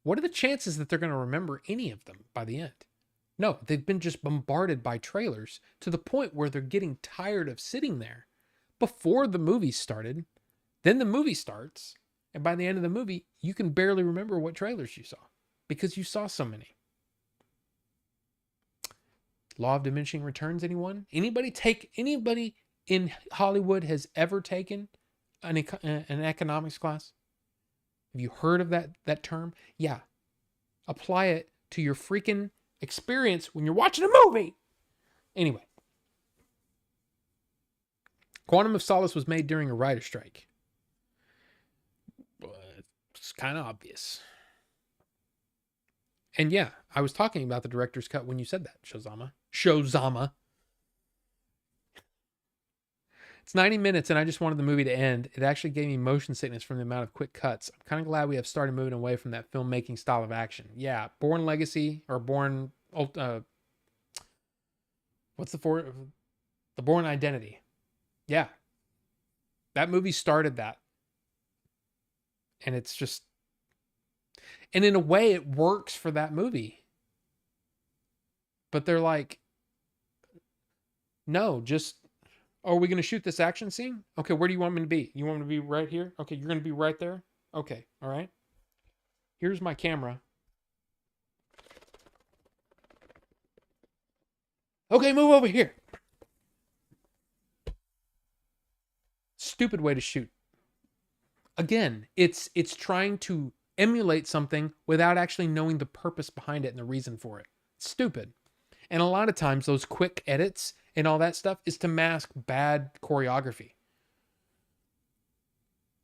Speaker 1: what are the chances that they're going to remember any of them by the end? No, they've been just bombarded by trailers to the point where they're getting tired of sitting there before the movie started. Then the movie starts, and by the end of the movie, you can barely remember what trailers you saw because you saw so many. Law of diminishing returns, anyone? Anybody in Hollywood has ever taken an economics class? Have you heard of that term? Yeah. Apply it to your freaking experience when you're watching a movie. Anyway. Quantum of Solace was made during a writer's strike. It's kind of obvious. And yeah, I was talking about the director's cut when you said that, Shozama. It's 90 minutes, and I just wanted the movie to end. It actually gave me motion sickness from the amount of quick cuts. I'm kind of glad we have started moving away from that filmmaking style of action. Yeah, Born Legacy or Born, what's the Born Identity? Yeah, that movie started that, and it's just, and in a way, it works for that movie. But they're like, no, just, oh, are we going to shoot this action scene? Okay, where do you want me to be? You want me to be right here? Okay, you're going to be right there? Okay, all right. Here's my camera. Okay, move over here. Stupid way to shoot. Again, it's trying to emulate something without actually knowing the purpose behind it and the reason for it. It's stupid. And a lot of times those quick edits and all that stuff is to mask bad choreography.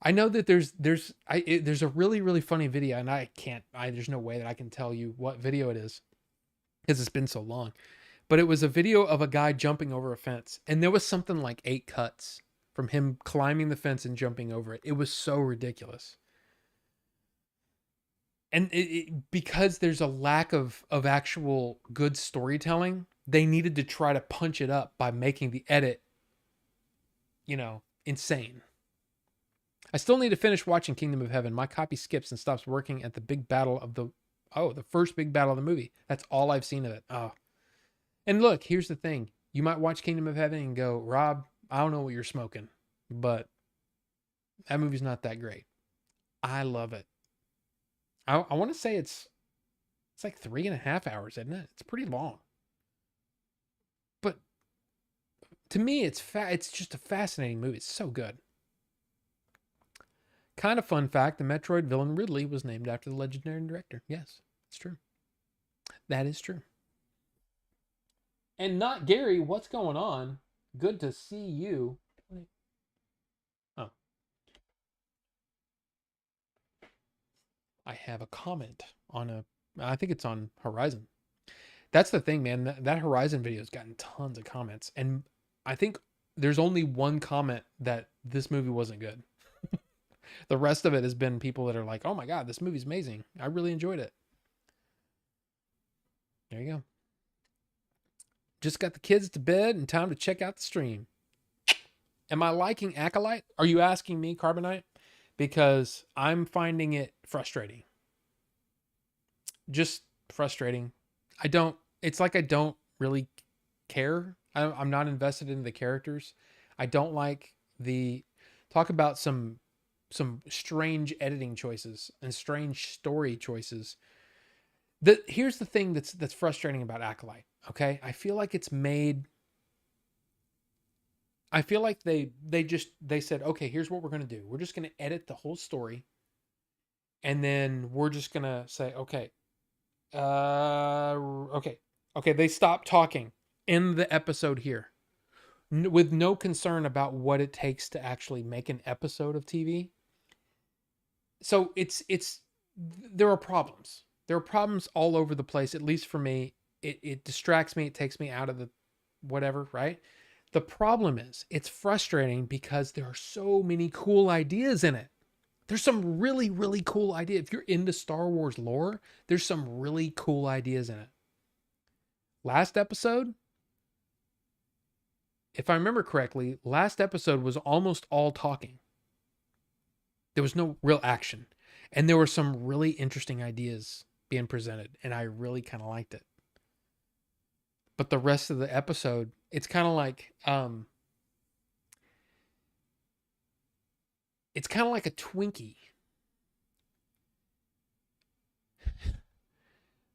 Speaker 1: I know that there's a really, really funny video, and there's no way that I can tell you what video it is because it's been so long. But it was a video of a guy jumping over a fence, and there was something like 8 cuts from him climbing the fence and jumping over it. It was so ridiculous. And because there's a lack of actual good storytelling, they needed to try to punch it up by making the edit, insane. I still need to finish watching Kingdom of Heaven. My copy skips and stops working at the first big battle of the movie. That's all I've seen of it. Oh. And look, here's the thing. You might watch Kingdom of Heaven and go, Rob, I don't know what you're smoking, but that movie's not that great. I love it. I want to say it's like 3.5 hours, isn't it? It's pretty long. But to me, it's just a fascinating movie. It's so good. Kind of fun fact, the Metroid villain Ridley was named after the legendary director. Yes, it's true. That is true. And not Gary, what's going on? Good to see you. Oh. I have a comment I think it's on Horizon. That's the thing, man. That Horizon video has gotten tons of comments. And I think there's only one comment that this movie wasn't good. The rest of it has been people that are like, oh my God, this movie's amazing. I really enjoyed it. There you go. Just got the kids to bed and time to check out the stream. Am I liking Acolyte? Are you asking me, Carbonite? Because I'm finding it frustrating. Just frustrating. It's like I don't really care. I'm not invested in the characters. I don't like talk about some strange editing choices and strange story choices. Here's the thing that's frustrating about Acolyte. Okay, I feel like it's made. I feel like they said, okay, here's what we're gonna do. We're just gonna edit the whole story, and then we're just gonna say, okay, okay. They stop talking in the episode here, with no concern about what it takes to actually make an episode of TV. So there are problems. There are problems all over the place. At least for me, it distracts me. It takes me out of the whatever, right? The problem is it's frustrating because there are so many cool ideas in it. There's some really, really cool ideas. If you're into Star Wars lore, there's some really cool ideas in it. Last episode, if I remember correctly, last episode was almost all talking. There was no real action. And there were some really interesting ideas being presented, and I really kind of liked it. But the rest of the episode, it's kind of like it's kind of like a Twinkie.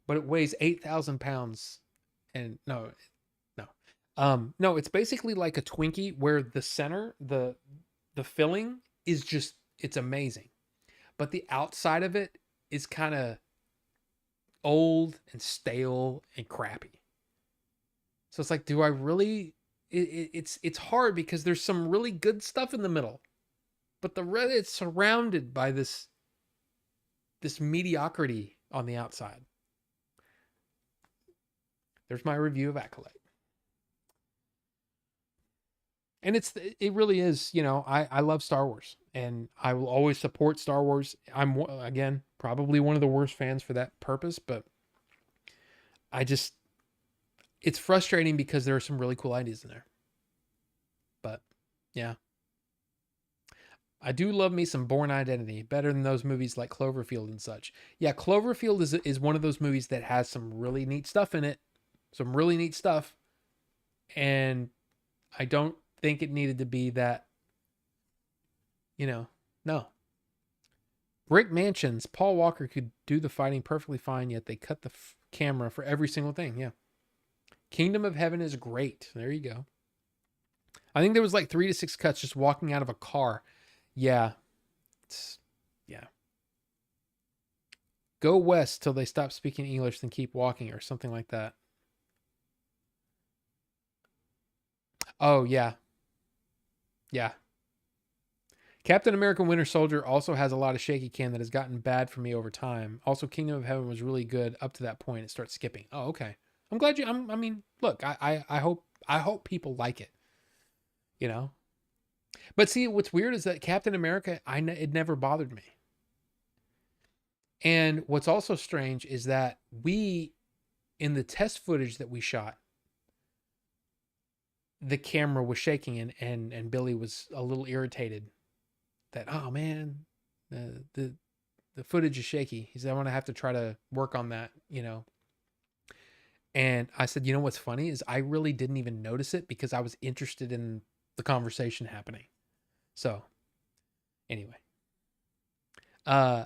Speaker 1: But it weighs 8,000 pounds. And no, it's basically like a Twinkie where the center, the filling is just, it's amazing. But the outside of it is kind of old and stale and crappy. So it's like, do I really? It's hard because there's some really good stuff in the middle, but it's surrounded by this mediocrity on the outside. There's my review of Acolyte. And it really is, I love Star Wars and I will always support Star Wars. Again, probably one of the worst fans for that purpose, but I just, it's frustrating because there are some really cool ideas in there. But yeah, I do love me some Born Identity, better than those movies like Cloverfield and such. Yeah, Cloverfield is one of those movies that has some really neat stuff in it, some really neat stuff, and I don't think it needed to be that, no. Brick Mansions, Paul Walker could do the fighting perfectly fine, yet they cut the camera for every single thing. Yeah. Kingdom of Heaven is great. There you go. I think there was like 3 to 6 cuts just walking out of a car. Yeah. Yeah. Go west till they stop speaking English, then keep walking or something like that. Oh, yeah. Yeah. Captain America Winter Soldier also has a lot of shaky cam that has gotten bad for me over time. Also, Kingdom of Heaven was really good up to that point. It starts skipping. Oh, okay. I'm glad you. I mean, look, I hope people like it. You know. But see, what's weird is that Captain America, it never bothered me. And what's also strange is that in the test footage that we shot, the camera was shaking and Billy was a little irritated that, oh man, the footage is shaky. He said, I want to have to try to work on that. And I said, what's funny is I really didn't even notice it because I was interested in the conversation happening. So anyway, uh,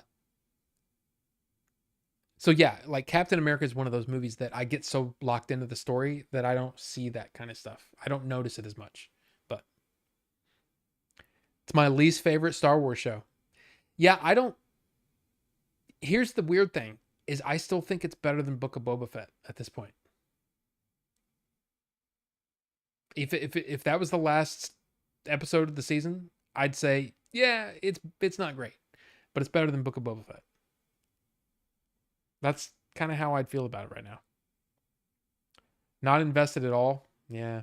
Speaker 1: so yeah, like Captain America is one of those movies that I get so locked into the story that I don't see that kind of stuff. I don't notice it as much, but it's my least favorite Star Wars show. Yeah, I don't. Here's the weird thing: is I still think it's better than Book of Boba Fett at this point. If that was the last episode of the season, I'd say yeah, it's not great, but it's better than Book of Boba Fett. That's kind of how I'd feel about it right now. Not invested at all. Yeah.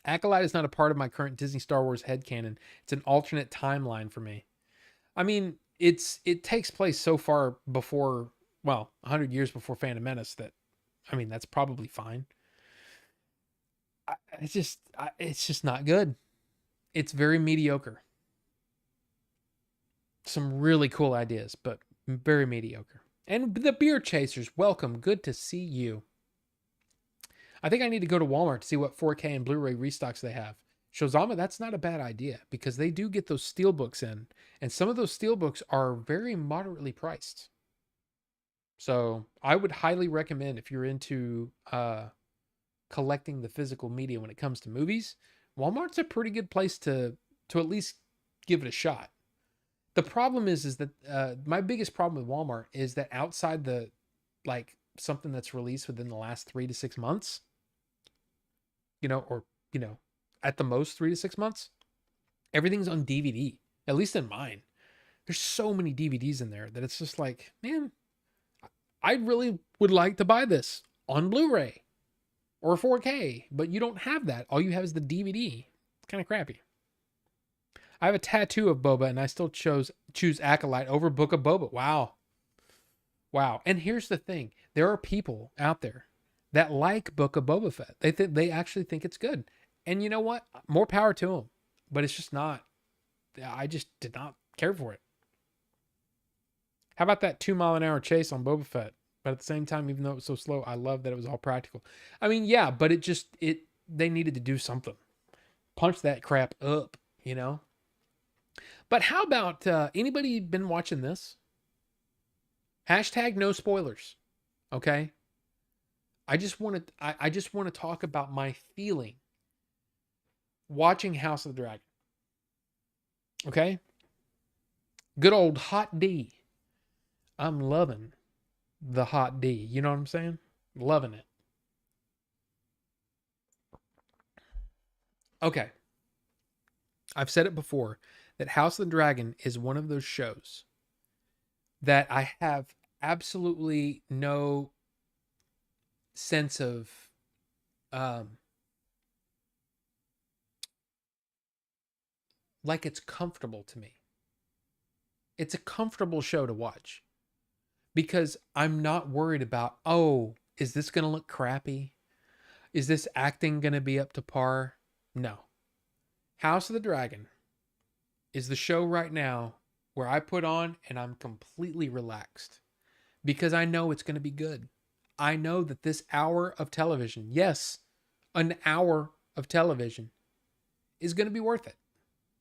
Speaker 1: Acolyte is not a part of my current Disney Star Wars headcanon. It's an alternate timeline for me. I mean, it takes place so far before, well, 100 years before Phantom Menace that, I mean, that's probably fine. It's just not good. It's very mediocre. Some really cool ideas, but very mediocre. And the Beer Chasers, welcome. Good to see you. I think I need to go to Walmart to see what 4K and Blu-ray restocks they have. Shozama, that's not a bad idea because they do get those steelbooks in, and some of those steelbooks are very moderately priced. So I would highly recommend if you're into collecting the physical media when it comes to movies, Walmart's a pretty good place to at least give it a shot. The problem is that my biggest problem with Walmart is that outside the like something that's released within the last 3 to 6 months, or at the most 3 to 6 months, everything's on DVD. At least in mine, there's so many DVDs in there that it's just like, man, I really would like to buy this on Blu-ray or 4K, but you don't have that. All you have is the DVD. It's kind of crappy. I have a tattoo of Boba, and I still choose Acolyte over Book of Boba. Wow. And here's the thing: there are people out there that like Book of Boba Fett. They actually think it's good, and you know what? More power to them. But it's just not. I just did not care for it. How about that 2 mile an hour chase on Boba Fett? But at the same time, even though it was so slow, I love that it was all practical. I mean, yeah, but they needed to do something. Punch that crap up. But how about anybody been watching this? Hashtag no spoilers. Okay. I just want to talk about my feeling watching House of the Dragon. Okay. Good old Hot D. I'm loving the Hot D. You know what I'm saying? Loving it. Okay. I've said it before that House of the Dragon is one of those shows that I have absolutely no sense of like it's comfortable to me. It's a comfortable show to watch because I'm not worried about, oh, is this going to look crappy? Is this acting going to be up to par? No. House of the Dragon is the show right now where I put on and I'm completely relaxed because I know it's going to be good. I know that this hour of television, yes, an hour of television is going to be worth it.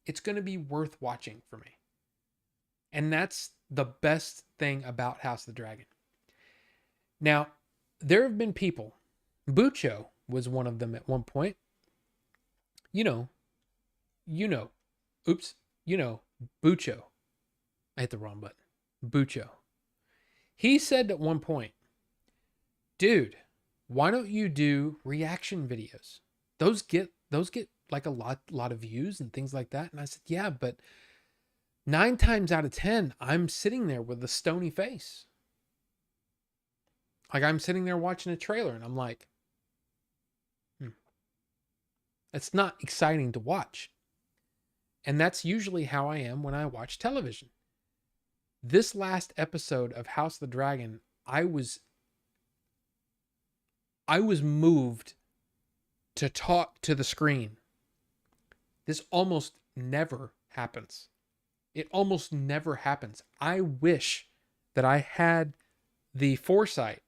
Speaker 1: It's going to be worth watching for me. And that's the best thing about House of the Dragon. Now, there have been people, Bucho was one of them at one point. You know, Bucho. I hit the wrong button. Bucho. He said at one point, dude, why don't you do reaction videos? Those get like a lot of views and things like that. And I said, yeah, but 9 times out of 10, I'm sitting there with a stony face. Like I'm sitting there watching a trailer and I'm like, it's not exciting to watch. And that's usually how I am when I watch television. This last episode of House of the Dragon, I was moved to talk to the screen. This almost never happens. It almost never happens. I wish that I had the foresight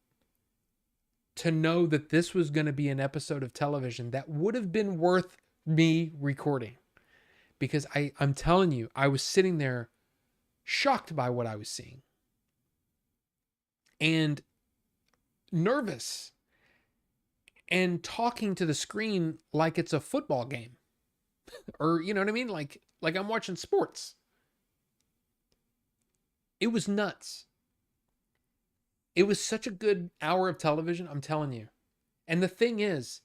Speaker 1: to know that this was going to be an episode of television that would have been worth me recording. Because I'm telling you, I was sitting there shocked by what I was seeing. And nervous. And talking to the screen like it's a football game. Or, you know what I mean? Like I'm watching sports. It was nuts. It was such a good hour of television, I'm telling you. And the thing is,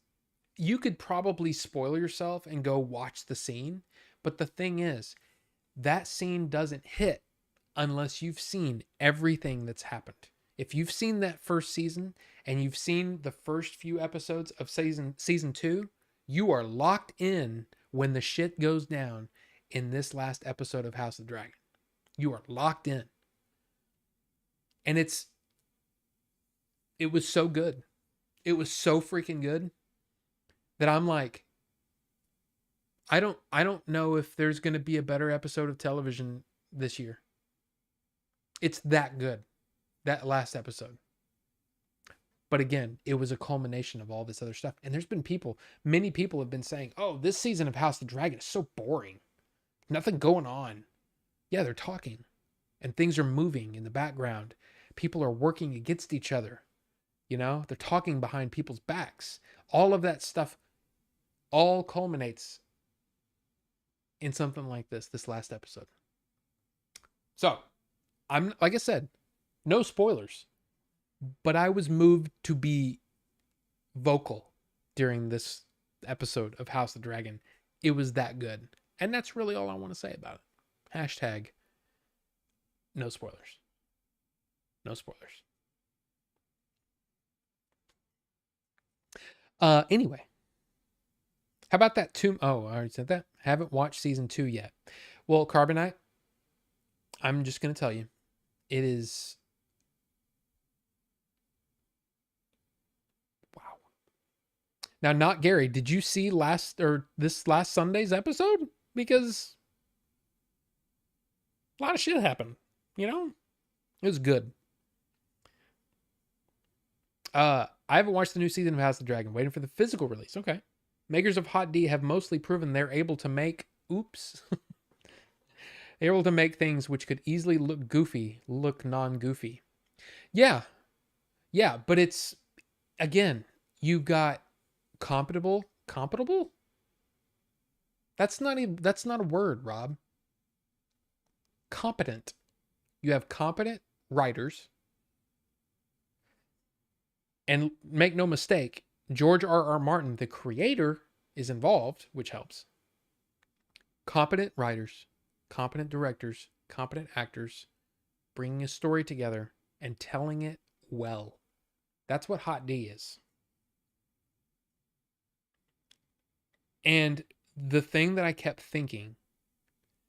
Speaker 1: you could probably spoil yourself and go watch the scene. But the thing is, that scene doesn't hit unless you've seen everything that's happened. If you've seen that first season and you've seen the first few episodes of season 2, you are locked in when the shit goes down in this last episode of House of the Dragon. You are locked in. And it was so good. It was so freaking good that I'm like, I don't know if there's going to be a better episode of television this year. It's that good, that last episode. But again, it was a culmination of all this other stuff. And there's been many people have been saying, oh, this season of House of the Dragon is so boring. Nothing going on. Yeah, they're talking. And things are moving in the background. People are working against each other. You know, they're talking behind people's backs. All of that stuff all culminates in something like this last episode. So, I'm, like I said, no spoilers, but I was moved to be vocal during this episode of House of the Dragon. It was that good. And that's really all I want to say about it. Hashtag no spoilers. No spoilers. Anyway, how about that I already said that. Haven't watched season 2 yet. Well, Carbonite, I'm just going to tell you, it is, wow. Now, not Gary, did you see this last Sunday's episode? Because a lot of shit happened, you know? It was good. I haven't watched the new season of House of the Dragon, waiting for the physical release. Okay. Makers of Hot D have mostly proven they're able to make, they're able to make things which could easily look goofy, look non-goofy. Yeah. Yeah, but it's, again, you got compatible? That's not a word, Rob. Competent. You have competent writers. And make no mistake, George R.R. Martin, the creator, is involved, which helps. Competent writers, competent directors, competent actors, bringing a story together and telling it well. That's what Hot D is. And the thing that I kept thinking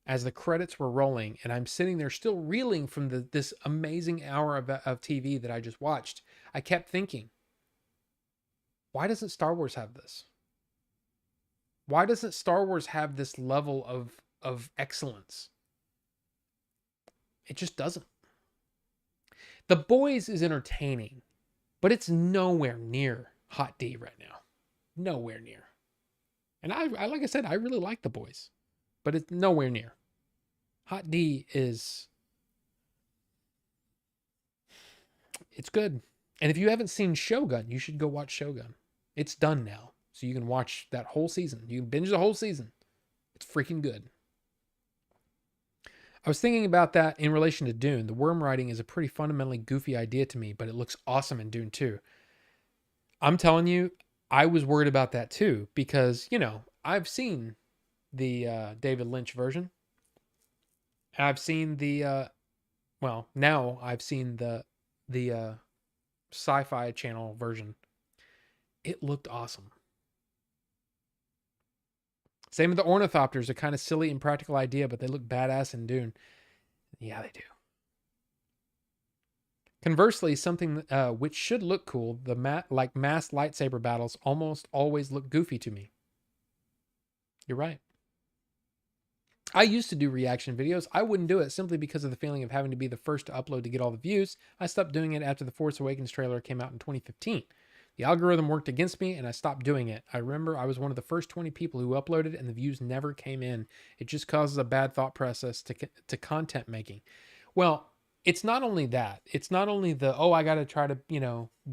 Speaker 1: as the credits were rolling, and I'm sitting there still reeling from this amazing hour of TV that I just watched, I kept thinking, why doesn't Star Wars have this? Why doesn't Star Wars have this level of excellence? It just doesn't. The Boys is entertaining, but it's nowhere near Hot D right now. Nowhere near. And I like I said, I really like The Boys, but it's nowhere near. Hot D is, it's good. And if you haven't seen Shogun, you should go watch Shogun. It's done now. So you can watch that whole season. You can binge the whole season. It's freaking good. I was thinking about that in relation to Dune. The worm riding is a pretty fundamentally goofy idea to me, but it looks awesome in Dune 2. I'm telling you, I was worried about that too, because, I've seen the David Lynch version. I've seen now I've seen the Sci-Fi Channel version. It looked awesome. Same with the ornithopters. A kind of silly, impractical idea, but they look badass in Dune. Yeah, they do. Conversely, something which should look cool, like mass lightsaber battles, almost always look goofy to me. You're right. I used to do reaction videos. I wouldn't do it simply because of the feeling of having to be the first to upload to get all the views. I stopped doing it after the Force Awakens trailer came out in 2015. The algorithm worked against me and I stopped doing it. I remember I was one of the first 20 people who uploaded and the views never came in. It just causes a bad thought process to content making. Well, it's not only that. It's not only I got to try to,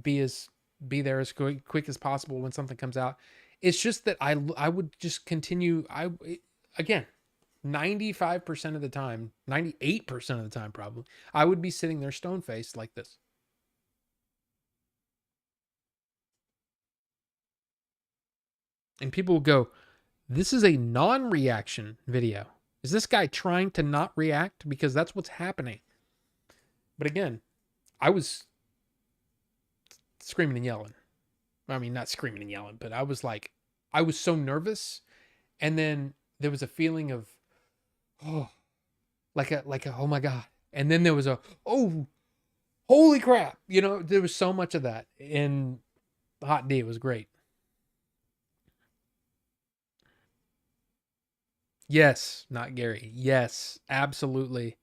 Speaker 1: be there as quick as possible when something comes out. It's just that I would just continue. Again, 95% of the time, 98% of the time probably, I would be sitting there stone-faced like this. And people will go, this is a non-reaction video. Is this guy trying to not react? Because that's what's happening. But again, I was screaming and yelling. I mean, not screaming and yelling, but I was so nervous. And then there was a feeling of, like a, oh my God. And then there was oh, holy crap. There was so much of that in Hot D. It was great. Yes, not Gary. Yes, absolutely.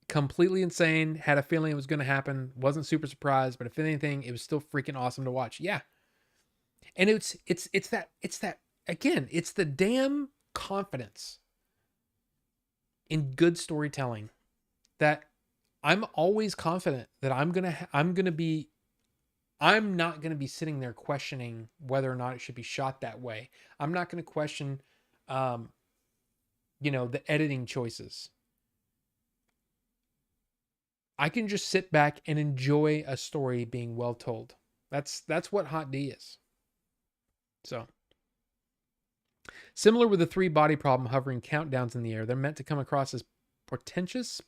Speaker 1: Completely insane. Had a feeling it was going to happen. Wasn't super surprised, but if anything, it was still freaking awesome to watch. Yeah. And it's that again, it's the damn confidence in good storytelling that I'm always confident that I'm not going to be sitting there questioning whether or not it should be shot that way. I'm not going to question the editing choices. I can just sit back and enjoy a story being well told. That's what Hot D is. So, similar with the 3 body problem hovering countdowns in the air, they're meant to come across as portentous,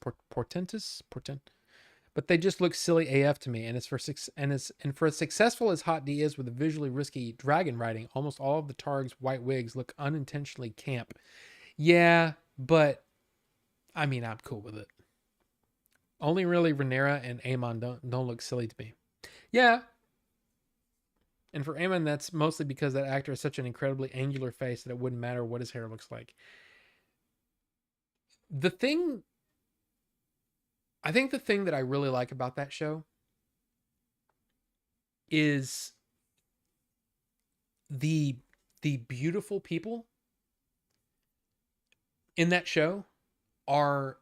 Speaker 1: but they just look silly AF to me. And for as successful as Hot D is with the visually risky dragon riding, almost all of the Targ's white wigs look unintentionally camp. Yeah, but I mean, I'm cool with it. Only really Rhaenyra and Aemon don't look silly to me. Yeah. And for Aemon, that's mostly because that actor has such an incredibly angular face that it wouldn't matter what his hair looks like. I think the thing that I really like about that show is the beautiful people in that show are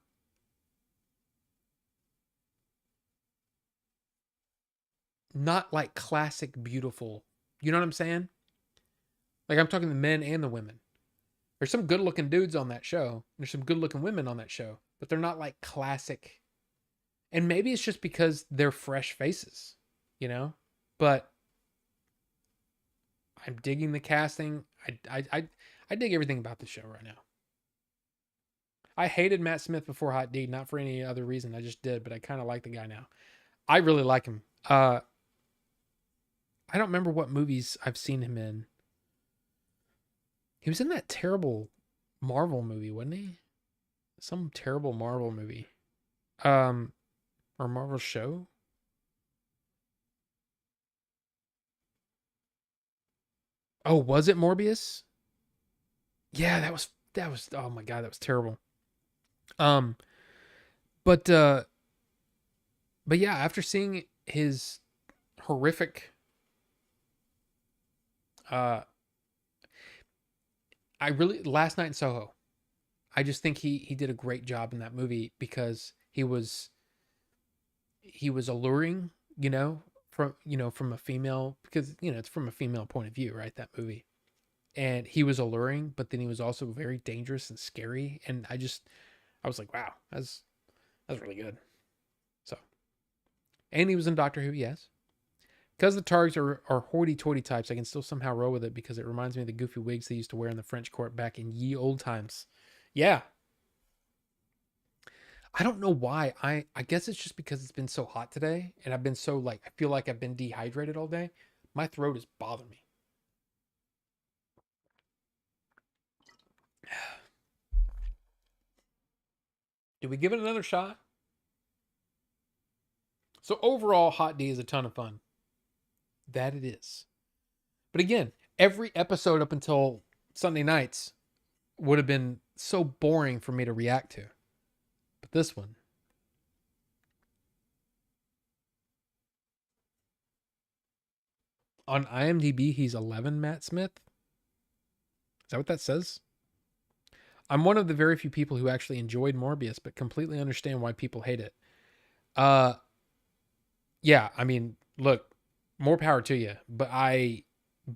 Speaker 1: not like classic beautiful. You know what I'm saying? Like, I'm talking the men and the women. There's some good looking dudes on that show. There's some good looking women on that show, but they're not like classic. And maybe it's just because they're fresh faces, but I'm digging the casting. I dig everything about the show right now. I hated Matt Smith before Hot D, not for any other reason. I just did, but I kind of like the guy now. I really like him. I don't remember what movies I've seen him in. He was in that terrible Marvel movie, wasn't he? Some terrible Marvel movie. Um, or Marvel show. Oh, was it Morbius? Yeah, that was oh my god, that was terrible. Um, but uh but yeah, after seeing his horrific uh I really last night in Soho, I just think he did a great job in that movie because he was alluring, from a female because it's from a female point of view, right? That movie. And he was alluring, but then he was also very dangerous and scary. And I was like, wow, that's really good. So, and he was in Doctor Who, yes. Because the Targs are hoity-toity types, I can still somehow roll with it because it reminds me of the goofy wigs they used to wear in the French court back in ye old times. Yeah, I don't know why. I guess it's just because it's been so hot today, and I've been so like I feel like I've been dehydrated all day. My throat is bothering me. Do we give it another shot? So overall, Hot D is a ton of fun. That it is. But again, every episode up until Sunday nights would have been so boring for me to react to. But this one, on IMDb, he's 11, Matt Smith. Is that what that says? I'm one of the very few people who actually enjoyed Morbius, but completely understand why people hate it. Uh, yeah, I mean, look, more power to you, but I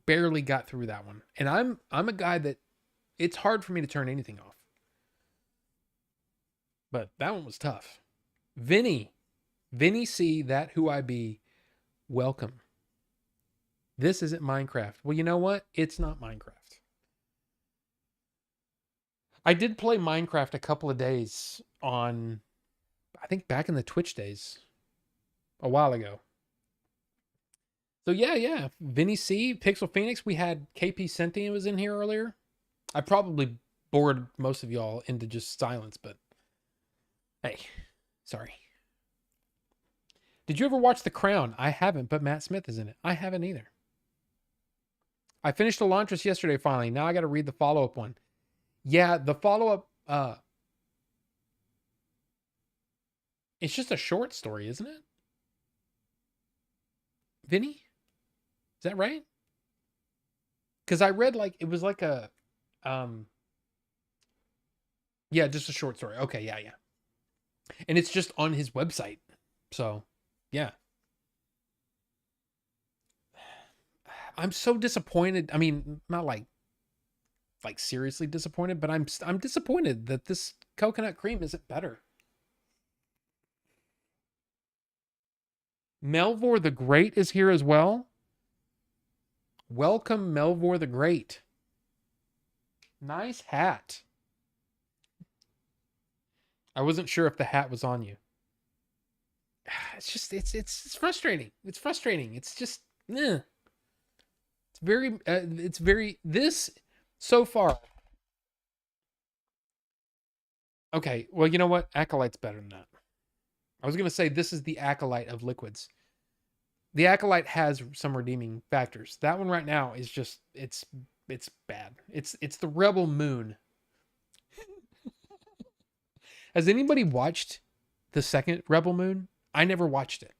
Speaker 1: barely got through that one. And I'm a guy that it's hard for me to turn anything off. But that one was tough. Vinny C, that who I be, welcome. This isn't Minecraft. Well, you know what? It's not Minecraft. I did play Minecraft a couple of days on, I think back in the Twitch days, a while ago. So yeah. Vinny C, Pixel Phoenix. We had KP Sentient was in here earlier. I probably bored most of y'all into just silence, but hey, sorry. Did you ever watch The Crown? I haven't, but Matt Smith is in it. I haven't either. I finished Elantris yesterday finally. Now I got to read the follow-up one. Yeah, the follow-up, it's just a short story, isn't it? Vinny? Is that right? Because I read it was like a, yeah, just a short story. Okay, yeah. And it's just on his website. So, yeah. I'm so disappointed. I mean, not like seriously disappointed, but I'm disappointed that this coconut cream isn't better. Melvor the Great is here as well. Welcome, Melvor the Great. Nice hat. I wasn't sure if the hat was on you. It's just it's frustrating. It's frustrating. It's just it's very this so far. Okay, well, you know what? Acolyte's better than that. I was gonna say this is the Acolyte of liquids. The Acolyte has some redeeming factors. That one right now is just it's bad. It's the Rebel Moon. Has anybody watched the second Rebel Moon? I never watched it.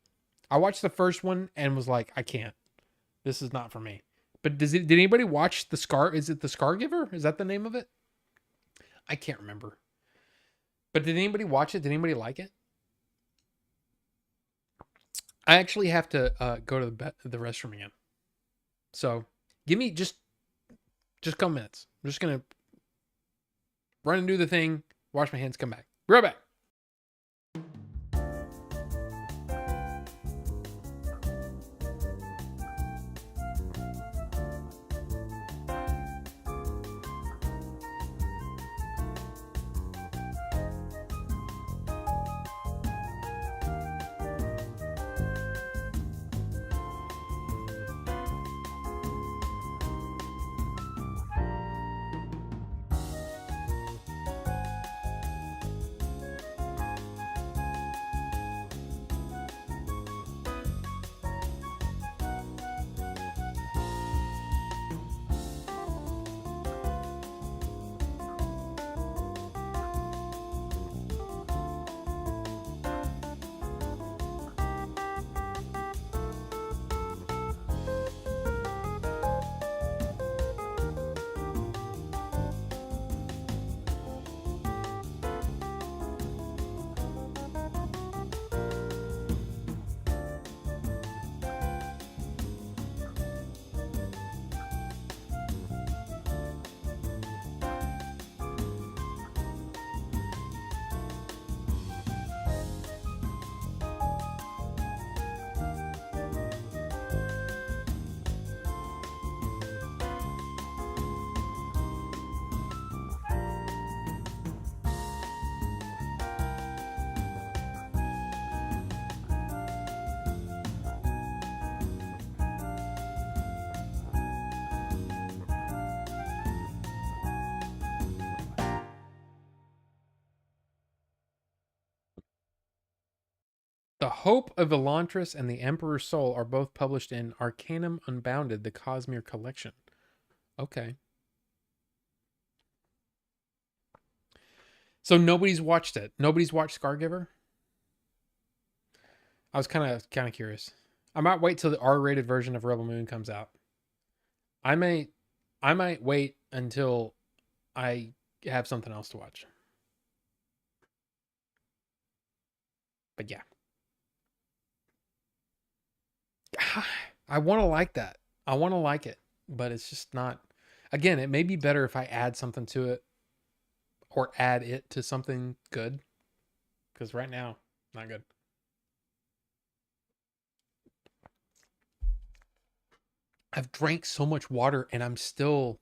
Speaker 1: I watched the first one and was like, I can't. This is not for me. But did anybody watch the Scar? Is it the Scar Giver? Is that the name of it? I can't remember. But did anybody watch it? Did anybody like it? I actually have to go to the restroom again. So give me just a couple minutes. I'm just gonna run and do the thing, wash my hands, come back. Be right back. The Hope of Elantris and the Emperor's Soul are both published in Arcanum Unbounded, the Cosmere Collection. Okay. So nobody's watched it. Nobody's watched Scargiver? I was kind of curious. I might wait till the R-rated version of Rebel Moon comes out. I might wait until I have something else to watch. But yeah. I want to like that. I want to like it, but it's just not. Again, it may be better if I add something to it or add it to something good, because right now, not good. I've drank so much water and I still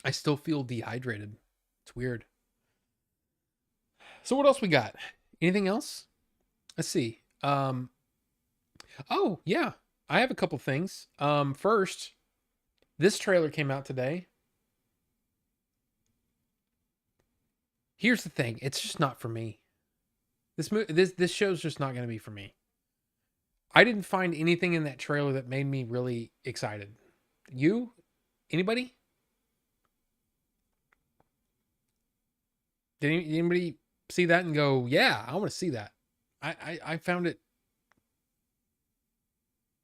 Speaker 1: feel dehydrated. It's weird. So what else we got? Anything else? Let's see. Oh yeah, I have a couple things. First, this trailer came out today. Here's the thing, it's just not for me. This show's just not going to be for me. I didn't find anything in that trailer that made me really excited. You? Anybody? Did anybody see that and go, yeah, I want to see that? I found it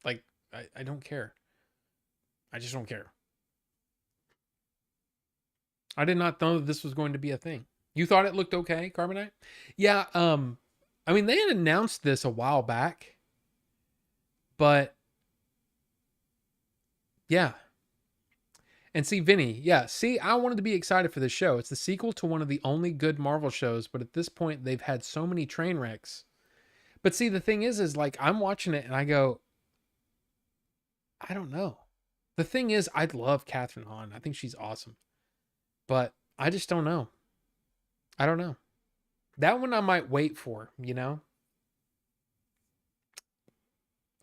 Speaker 1: like I don't care. I just don't care. I did not know that this was going to be a thing. You thought it looked okay, Carbonite? Yeah, I mean they had announced this a while back, but yeah. And see, Vinny, yeah, see, I wanted to be excited for this show. It's the sequel to one of the only good Marvel shows, but at this point they've had so many train wrecks. But see, the thing is like I'm watching it and I go, I don't know. The thing is, I love Catherine Hahn. I think she's awesome. But I just don't know. I don't know. That one I might wait for, you know?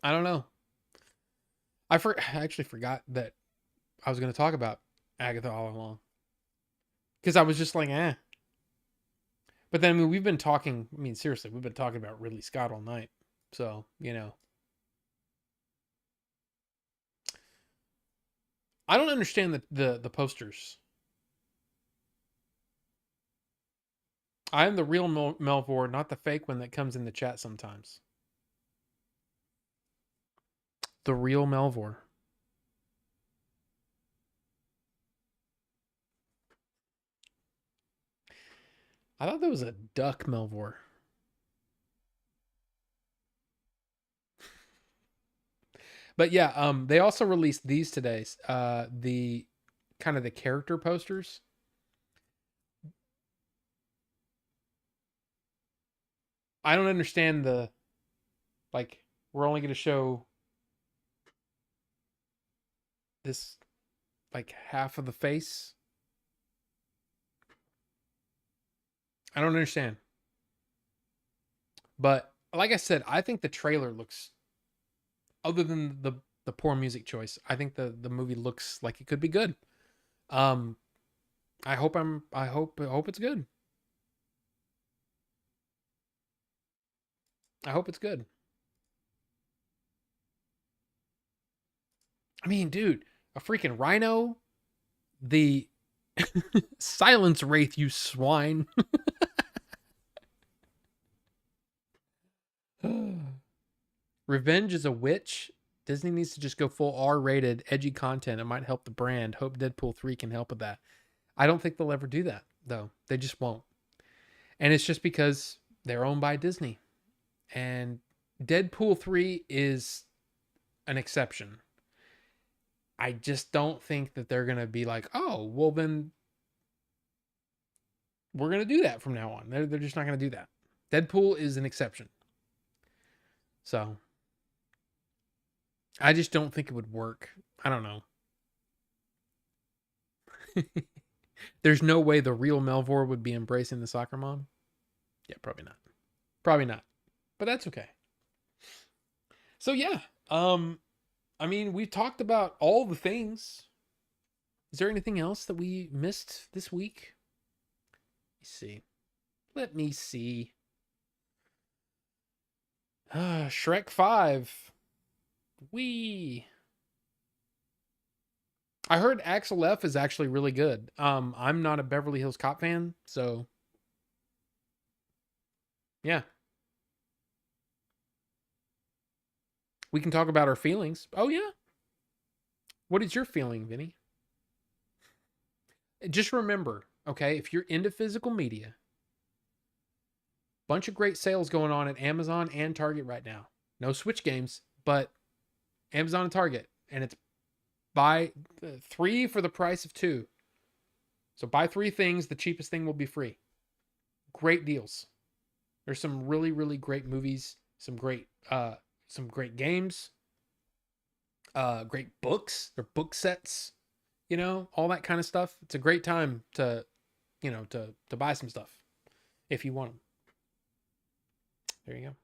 Speaker 1: I don't know. I actually forgot that I was going to talk about Agatha all along. Because I was just like, eh. But then, I mean, we've been talking, I mean, seriously, we've been talking about Ridley Scott all night. So, you know. I don't understand the posters. I am the real Melvor, not the fake one that comes in the chat sometimes. The real Melvor. I thought that was a duck Melvor. But yeah, they also released these today. The kind of the character posters. I don't understand the like we're only going to show this like half of the face. I don't understand. But like I said, I think the trailer looks other than the poor music choice, I think the movie looks like it could be good. Um I hope I hope it's good. I hope it's good. I mean, dude, a freaking rhino, the silence wraith, you swine. Revenge is a witch. Disney needs to just go full R-rated, edgy content. It might help the brand. Hope Deadpool 3 can help with that. I don't think they'll ever do that, though. They just won't. And it's just because they're owned by Disney. And Deadpool 3 is an exception. I just don't think that they're going to be like, oh, well, then we're going to do that from now on. They're just not going to do that. Deadpool is an exception. So I just don't think it would work. I don't know. There's no way the real Melvor would be embracing the soccer mom. Yeah, probably not. Probably not. But that's okay. So yeah, I mean, we talked about all the things. Is there anything else that we missed this week? Let me see. Shrek 5. Wee. I heard Axel F is actually really good. I'm not a Beverly Hills Cop fan, so yeah. We can talk about our feelings. Oh yeah. What is your feeling, Vinny? Just remember, okay, if you're into physical media, bunch of great sales going on at Amazon and Target right now. No Switch games, but Amazon and Target, and it's buy three for the price of two. So buy three things, the cheapest thing will be free. Great deals. There's some really, really great movies, some great games, great books or book sets, all that kind of stuff. It's a great time to, to buy some stuff if you want them. There you go.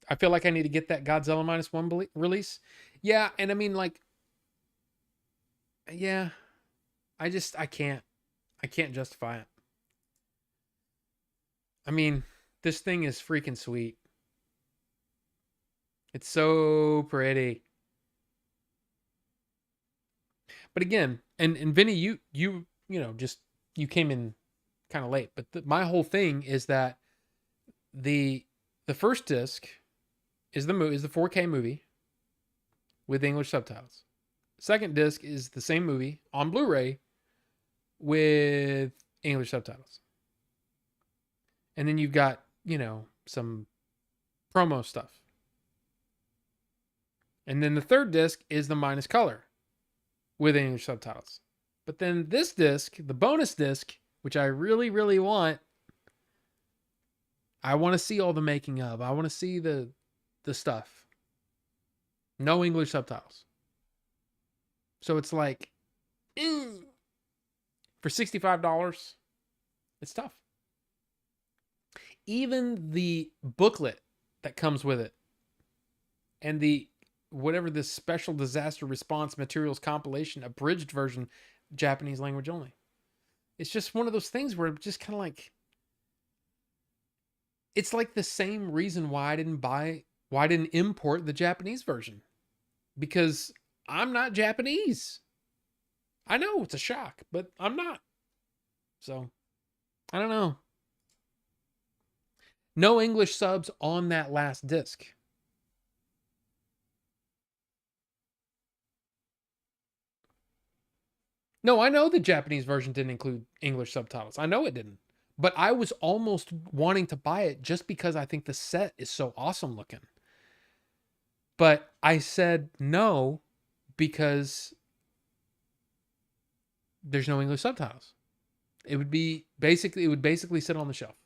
Speaker 1: I feel like I need to get that Godzilla minus one release. Yeah, and I mean, like, yeah, I can't justify it. I mean, this thing is freaking sweet. It's so pretty. But again, and Vinny, just you came in kind of late, but my whole thing is that the first disc is the 4K movie with English subtitles. Second disc is the same movie on Blu-ray with English subtitles. And then you've got, some promo stuff. And then the third disc is the minus color with English subtitles. But then this disc, the bonus disc, which I really, really want, I want to see all the making of. I want to see the stuff. No English subtitles. So it's like, for $65, it's tough. Even the booklet that comes with it and the whatever this special disaster response materials compilation, abridged version, Japanese language only. It's just one of those things where it's just kind of like, it's like the same reason why I didn't import the Japanese version. Because I'm not Japanese. I know it's a shock, but I'm not. So, I don't know. No English subs on that last disc. No, I know the Japanese version didn't include English subtitles. I know it didn't. But I was almost wanting to buy it just because I think the set is so awesome looking. But I said no because there's no English subtitles. It would basically sit on the shelf.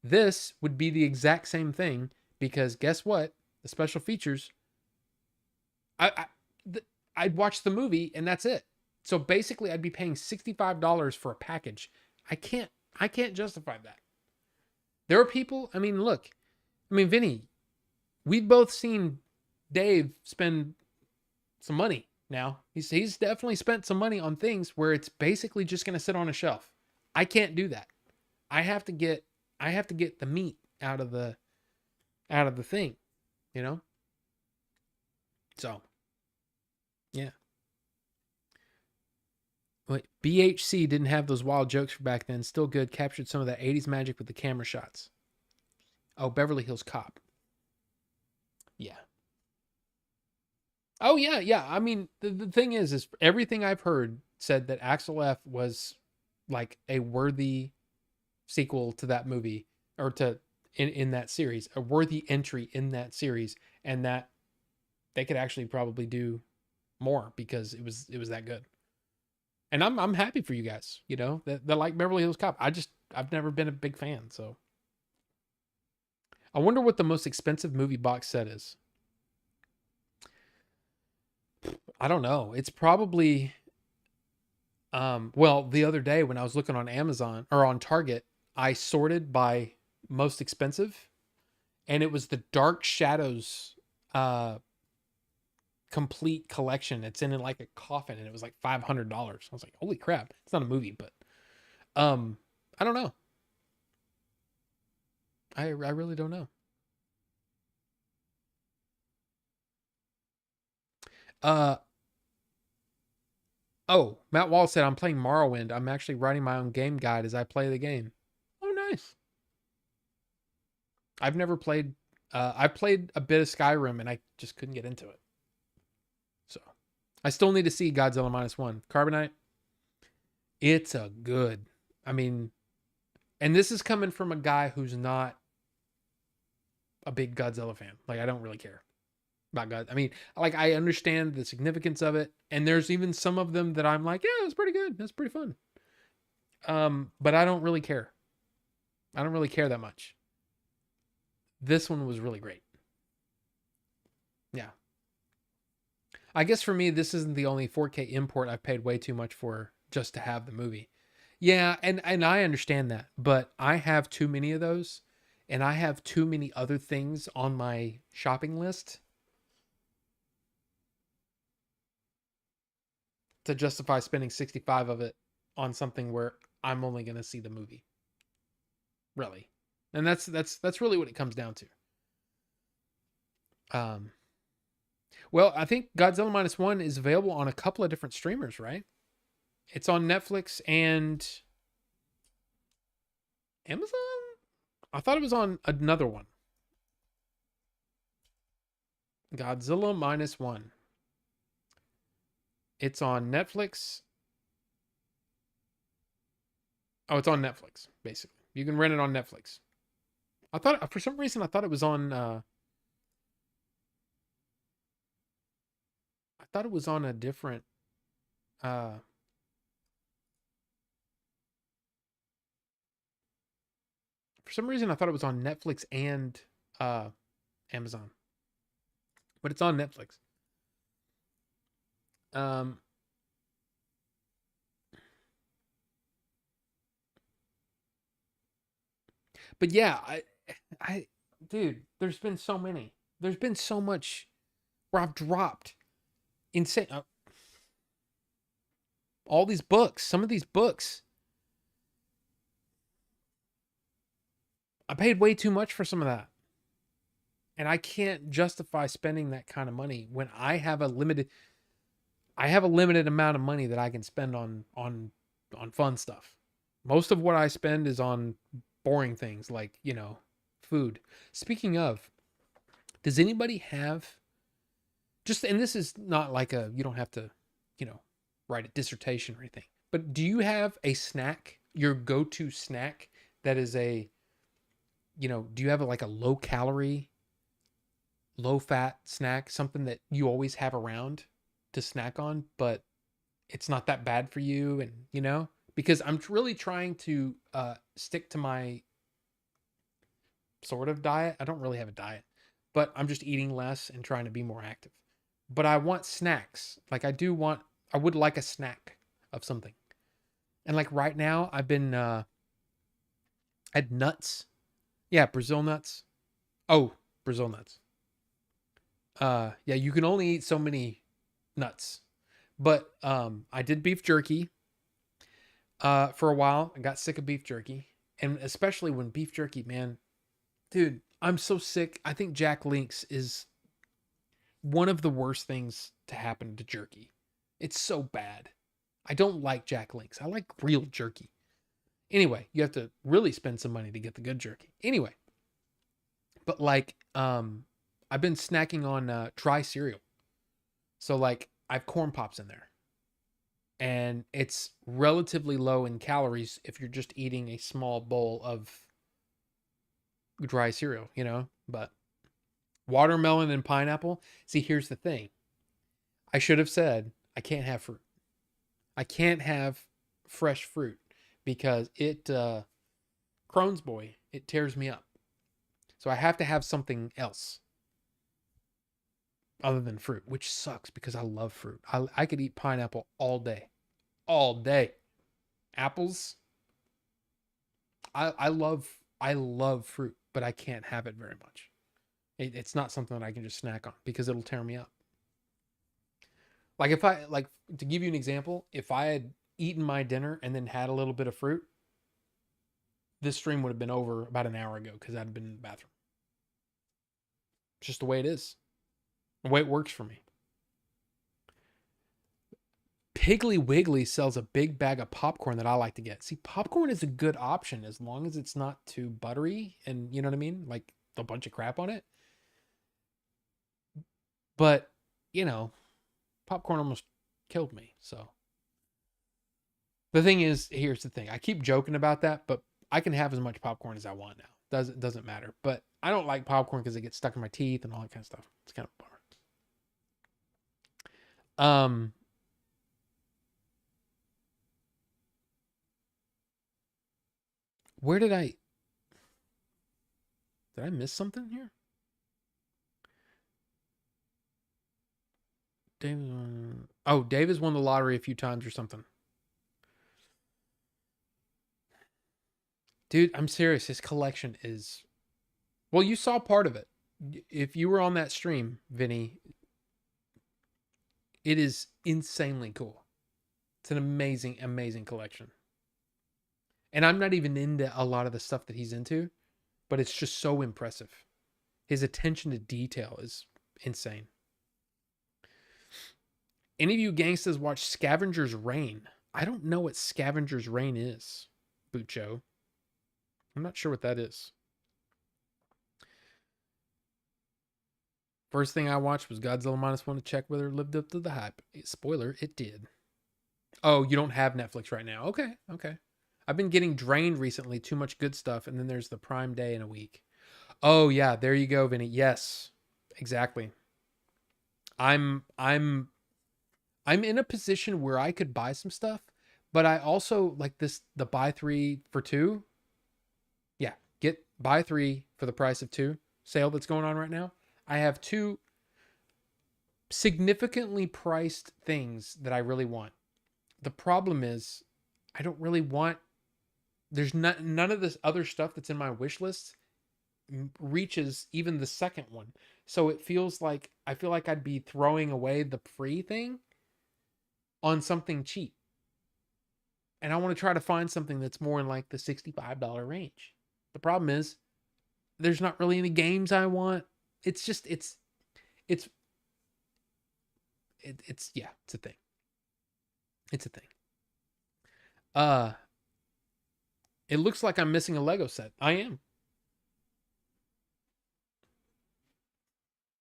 Speaker 1: This would be the exact same thing because guess what? The special features, I'd watch the movie and that's it. So basically, I'd be paying $65 for a package. I can't justify that. There are people. I mean, look. I mean, Vinny, we've both seen Dave spend some money. Now he's definitely spent some money on things where it's basically just going to sit on a shelf. I can't do that. I have to get the meat out of the thing, So, yeah. Wait, BHC didn't have those wild jokes for back then. Still good. Captured some of that 80s magic with the camera shots. Oh, Beverly Hills Cop. Yeah. Oh, yeah, yeah. I mean, the thing is everything I've heard said that Axel F was like a worthy sequel to that movie or in that series, a worthy entry in that series, and that they could actually probably do more because it was that good. And I'm happy for you guys, that like Beverly Hills Cop. I've never been a big fan, so I wonder what the most expensive movie box set is. I don't know. It's probably well, the other day when I was looking on Amazon or on Target, I sorted by most expensive and it was the Dark Shadows complete collection. It's in like a coffin and it was like $500. I was like, holy crap. It's not a movie, but I don't know. I really don't know. Uh oh, Matt Wall said I'm playing Morrowind. I'm actually writing my own game guide as I play the game. Oh, nice. I've never played. I played a bit of Skyrim and I just couldn't get into it. So I still need to see Godzilla minus one. Carbonite. It's a good. I mean, and this is coming from a guy who's not a big Godzilla fan. Like I don't really care about God. I mean, like I understand the significance of it, and there's even some of them that I'm like, yeah, it's pretty good. That's pretty fun. But I don't really care. I don't really care that much. This one was really great. Yeah. I guess for me, this isn't the only 4K import I've paid way too much for just to have the movie. Yeah, and I understand that, but I have too many of those, and I have too many other things on my shopping list to justify spending 65 of it on something where I'm only going to see the movie. Really. And that's really what it comes down to. Um well, I think Godzilla minus 1 is available on a couple of different streamers, right? It's on Netflix and Amazon? I thought it was on another one. Godzilla minus 1. It's on Netflix. Oh, it's on Netflix, basically. You can rent it on Netflix. I thought for some reason I thought it was on I thought it was on a different uh for some reason I thought it was on Netflix and uh Amazon. But it's on Netflix. Um but yeah, I dude, there's been so many. There's been so much where I've dropped insane all these books, some of these books. I paid way too much for some of that. And I can't justify spending that kind of money when I have a limited amount of money that I can spend on fun stuff. Most of what I spend is on boring things like, food. Speaking of, does anybody have just and this is not like a you don't have to, you know, write a dissertation or anything. But do you have a snack, your go-to snack that is do you have like a low calorie, low fat snack, something that you always have around to snack on, but it's not that bad for you and because I'm really trying to stick to my sort of diet. I don't really have a diet, but I'm just eating less and trying to be more active. But I want snacks. Like I would like a snack of something. And like right now I've been I had nuts. Yeah, Brazil nuts. Oh, Brazil nuts. Yeah, you can only eat so many nuts. But I did beef jerky for a while. I got sick of beef jerky. And especially when beef jerky, man, dude, I'm so sick. I think Jack Link's is one of the worst things to happen to jerky. It's so bad. I don't like Jack Link's. I like real jerky. Anyway, you have to really spend some money to get the good jerky. Anyway, but like I've been snacking on dry cereal. So like I have corn pops in there. And it's relatively low in calories if you're just eating a small bowl of dry cereal. But watermelon and pineapple. See, here's the thing. I should have said I can't have fruit. I can't have fresh fruit because it Crohn's boy, it tears me up. So I have to have something else other than fruit, which sucks because I love fruit. I could eat pineapple all day. All day. Apples, I love fruit, but I can't have it very much. It's not something that I can just snack on because it'll tear me up. Like if I like to give you an example, if I had eaten my dinner and then had a little bit of fruit, this stream would have been over about an hour ago because I'd been in the bathroom. It's just the way it is. The way it works for me. Piggly Wiggly sells a big bag of popcorn that I like to get. See, popcorn is a good option as long as it's not too buttery and you know what I mean? Like a bunch of crap on it. But, you know, popcorn almost killed me. So the thing is, here's the thing. I keep joking about that, but I can have as much popcorn as I want now. Doesn't matter. But I don't like popcorn because it gets stuck in my teeth and all that kind of stuff. It's kind of a bummer. Where did I miss something here? Davis won the lottery a few times or something. Dude, I'm serious. His collection is, well, you saw part of it. If you were on that stream, Vinny, it is insanely cool. It's an amazing, amazing collection. And I'm not even into a lot of the stuff that he's into, but it's just so impressive. His attention to detail is insane. Any of you gangsters watch Scavenger's Reign? I don't know what Scavenger's Reign is, Bucho. I'm not sure what that is. First thing I watched was Godzilla -1 to check whether it lived up to the hype. Spoiler, it did. Oh, you don't have Netflix right now. Okay, okay. I've been getting drained recently, too much good stuff, and then there's the Prime Day in a week. Oh yeah, there you go, Vinny. Yes. Exactly. I'm in a position where I could buy some stuff, but I also like the buy 3 for 2. Yeah, buy 3 for the price of 2 sale that's going on right now. I have 2 significantly priced things that I really want. The problem is I don't really want, there's none of this other stuff that's in my wish list reaches even the second one. So it feels like I feel like I'd be throwing away the free thing on something cheap. And I want to try to find something that's more in like the $65 range. The problem is there's not really any games I want. It's just it's yeah, it's a thing. It's a thing. Uh it looks like I'm missing a Lego set. I am.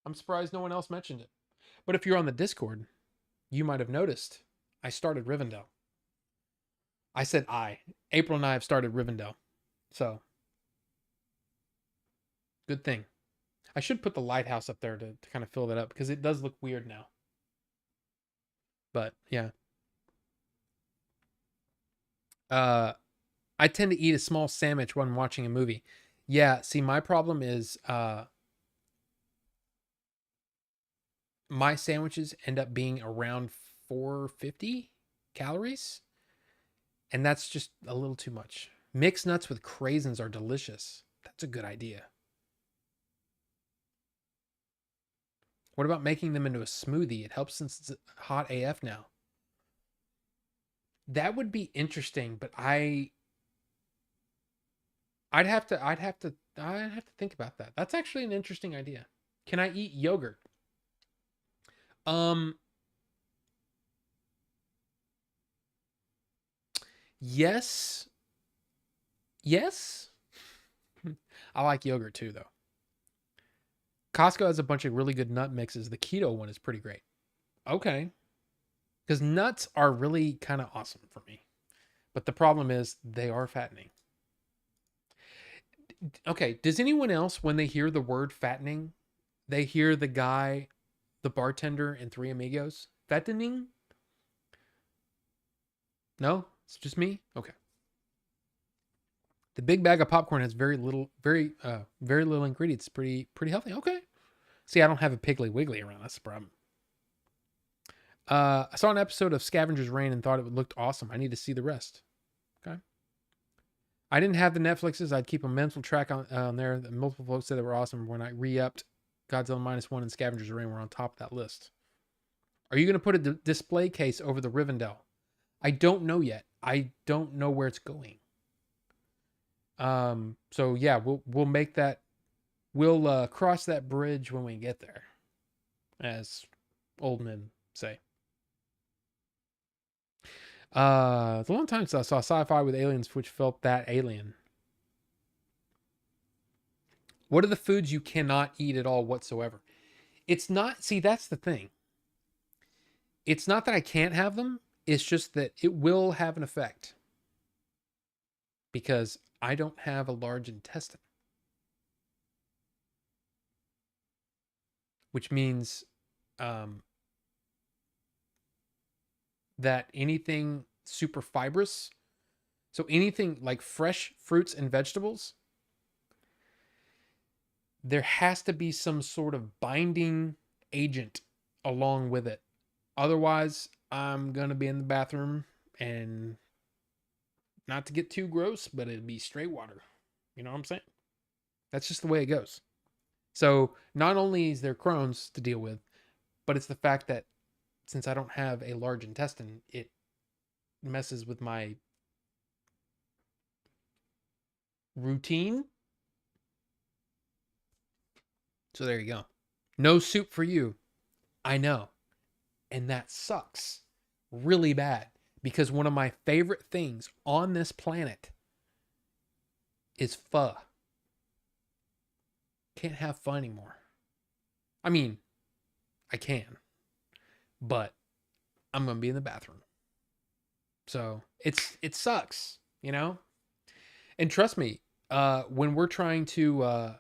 Speaker 1: I'm surprised no one else mentioned it. But if you're on the Discord, you might have noticed I started Rivendell. I said April and I have started Rivendell. So, good thing. I should put the lighthouse up there to kind of fill that up because it does look weird now. But yeah. I tend to eat a small sandwich when watching a movie. Yeah, see, my problem is my sandwiches end up being around 450 calories, and that's just a little too much. Mixed nuts with craisins are delicious. That's a good idea. What about making them into a smoothie? It helps since it's hot AF now. That would be interesting, but I'd have to think about that. That's actually an interesting idea. Can I eat yogurt? Um yes. Yes. I like yogurt too though. Costco has a bunch of really good nut mixes. The keto one is pretty great. Okay. Cuz nuts are really kind of awesome for me. But the problem is they are fattening. Okay, does anyone else when they hear the word fattening, they hear the guy, the bartender in Three Amigos? Fattening? No? It's just me? Okay. The big bag of popcorn has very little ingredients. Pretty healthy. Okay. See, I don't have a Piggly Wiggly around. That's the problem. I saw an episode of Scavenger's Reign and thought it looked awesome. I need to see the rest. Okay. I didn't have the Netflixes. I'd keep a mental track on there. Multiple folks said they were awesome. When I re-upped, Godzilla -1 and Scavenger's Reign were on top of that list. Are you going to put a display case over the Rivendell? I don't know yet. I don't know where it's going. So yeah, we'll make that. We'll cross that bridge when we get there, as old men say. It's a long time since I saw sci-fi with aliens which felt that alien. What are the foods you cannot eat at all whatsoever? It's not, see, that's the thing. It's not that I can't have them, it's just that it will have an effect because I don't have a large intestine, which means um, that anything super fibrous, so anything like fresh fruits and vegetables, there has to be some sort of binding agent along with it. Otherwise, I'm going to be in the bathroom and not to get too gross, but it'd be straight water. You know what I'm saying? That's just the way it goes. So not only is there Crohn's to deal with, but it's the fact that since I don't have a large intestine, it messes with my routine. So there you go. No soup for you. I know. And that sucks really bad because one of my favorite things on this planet is pho. Can't have pho anymore. I mean, I can, but I'm going to be in the bathroom. So it sucks, you know? And trust me, when we're trying to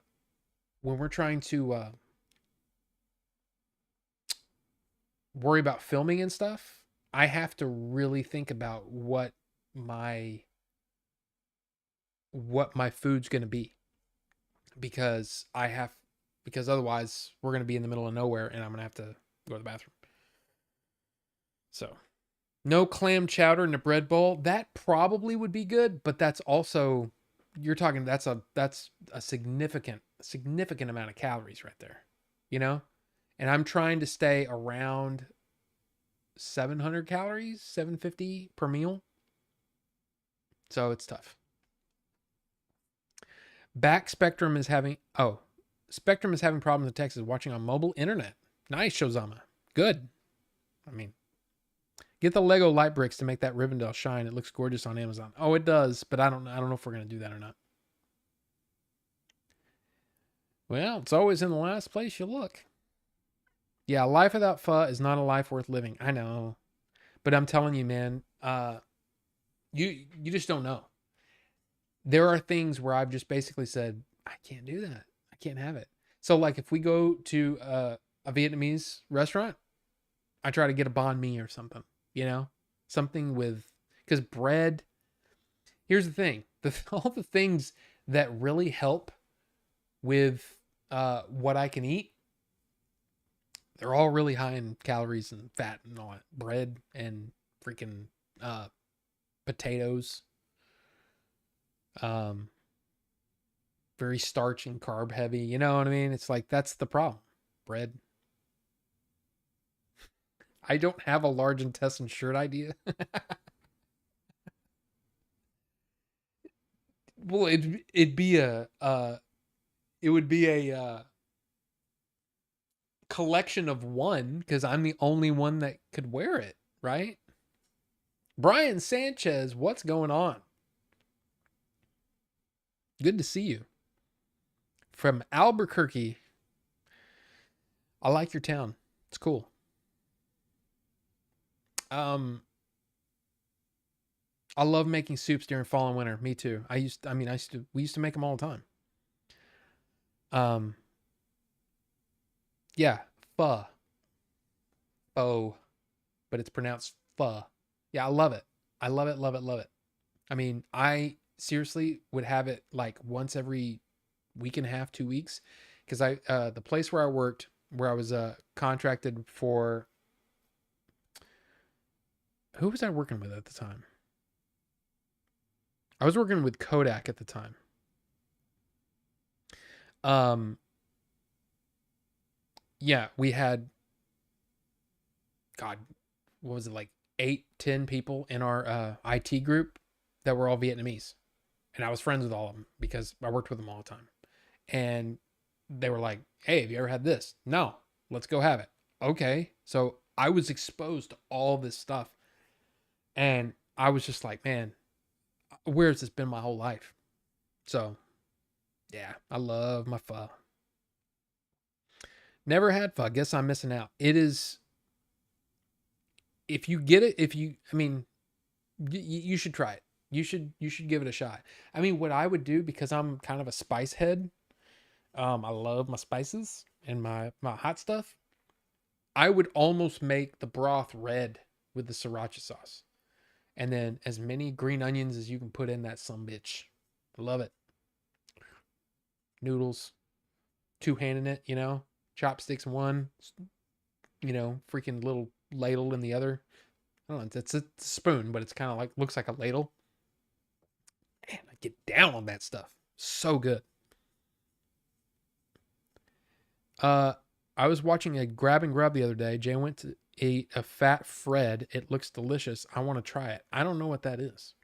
Speaker 1: worry about filming and stuff, I have to really think about my what my food's going to be because because otherwise we're going to be in the middle of nowhere and I'm going to have to go to the bathroom. So, no clam chowder in a bread bowl. That probably would be good, but that's also you're talking that's a significant amount of calories right there. You know? And I'm trying to stay around 700 calories, 750 per meal. So it's tough. Spectrum is having problems in Texas watching on mobile internet. Nice, Shozama. Good. I mean, get the Lego light bricks to make that Rivendell shine. It looks gorgeous on Amazon. Oh, it does, but I don't know if we're gonna do that or not. Well, it's always in the last place you look. Yeah, life without pho is not a life worth living. I know. But I'm telling you, man, you just don't know. There are things where I've just basically said, I can't do that. I can't have it. So like if we go to a Vietnamese restaurant, I try to get a banh mi or something, you know? Something with cuz bread. Here's the thing. All the things that really help with what I can eat, they're all really high in calories and fat and all that. Bread and freaking potatoes. Very starch and carb heavy. You know what I mean? It's like that's the problem. Bread. I don't have a large intestine shirt idea. Well, it'd be it would be a collection of one because I'm the only one that could wear it, right? Brian Sanchez, what's going on? Good to see you. From Albuquerque. I like your town. It's cool. I love making soups during fall and winter. Me too. We used to make them all the time. Um, yeah, pho, pho, but it's pronounced pho. Yeah, I love it. I love it, love it, love it. I mean, I seriously would have it like once every week and a half, 2 weeks, because the place where I worked, where I was contracted for, who was I working with at the time? I was working with Kodak at the time. Yeah, we had, God, what was it, like 8, 10 people in our IT group that were all Vietnamese. And I was friends with all of them because I worked with them all the time. And they were like, hey, have you ever had this? No, let's go have it. Okay. So I was exposed to all this stuff. And I was just like, man, where has this been my whole life? So yeah, I love my pho. Never had pho. Guess I'm missing out. It is, if you get it, if you, I mean, you should try it. You should give it a shot. I mean, what I would do, because I'm kind of a spice head. I love my spices and my hot stuff. I would almost make the broth red with the sriracha sauce, and then as many green onions as you can put in that some bitch. Love it. Noodles, two handing it, chopsticks in one, freaking little ladle in the other. I don't know. It's a spoon, but it's kind of like, looks like a ladle. Man, I get down on that stuff. So good. Uh, I was watching a grab and grub the other day. Jay went to eat a fat Fred. It looks delicious. I want to try it. I don't know what that is.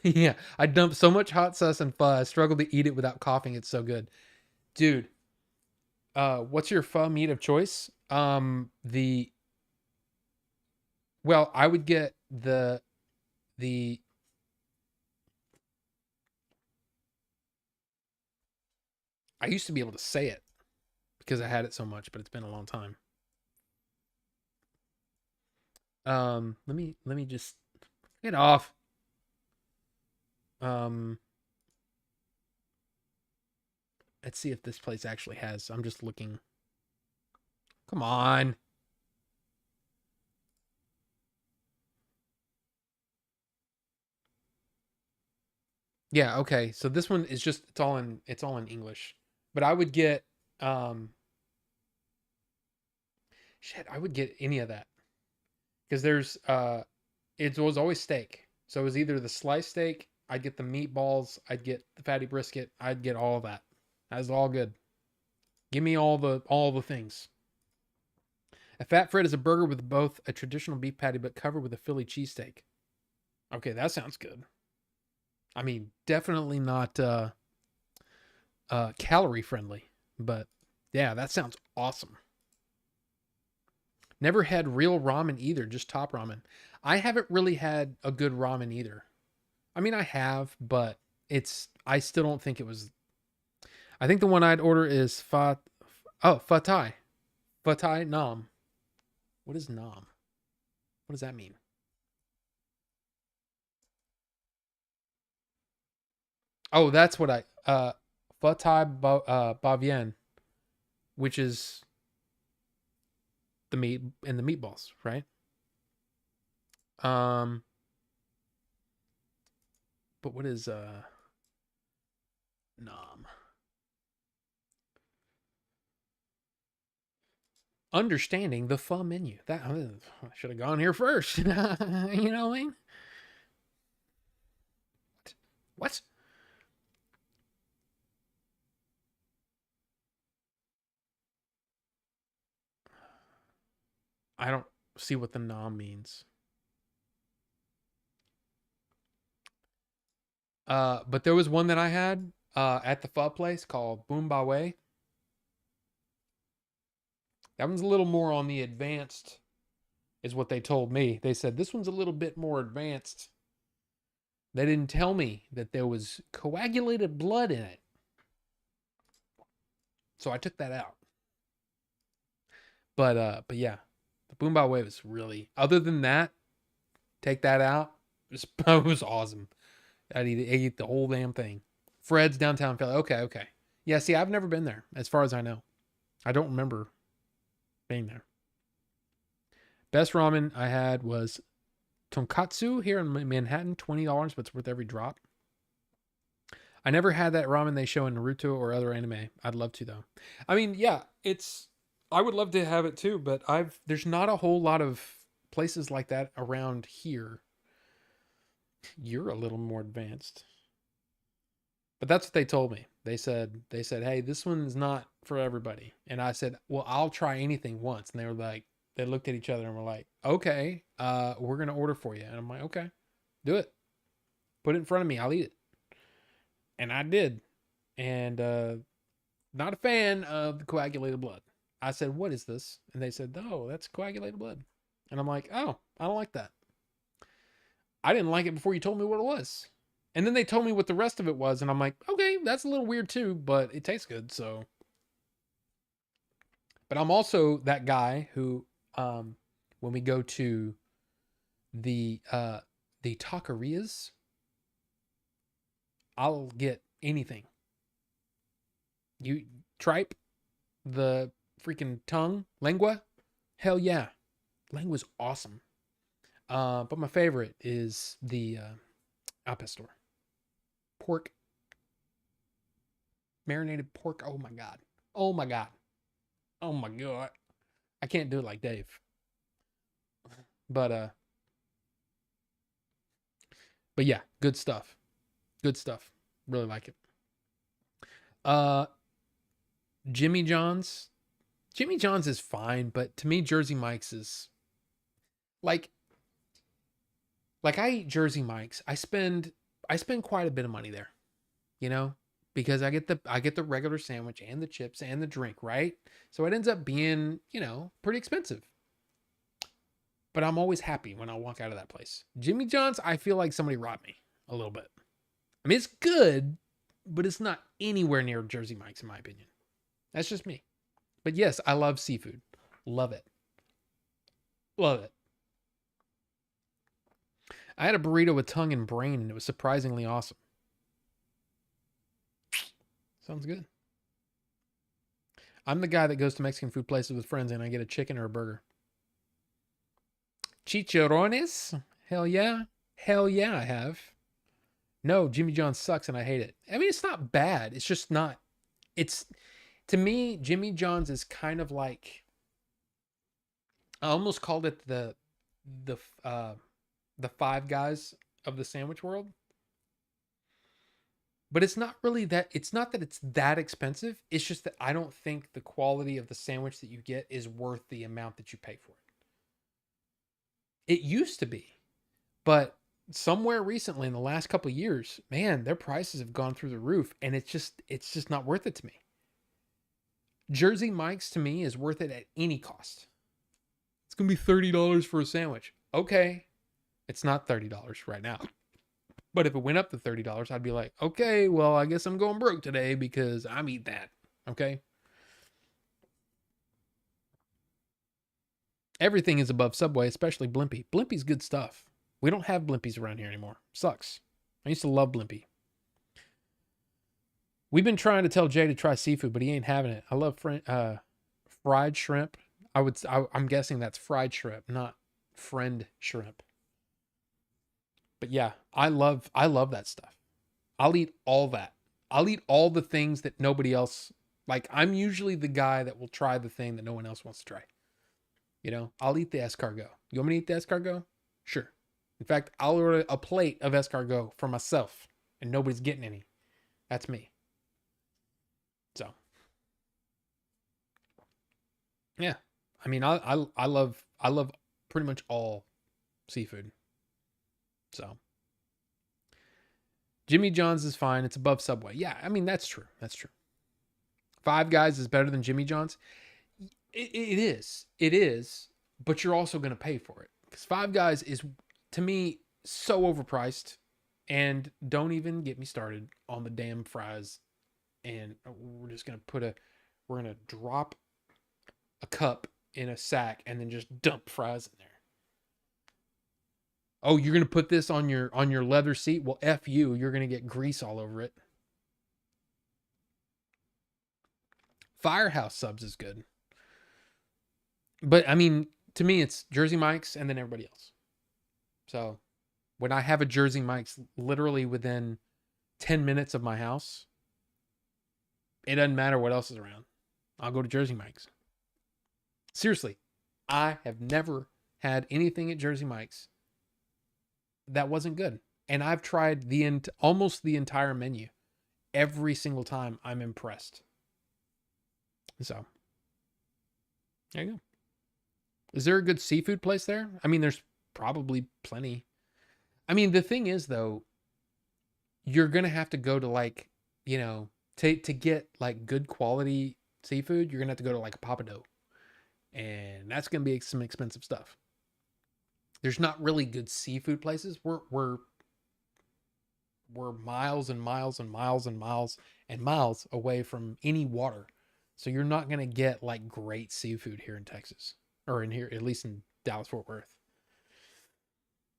Speaker 1: Yeah, I dumped so much hot sauce and pho. I struggled to eat it without coughing. It's so good, dude. What's your pho meat of choice? The Well, I would get the I used to be able to say it because I had it so much, but it's been a long time. Let me just get off. Um, let's see if this place actually has. I'm just looking. Come on. Yeah, okay. So this one is just, it's all in English. But I would get um shit, I would get any of that. Because it was always steak. So it was either the sliced steak, I'd get the meatballs, I'd get the fatty brisket, I'd get all of that. That's all good. Give me all the things. A fat Fred is a burger with both a traditional beef patty but covered with a Philly cheesesteak. Okay, that sounds good. I mean, definitely not calorie friendly, but yeah, that sounds awesome. Never had real ramen either, just top ramen. I haven't really had a good ramen either. I mean, I have, but I still don't think it was. I think the one I'd order is Fatai. Fatai Nam. What is Nam? What does that mean? Oh, that's what Fatai Bavien, which is the meat and the meatballs, right? Um, but what is Nam? Understanding the pho menu. That I should have gone here first. You know what I mean? What? I don't see what the nom means. But there was one that I had at the pho place called Boom Ba Way. That one's a little more on the advanced, is what they told me. They said this one's a little bit more advanced. They didn't tell me that there was coagulated blood in it. So I took that out. But yeah, the Boom Ba Way was really, other than that, take that out. It was awesome. I'd eat the whole damn thing. Fred's downtown Philly. Okay, okay. Yeah, see, I've never been there, as far as I know. I don't remember being there. Best ramen I had was tonkatsu here in Manhattan, $20, but it's worth every drop. I never had that ramen they show in Naruto or other anime. I'd love to though. I mean, yeah, I would love to have it too, but there's not a whole lot of places like that around here. You're a little more advanced. But that's what they told me. They said, "Hey, this one's not for everybody." And I said, "Well, I'll try anything once." And they were like, they looked at each other and were like, "Okay, we're gonna order for you." And I'm like, "Okay, do it. Put it in front of me. I'll eat it." And I did. And not a fan of the coagulated blood. I said, "What is this?" And they said, "Oh, that's coagulated blood." And I'm like, oh, I don't like that. I didn't like it before you told me what it was. And then they told me what the rest of it was, and I'm like, okay, that's a little weird too, but it tastes good. So, but I'm also that guy who, when we go to the taquerias, I'll get anything. You tripe, the freaking tongue, lengua, hell yeah, lengua's awesome. But my favorite is the al pastor, pork, marinated pork. Oh my god, oh my god, oh my god. I can't do it like Dave, but yeah, good stuff. Good stuff. Really like it. Uh, Jimmy John's. Jimmy John's is fine, but to me, Jersey Mike's is like I eat Jersey Mike's. I spend quite a bit of money there, you know, because I get the regular sandwich and the chips and the drink, right? So it ends up being, you know, pretty expensive. But I'm always happy when I walk out of that place. Jimmy John's, I feel like somebody robbed me a little bit. I mean, it's good, but it's not anywhere near Jersey Mike's in my opinion. That's just me. But yes, I love seafood. Love it. Love it. I had a burrito with tongue and brain, and it was surprisingly awesome. Sounds good. I'm the guy that goes to Mexican food places with friends and I get a chicken or a burger. Chicharrones? Hell yeah. Hell yeah, I have. No, Jimmy John's sucks and I hate it. I mean, it's not bad. It's just not. It's, to me, Jimmy John's is kind of like, I almost called it the Five Guys of the sandwich world. But it's not really that, it's not that it's that expensive. It's just that I don't think the quality of the sandwich that you get is worth the amount that you pay for it. It used to be, but somewhere recently in the last couple of years, man, their prices have gone through the roof and it's just not worth it to me. Jersey Mike's to me is worth it at any cost. It's going to be $30 for a sandwich. Okay. It's not $30 right now. But if it went up to $30, I'd be like, okay, well, I guess I'm going broke today because I'm eating that. Okay. Everything is above Subway, especially Blimpie. Blimpie's good stuff. We don't have Blimpies around here anymore. Sucks. I used to love Blimpie. We've been trying to tell Jay to try seafood, but he ain't having it. I love fried shrimp. I'm guessing that's fried shrimp, not friend shrimp. But yeah, I love that stuff. I'll eat all that. I'll eat all the things that nobody else, like I'm usually the guy that will try the thing that no one else wants to try. You know, I'll eat the escargot. You want me to eat the escargot? Sure. In fact, I'll order a plate of escargot for myself and nobody's getting any. That's me. So, yeah. I mean, I love pretty much all seafood. So, Jimmy John's is fine. It's above Subway. Yeah, I mean, that's true. That's true. Five Guys is better than Jimmy John's. It is. It is. But you're also going to pay for it. Because Five Guys is, to me, so overpriced. And don't even get me started on the damn fries. And we're just going to we're going to drop a cup in a sack and then just dump fries in there. Oh, you're going to put this on your leather seat? Well, F you. You're going to get grease all over it. Firehouse Subs is good. But, I mean, to me, it's Jersey Mike's and then everybody else. So, when I have a Jersey Mike's literally within 10 minutes of my house, it doesn't matter what else is around. I'll go to Jersey Mike's. Seriously, I have never had anything at Jersey Mike's that wasn't good. And I've tried almost the entire menu. Every single time I'm impressed. So, there you go. Is there a good seafood place there? I mean, there's probably plenty. I mean, the thing is, though, you're going to have to go to like, you know, to get like good quality seafood, you're going to have to go to like a Papado. And that's going to be some expensive stuff. There's not really good seafood places. We're miles and miles and miles and miles and miles away from any water. So you're not going to get like great seafood here in Texas or in here, at least in Dallas Fort Worth.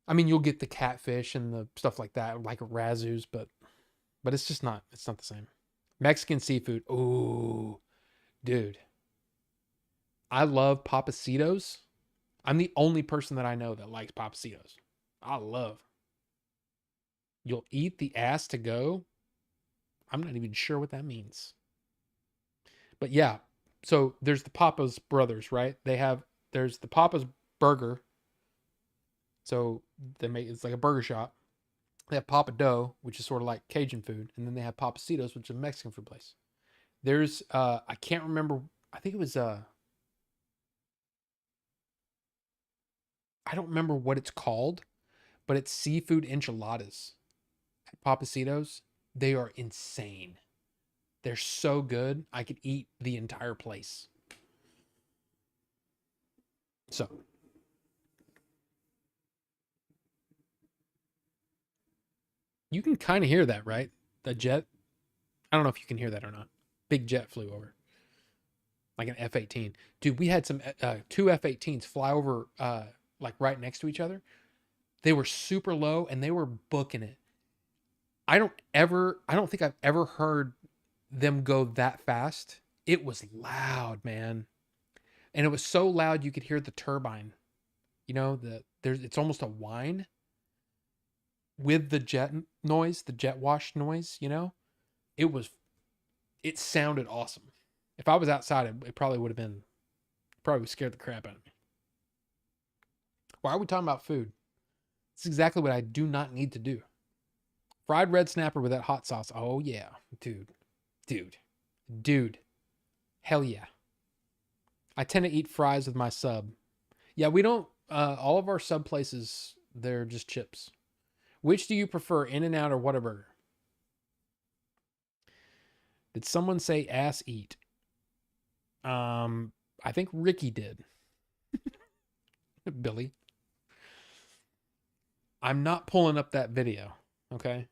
Speaker 1: I mean, you'll get the catfish and the stuff like that, like razzoos, but it's not the same. Mexican seafood. Ooh, dude. I love papacitos. I'm the only person that I know that likes papacitos. I love. You'll eat the ass to go. I'm not even sure what that means. But yeah, so there's the Papa's brothers, right? There's the Papa's burger. So it's like a burger shop. They have Papa Dough, which is sort of like Cajun food, and then they have Papacitos, which is a Mexican food place. There's I can't remember. I think it was I don't remember what it's called, but it's seafood enchiladas at Papacitos. They are insane. They're so good. I could eat the entire place. So you can kind of hear that, right? The jet. I don't know if you can hear that or not. Big jet flew over, like an F-18. Dude, we had some two F-18s fly over, like right next to each other. They were super low and they were booking it. I don't think I've ever heard them go that fast. It was loud, man. And it was so loud you could hear the turbine. It's almost a whine with the jet noise, the jet wash noise. It was it sounded awesome. If I was outside, it probably would have been probably scared the crap out of me. Why are we talking about food? It's exactly what I do not need to do. Fried red snapper with that hot sauce. Oh yeah, dude, dude, dude. Hell yeah. I tend to eat fries with my sub. Yeah, we don't. All of our sub places, they're just chips. Which do you prefer, In-N-Out or Whataburger? Did someone say ass eat? I think Ricky did. Billy. I'm not pulling up that video. Okay.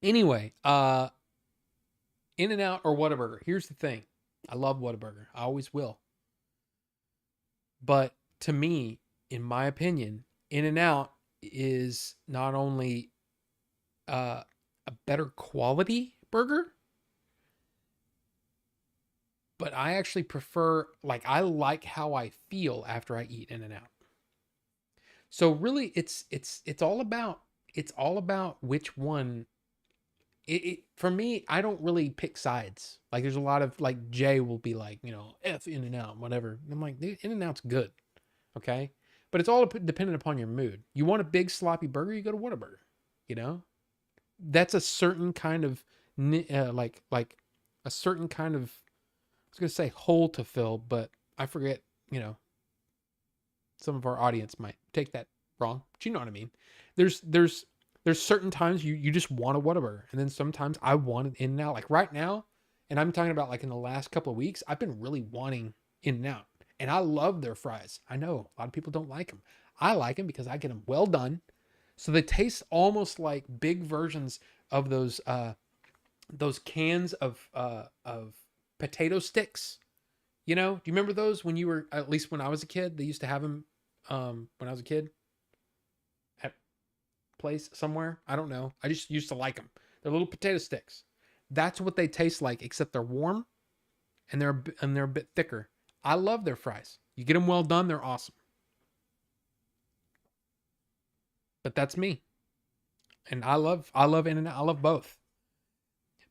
Speaker 1: Anyway, In-N-Out or Whataburger. Here's the thing. I love Whataburger. I always will. But to me, in my opinion, In-N-Out is not only a better quality burger, but I actually prefer, like, I like how I feel after I eat In-N-Out. So really, it's all about which one. For me, I don't really pick sides. Like, there's a lot of, like, Jay will be like, F In-N-Out, whatever. And I'm like, In-N-Out's good, okay, but it's all dependent upon your mood. You want a big sloppy burger, you go to Whataburger. You know, that's a certain kind of like a certain kind of, I was gonna say hole to fill, but I forget. Some of our audience might take that wrong, but you know what I mean. There's there's there's certain times you just want a Whataburger, and then sometimes I want an In-N-Out. Like right now, and I'm talking about like in the last couple of weeks, I've been really wanting In-N-Out, and I love their fries. I know a lot of people don't like them. I like them because I get them well done, so they taste almost like big versions of those cans of potato sticks. Do you remember those when you were, at least when I was a kid? They used to have them when I was a kid at place somewhere. I don't know. I just used to like them. They're little potato sticks. That's what they taste like, except they're warm and they're a bit thicker. I love their fries. You get them well done, they're awesome. But that's me. And I love In-N-Out. I love both.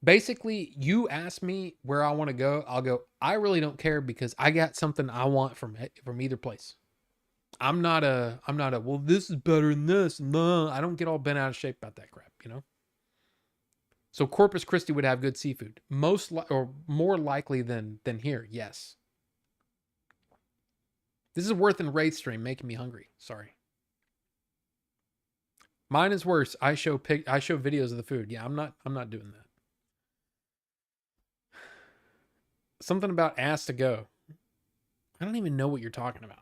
Speaker 1: Basically, you ask me where I want to go, I'll go. I really don't care because I got something I want from either place. I'm not a well, this is better than this. No, I don't get all bent out of shape about that crap. So Corpus Christi would have good seafood. Or more likely than here. Yes. This is worth in raid stream making me hungry. Sorry. Mine is worse. I show videos of the food. Yeah, I'm not doing that. Something about ass to go. I don't even know what you're talking about.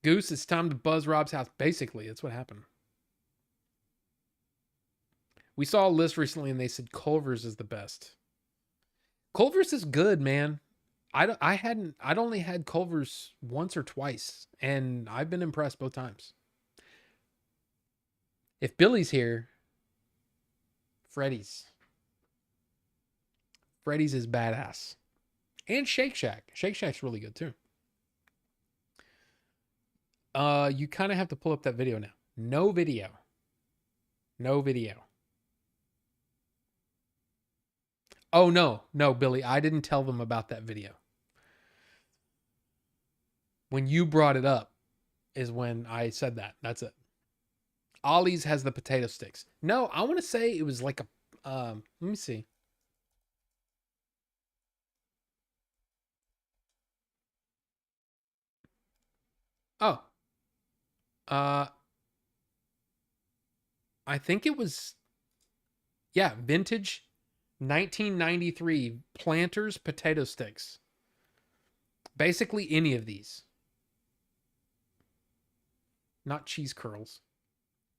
Speaker 1: Goose, it's time to buzz Rob's house. Basically, that's what happened. We saw a list recently and they said Culver's is the best. Culver's is good, man. I'd only had Culver's once or twice, and I've been impressed both times. If Billy's here, Freddy's. Freddy's is badass. And Shake Shack. Shake Shack's really good too. You kind of have to pull up that video now. No video. No video. Oh no, Billy, I didn't tell them about that video. When you brought it up is when I said that. That's it. Ollie's has the potato sticks. No, I want to say it was like a let me see. Oh. Uh I think it was vintage 1993 Planters potato sticks. Basically any of these. Not cheese curls.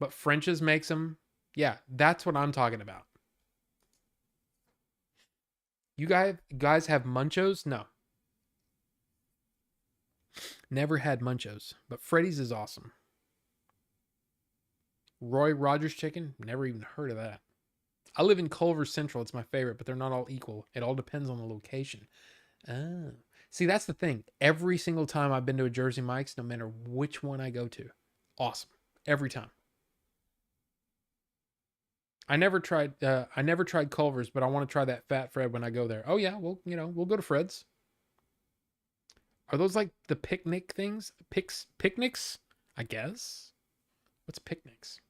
Speaker 1: But French's makes them. Yeah, that's what I'm talking about. You guys have Munchos? No. Never had Munchos, but Freddy's is awesome. Roy Rogers chicken? Never even heard of that. I live in Culver Central. It's my favorite, but they're not all equal. It all depends on the location. Oh. See, that's the thing. Every single time I've been to a Jersey Mike's, no matter which one I go to, awesome. Every time. I never tried Culver's, but I want to try that Fat Fred when I go there. Oh yeah, well, we'll go to Fred's. Are those like the picnic things? Picnics? I guess. What's picnics?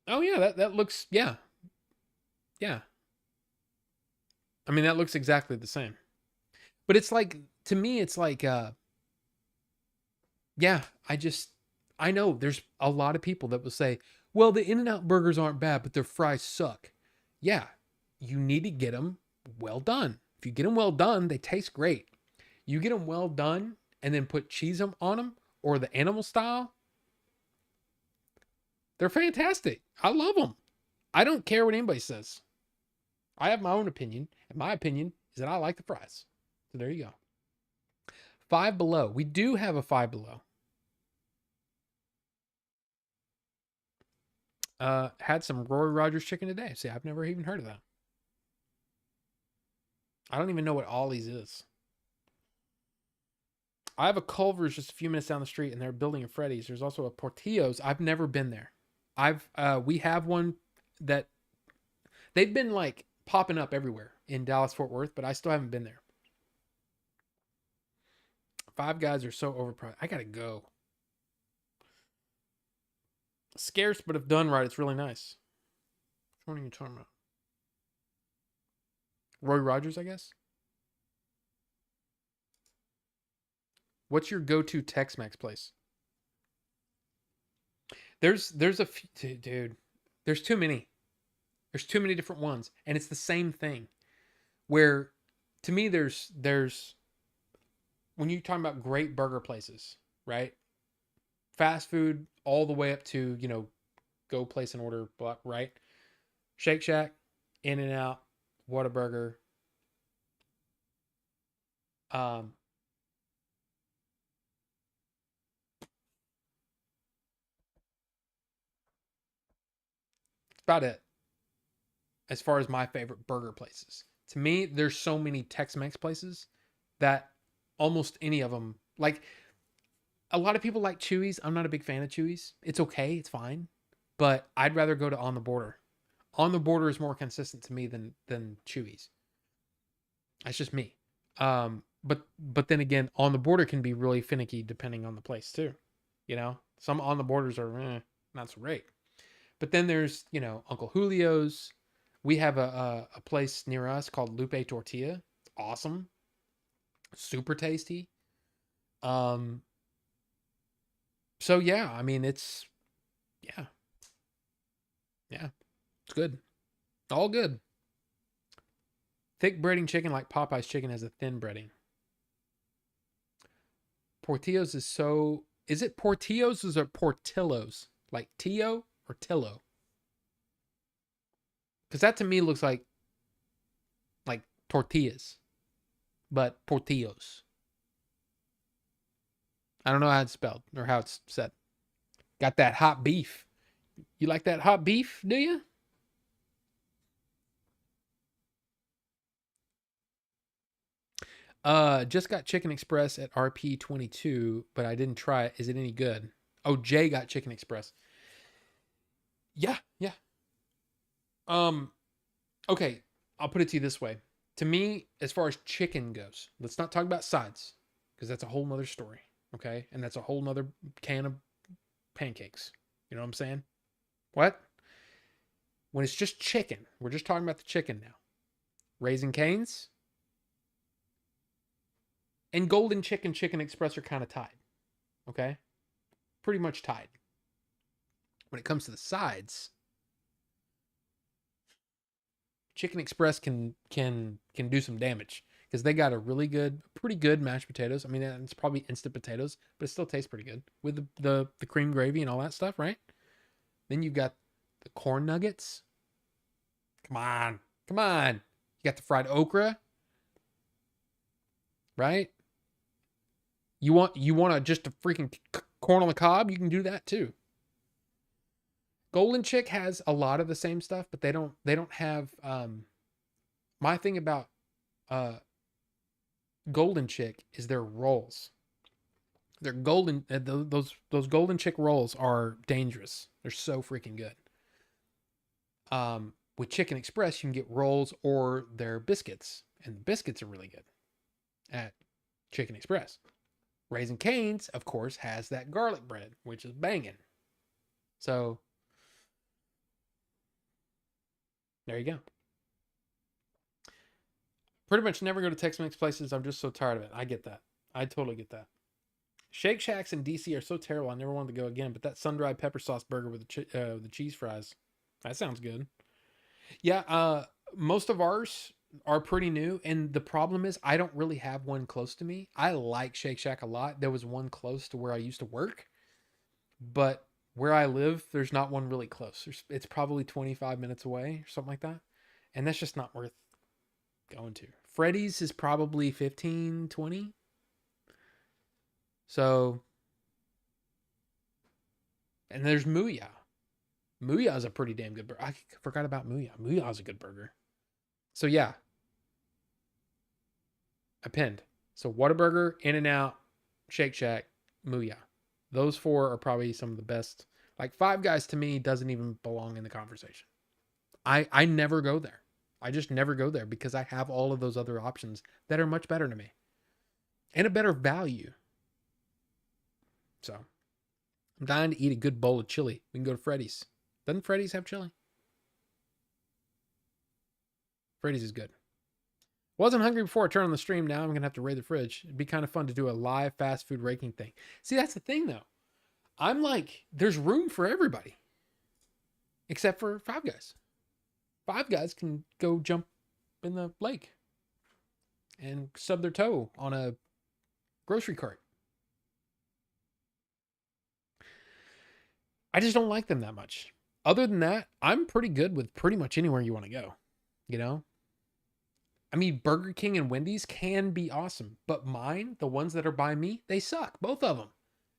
Speaker 1: Oh yeah, that looks yeah. Yeah. I mean that looks exactly the same. But it's like to me it's like yeah, I know there's a lot of people that will say, "Well, the In-N-Out burgers aren't bad, but their fries suck." Yeah, you need to get them well done. If you get them well done, they taste great. You get them well done and then put cheese on them or the animal style, they're fantastic. I love them. I don't care what anybody says. I have my own opinion, and my opinion is that I like the fries. So there you go. Five Below. We do have a Five Below. Had some Roy Rogers chicken today. See, I've never even heard of that. I don't even know what Ollie's is. I have a Culver's just a few minutes down the street, and they're building a Freddy's. There's also a Portillo's. I've never been there. We have one that they've been like popping up everywhere in Dallas Fort Worth, but I still haven't been there. Five Guys are so overpriced. I gotta go. Scarce, but if done right, it's really nice. What are you talking about? Roy Rogers, I guess. What's your go-to Tex-Mex place? There's a few, dude. There's too many. There's too many different ones, and it's the same thing. Where, to me, there's when you're talking about great burger places, right? Fast food all the way up to go place an order, right? Shake Shack, In-N-Out, Whataburger. Um, That's about it. As far as my favorite burger places, to me, there's so many Tex-Mex places that almost any of them, like a lot of people like Chewy's. I'm not a big fan of Chewy's. It's okay, it's fine, but I'd rather go to On the Border. On the Border is more consistent to me than Chewy's. That's just me. But then again, On the Border can be really finicky depending on the place too. Some On the Borders are not so great. But then there's Uncle Julio's. We have a place near us called Lupe Tortilla. It's awesome, super tasty. Um. So yeah, I mean yeah, yeah, it's good, all good. Thick breading chicken like Popeye's chicken has a thin breading. Portillo's is so. Is it Portillo's or Portillo's? Like Tio or Tillo? Because that to me looks like tortillas, but Portillo's. I don't know how it's spelled or how it's said. Got that hot beef. You like that hot beef, do you? Just got Chicken Express at RP22, but I didn't try it. Is it any good? Oh, Jay got Chicken Express. Yeah, yeah. Um, okay, I'll put it to you this way. To me, as far as chicken goes, let's not talk about sides, because that's a whole nother story. Okay, and that's a whole nother can of pancakes. You know what I'm saying? What? When it's just chicken, we're just talking about the chicken now. Raising Cane's and Golden Chicken Express are kind of tied. Okay? Pretty much tied. When it comes to the sides, Chicken Express can do some damage because they got a pretty good mashed potatoes. I mean, it's probably instant potatoes, but it still tastes pretty good with the cream gravy and all that stuff, right? Then you've got the corn nuggets. Come on, come on. You got the fried okra, right? You want just a freaking corn on the cob? You can do that too. Golden Chick has a lot of the same stuff, but they don't have my thing about uh Golden Chick is their rolls. Their golden those Golden Chick rolls are dangerous. They're so freaking good. With Chicken Express, you can get rolls or their biscuits, and the biscuits are really good at Chicken Express. Raising Cane's, of course, has that garlic bread, which is banging. So there you go. Pretty much never go to Tex-Mex places. I'm just so tired of it. I get that. I totally get that. Shake Shacks in DC are so terrible. I never wanted to go again. But that sun-dried pepper sauce burger with the cheese fries, that sounds good. Yeah, most of ours are pretty new, and the problem is I don't really have one close to me. I like Shake Shack a lot. There was one close to where I used to work, but where I live, there's not one really close. It's probably 25 minutes away or something like that, and that's just not worth going to. Freddy's is probably 15, 20. So, and there's Muya. Muya is a pretty damn good burger. I forgot about Muya. Muya is a good burger. So yeah, I pinned. So Whataburger, In-N-Out, Shake Shack, Muya. Those four are probably some of the best. Like Five Guys to me doesn't even belong in the conversation. I never go there. I just never go there because I have all of those other options that are much better to me and a better value. So I'm dying to eat a good bowl of chili. We can go to Freddy's. Doesn't Freddy's have chili? Freddy's is good. Wasn't hungry before I turned on the stream. Now I'm going to have to raid the fridge. It'd be kind of fun to do a live fast food ranking thing. See, that's the thing, though. I'm like, there's room for everybody. Except for Five Guys. Five Guys can go jump in the lake and stub their toe on a grocery cart. I just don't like them that much. Other than that, I'm pretty good with pretty much anywhere you want to go. You know? I mean, Burger King and Wendy's can be awesome, but mine, the ones that are by me, they suck. Both of them.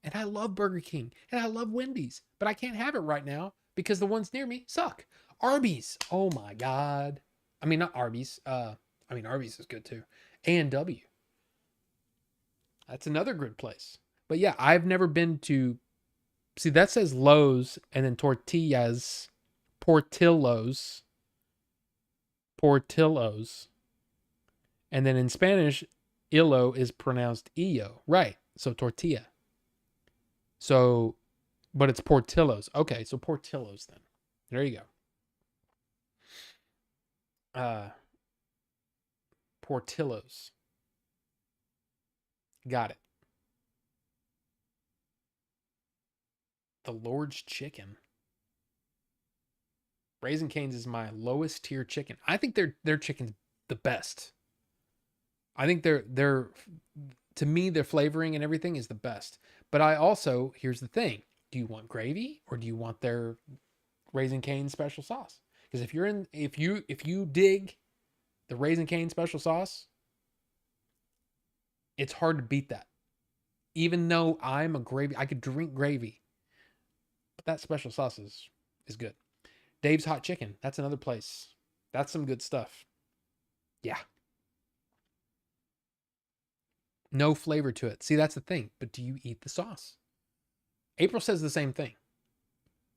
Speaker 1: And I love Burger King and I love Wendy's, but I can't have it right now because the ones near me suck. Arby's. Oh my God. I mean, not Arby's. Arby's is good too. A&W. That's another good place. But yeah, I've never been to. See, that says Lowe's and then tortillas. Portillo's. Portillo's. And then in Spanish, illo is pronounced illo. Right. So tortilla. So, but it's Portillo's. Okay, so Portillo's then. There you go. Portillo's. Got it. The Lord's Chicken. Raising Cane's is my lowest tier chicken. I think their chicken's the best. I think they're to me, their flavoring and everything is the best. But I also, here's the thing. Do you want gravy or do you want their Raising Cane special sauce? Because if you dig the Raising Cane special sauce, it's hard to beat that. Even though I'm a gravy, I could drink gravy. But that special sauce is good. Dave's Hot Chicken, that's another place. That's some good stuff. Yeah. No flavor to it. See, that's the thing. But do you eat the sauce? April says the same thing.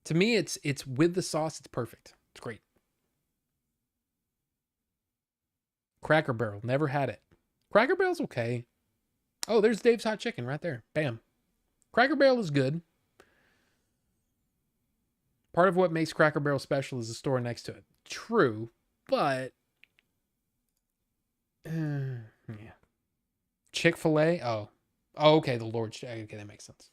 Speaker 1: To me, it's with the sauce, it's perfect. It's great. Cracker Barrel, never had it. Cracker Barrel's okay. Oh, there's Dave's Hot Chicken right there. Bam. Cracker Barrel is good. Part of what makes Cracker Barrel special is the store next to it. True, but yeah. Chick-fil-A? Oh, okay, the Lord's. Okay, that makes sense.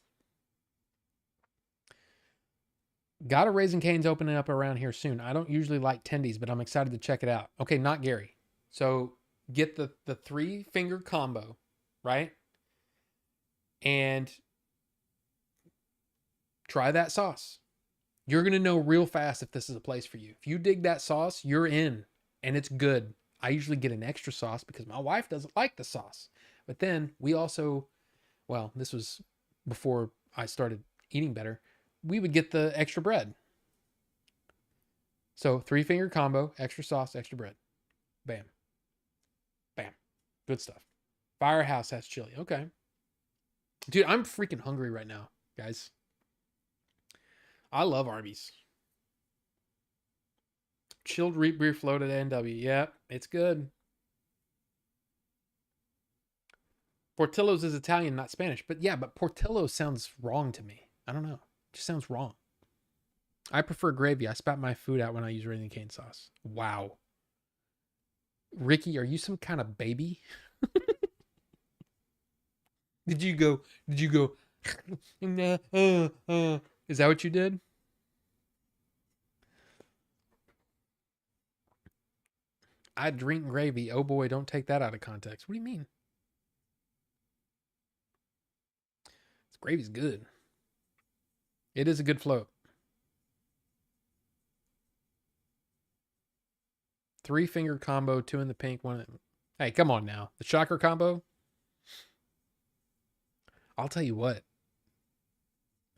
Speaker 1: Got a Raising Cane's opening up around here soon. I don't usually like tendies, but I'm excited to check it out. Okay, not Gary. So get the 3-finger combo, right? And try that sauce. You're going to know real fast if this is a place for you. If you dig that sauce, you're in, and it's good. I usually get an extra sauce because my wife doesn't like the sauce. But then we also, well, this was before I started eating better, we would get the extra bread. So 3-finger combo, extra sauce, extra bread. Bam. Bam. Good stuff. Firehouse has chili. Okay. Dude, I'm freaking hungry right now, guys. I love Arby's. Chilled root beer float at NW. Yep, it's good. Portillo's is Italian, not Spanish. But yeah, but Portillo sounds wrong to me. I don't know. It just sounds wrong. I prefer gravy. I spat my food out when I use Raising Cane sauce. Wow. Ricky, are you some kind of baby? Did you go, is that what you did? I drink gravy. Oh boy, don't take that out of context. What do you mean? This gravy's good. It is a good float. 3-finger combo, 2 in the pink, 1 in... Hey, come on now. The shocker combo? I'll tell you what.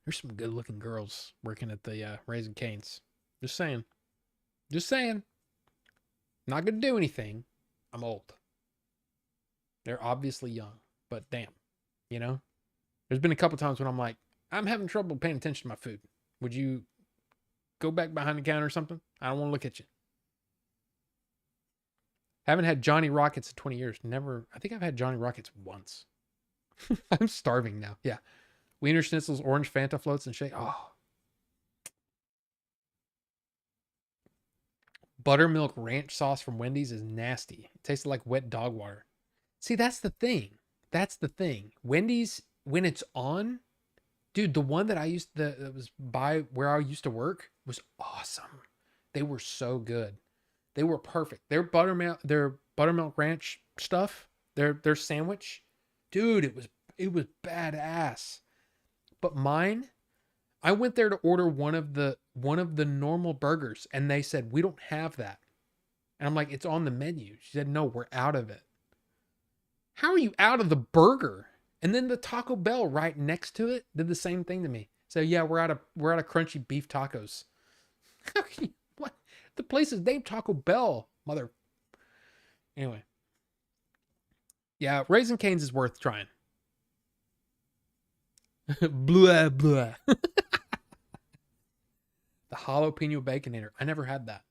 Speaker 1: There's some good looking girls working at the Raising Cane's. Just saying. Just saying. Not going to do anything. I'm old. They're obviously young. But damn. You know? There's been a couple times when I'm like, I'm having trouble paying attention to my food. Would you go back behind the counter or something? I don't want to look at you. Haven't had Johnny Rockets in 20 years. Never. I think I've had Johnny Rockets once. I'm starving now. Yeah. Wiener Schnitzels, orange Fanta floats, and shake. Oh. Buttermilk ranch sauce from Wendy's is nasty. It tasted like wet dog water. See, that's the thing. That's the thing. Wendy's, when it's on, dude, the one that that was by where I used to work was awesome. They were so good. They were perfect. Their buttermilk ranch stuff, their sandwich, dude, it was badass. But mine, I went there to order one of the normal burgers, and they said we don't have that. And I'm like, it's on the menu. She said, no, we're out of it. How are you out of the burger? And then the Taco Bell right next to it did the same thing to me. So yeah, we're out of crunchy beef tacos. What? The place is named Taco Bell, mother. Anyway. Yeah, Raising Cane's is worth trying. Blah, blah. The jalapeno Baconator. I never had that.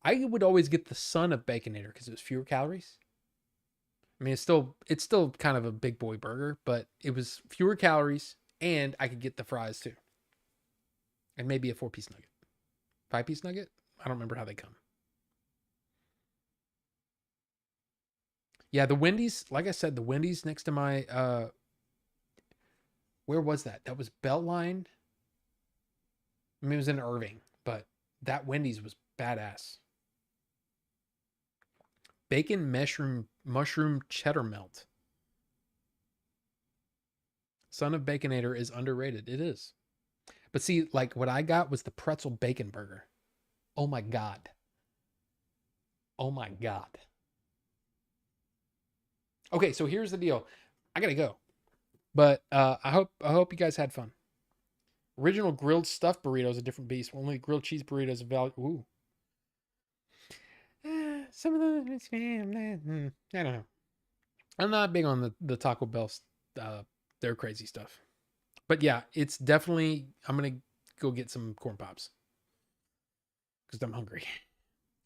Speaker 1: I would always get the son of Baconator because it was fewer calories. I mean, it's still kind of a big boy burger, but it was fewer calories, and I could get the fries too. And maybe a 4-piece nugget. 5-piece nugget? I don't remember how they come. Yeah, the Wendy's, like I said, the Wendy's next to my, where was that? That was Beltline. I mean, it was in Irving, but that Wendy's was badass. Bacon mushroom cheddar melt. Son of Baconator is underrated. It is. But see, like what I got was the pretzel bacon burger. Oh my God. Oh my God. Okay, so here's the deal. I gotta go. But I hope you guys had fun. Original grilled stuffed burrito is a different beast. Only grilled cheese burritos value. Ooh. Some of them, I don't know. I'm not big on the Taco Bell, their crazy stuff. But yeah, it's definitely. I'm gonna go get some corn pops because I'm hungry.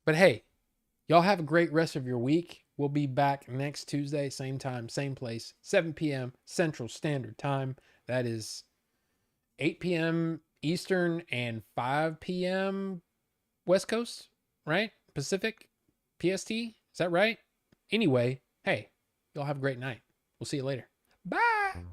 Speaker 1: But hey, y'all have a great rest of your week. We'll be back next Tuesday, same time, same place, 7 p.m. Central Standard Time. That is 8 p.m. Eastern and 5 p.m. West Coast, right? Pacific, PST. Is that right? Anyway, hey, y'all have a great night. We'll see you later. Bye.